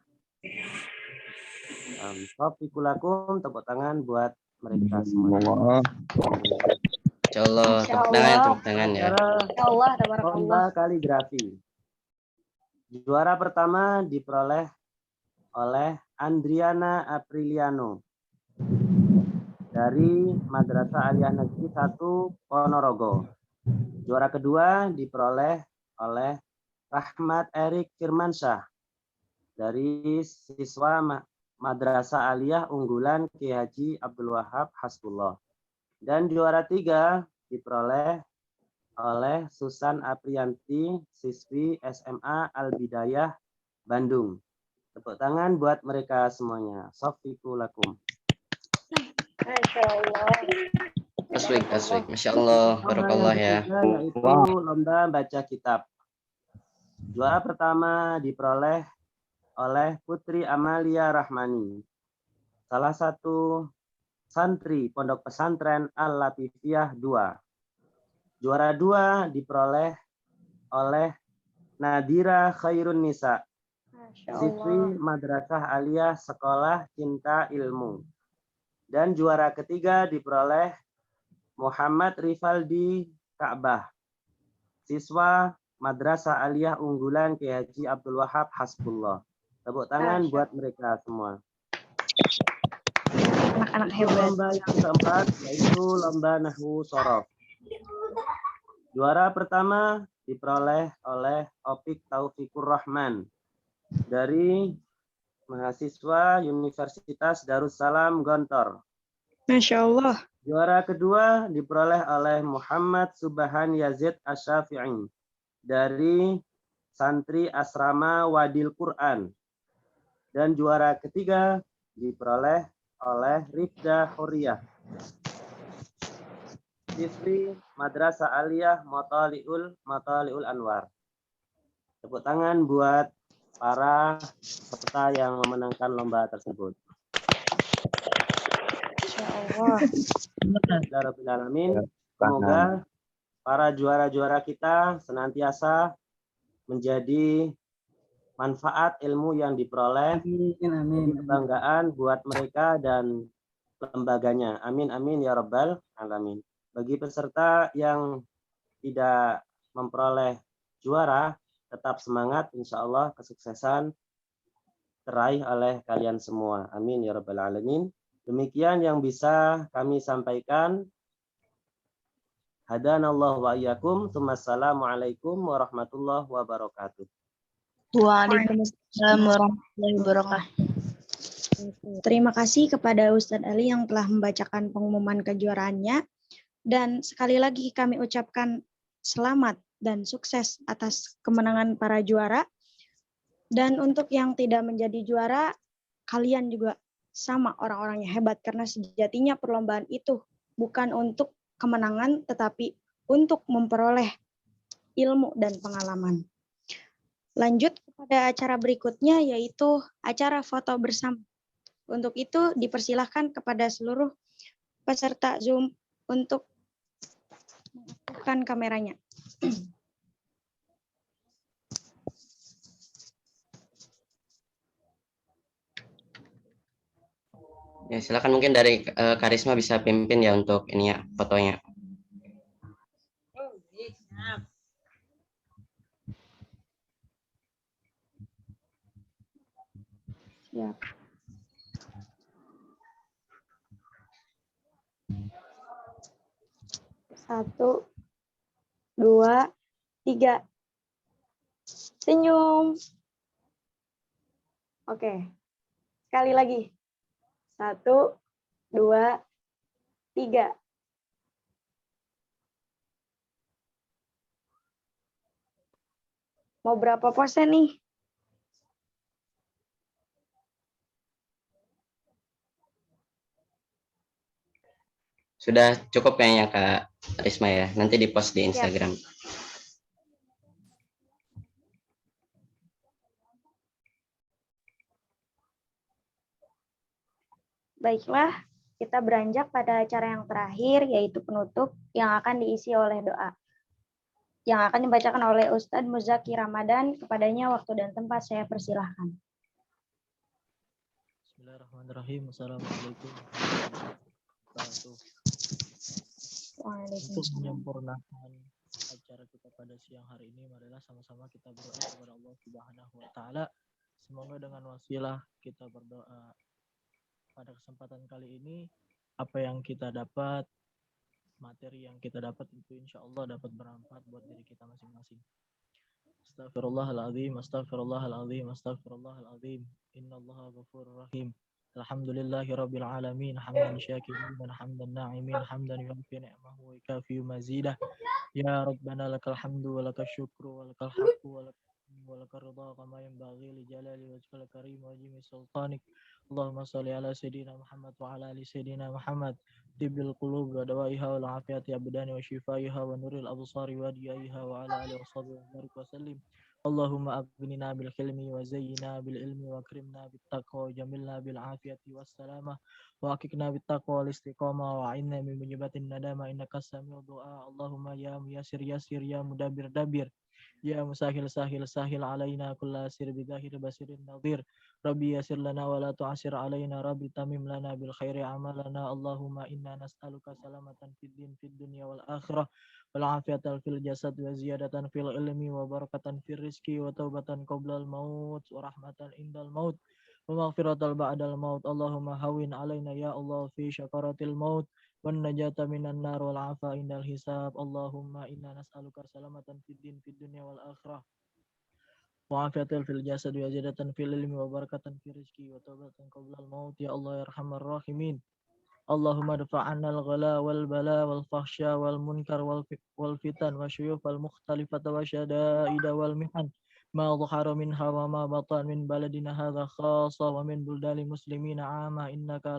Taufikulakum, tepuk tangan buat mereka semua. Insyaallah, tepuk tangan ya. Lomba kaligrafi. Juara pertama diperoleh oleh Andriana Apriliano dari Madrasah Aliyah Negeri 1 Ponorogo. Juara kedua diperoleh oleh Rahmat Erik Firmansyah dari siswa Madrasah Aliyah Unggulan Ki Haji Abdul Wahab Hasbullah. Dan juara 3 diperoleh oleh Susan Aprianti, siswi SMA Al-Bidayah Bandung. Tepuk tangan buat mereka semuanya. Sofikulakum. Taswik. Masya Allah, barakallah ya. Yaitu lomba baca kitab. Juara pertama diperoleh oleh Putri Amalia Rahmani, salah satu santri Pondok Pesantren Al-Latifiyah 2. Juara 2 diperoleh oleh Nadira Khairun Nisa, siswi Madrasah Aliyah Sekolah Cinta Ilmu. Dan juara ketiga diperoleh Muhammad Rifaldi Ka'bah, siswa Madrasah Aliyah Unggulan Ki Haji Abdul Wahab Hasbullah. Tepuk tangan buat mereka semua. Anak-anak hebat. Lomba yang keempat yaitu lomba Nahwu Shorof. Juara pertama diperoleh oleh Opik Taufikur Rahman dari mahasiswa Universitas Darussalam Gontor. Masya Allah. Juara kedua diperoleh oleh Muhammad Subhan Yazid Asy-Syafi'i dari santri Asrama Wadil Quran. Dan juara ketiga diperoleh oleh Rifda Huriyah, siswi Madrasah Aliyah Mataliul Anwar. Tepuk tangan buat para peserta yang memenangkan lomba tersebut. Alhamdulillahirrahmanirrahim. Semoga para juara-juara kita senantiasa menjadi manfaat ilmu yang diperoleh, jadi kebanggaan buat mereka dan lembaganya. Amin amin ya rabbal alamin. Bagi peserta yang tidak memperoleh juara, tetap semangat, insya Allah kesuksesan teraih oleh kalian semua. Amin ya rabbal alamin. Demikian yang bisa kami sampaikan. Hadanallahu wa iyyakum. Assalamualaikum warahmatullahi wabarakatuh. Waalaikumsalam warahmatullahi wabarakatuh. Terima kasih kepada Ustadz Ali yang telah membacakan pengumuman kejuaraannya. Dan sekali lagi kami ucapkan selamat dan sukses atas kemenangan para juara. Dan untuk yang tidak menjadi juara, kalian juga sama orang-orangnya hebat, karena sejatinya perlombaan itu bukan untuk kemenangan tetapi untuk memperoleh ilmu dan pengalaman. Lanjut kepada acara berikutnya, yaitu acara foto bersama. Untuk itu dipersilahkan kepada seluruh peserta Zoom untuk mengaktifkan kameranya. Ya, silakan mungkin dari Karisma bisa pimpin ya untuk ini ya fotonya. Siap. Satu, dua, tiga. Senyum. Oke. Sekali lagi. Satu, dua, tiga. Mau berapa persen nih? Sudah cukup kayaknya Kak Risma ya. Nanti di-post di Instagram. Baiklah, kita beranjak pada acara yang terakhir, yaitu penutup yang akan diisi oleh doa. yang akan dibacakan oleh Ustadz Muzaki Ramadan. Kepadanya waktu dan tempat saya persilahkan. Bismillahirrahmanirrahim. Assalamualaikum warahmatullahi wabarakatuh. Untuk menyempurnakan acara kita pada siang hari ini, marilah sama-sama kita berdoa kepada Allah Subhanahu wa taala. Semoga dengan wasilah kita berdoa pada kesempatan kali ini, apa yang kita dapat, materi yang kita dapat itu insya Allah dapat bermanfaat buat diri kita masing-masing. Astaghfirullahaladzim, astaghfirullahaladzim, astaghfirullahaladzim. Innallaha ghafurur rahim. Alhamdulillahi rabbil alamin, hamdan syakirin dan hamdan na'imin, hamdan yu'fi ni'mahu wa yukafi mazidah. Ya Rabbana lakal hamdu wa lakal syukru wa lakal haqqu wa lakal ridha kama yanbaghi li jalali wajhikal karim wa jimi sultanik. Allahumma salli ala sayyidina Muhammad wa ala ali sayyidina Muhammad. Tibbil qulub wa dawaiha wa afiyati abdani wa shifaiha wa nuril absari wa diyaiha wa ala alihi wa sahbihi wa barik wa sallim. Allahumma aghnina bil hilmi wa zayyina bil ilmi wa akrimna bit taqwa wa jamilna bil afiyati was salamah wa akikna bit taqwa wal istiqamah wa inna min mujibatin nadama innaka sami'ud du'a. Allahumma ya muyassir yassir ya mudabbir dabbir ya musahil sahil sahil alaina kulla sir bidahir basirin nadir. Rabbi yasir lana wa la tu'asir alaina, Rabbi tamim lana bil khairi amalana. Allahumma inna nas'aluka salamatan fid din fid dunya wal akhirah wal afiyatan fil jasad wa ziyadatan fil ilmi wa barakatan fil rizki wa taubatan qoblal maut wa rahmatan indal maut wa maghfiratan ba'dal maut. Allahumma hawin alaina ya Allah fi syakaratil maut wan najata minan nar wal afa indal hisab. Allahumma inna nas'aluka salamatan fid din fid dunya wal akhirah wa afiyatan fil jasad wa ziyadatan fil ilmi wa barakatan fil rizki wa taubatan qoblal maut ya Allah ya arhamar rahimin. Allahumma dafa'anna al-ghala wal bala wal fahsya wal munkar wal fitan wa syuyuf al mukhtalifata wa syada'ida wal mihan ma dhahara minha wa ma batan min baladina hadha khassa wa min buldani muslimina ama innaka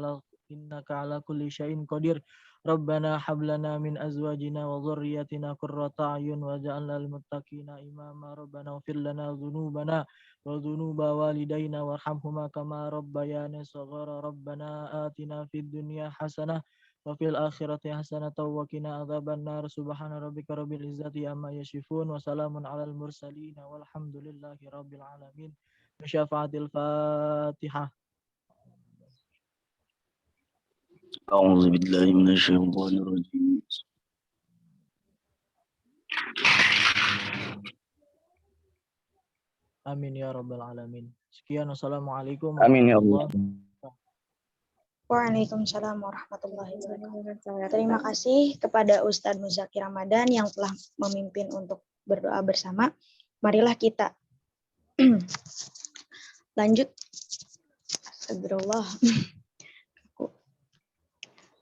ala kulli syai'in qadir. Rabbana hablana min azwajina wa dhurriyyatina qurrata a'yun waj'alna lil muttaqina imama. Rabbana ighfir lana dhunubana wa dhunuba walidayna warhamhuma kama rabbayana shaghara. Rabbana atina fid dunya hasanah wa fil akhirati hasanah wa qina adzabannar. Subhana rabbika rabbil izzati amma yasifun wa salamun alal mursalin walhamdulillahi rabbil alamin. Syafaatil Fatihah. أعوذ بالله من الشيطان الرجيم. Amin ya rabbal alamin. Sekian, assalamualaikum Amin ya Allah. Waalaikumsalam warahmatullahi wabarakatuh. Terima kasih kepada Ustadz Muzaki Ramadan yang telah memimpin untuk berdoa bersama. Marilah kita lanjut. Astagfirullah.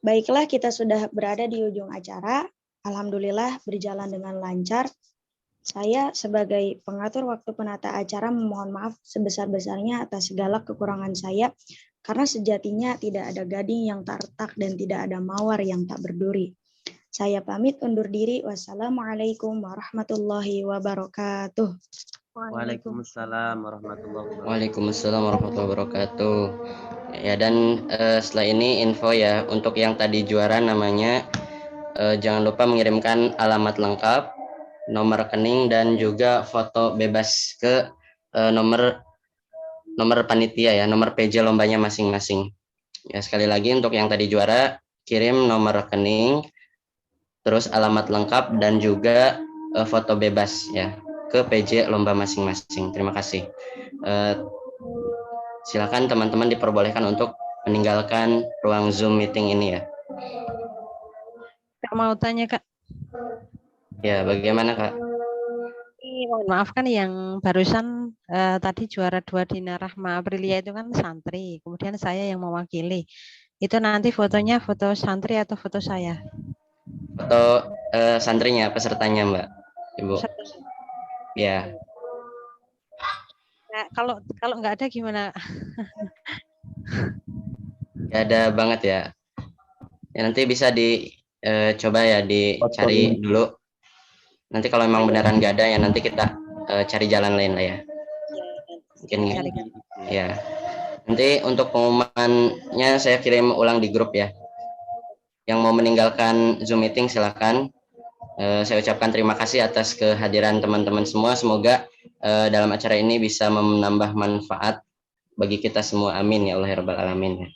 Baiklah, kita sudah berada di ujung acara. Alhamdulillah berjalan dengan lancar. Saya sebagai pengatur waktu penata acara memohon maaf sebesar-besarnya atas segala kekurangan saya, karena sejatinya tidak ada gading yang tak retak dan tidak ada mawar yang tak berduri. Saya pamit undur diri. Wassalamualaikum warahmatullahi wabarakatuh. Waalaikumsalam warahmatullahi wabarakatuh. Waalaikumsalam warahmatullahi wabarakatuh. Ya, dan setelah ini info ya, untuk yang tadi juara namanya jangan lupa mengirimkan alamat lengkap, nomor rekening dan juga foto bebas ke nomor panitia ya, nomor PJ lombanya masing-masing. Ya, sekali lagi untuk yang tadi juara kirim nomor rekening, terus alamat lengkap dan juga foto bebas ya ke PJ lomba masing-masing. Terima kasih. Silakan teman-teman diperbolehkan untuk meninggalkan ruang Zoom meeting ini ya. Kak mau tanya Kak. Ya, bagaimana Kak? Mohon maaf kan yang barusan tadi juara 2 Dina Rahma Aprilia itu kan santri, kemudian saya yang mewakili. Itu nanti fotonya foto santri atau foto saya? Foto santrinya, pesertanya Mbak, Ibu. Ya. Nah, kalau nggak ada gimana? Nggak ada banget ya. Ya nanti bisa coba ya dicari dulu. Nanti kalau memang beneran nggak ada ya nanti kita cari jalan lain lah ya. Mungkin ya. Nanti untuk pengumumannya saya kirim ulang di grup ya. Yang mau meninggalkan Zoom meeting silakan. Saya ucapkan terima kasih atas kehadiran teman-teman semua. Semoga dalam acara ini bisa menambah manfaat bagi kita semua. Amin ya Allah ya Rabbal Alamin.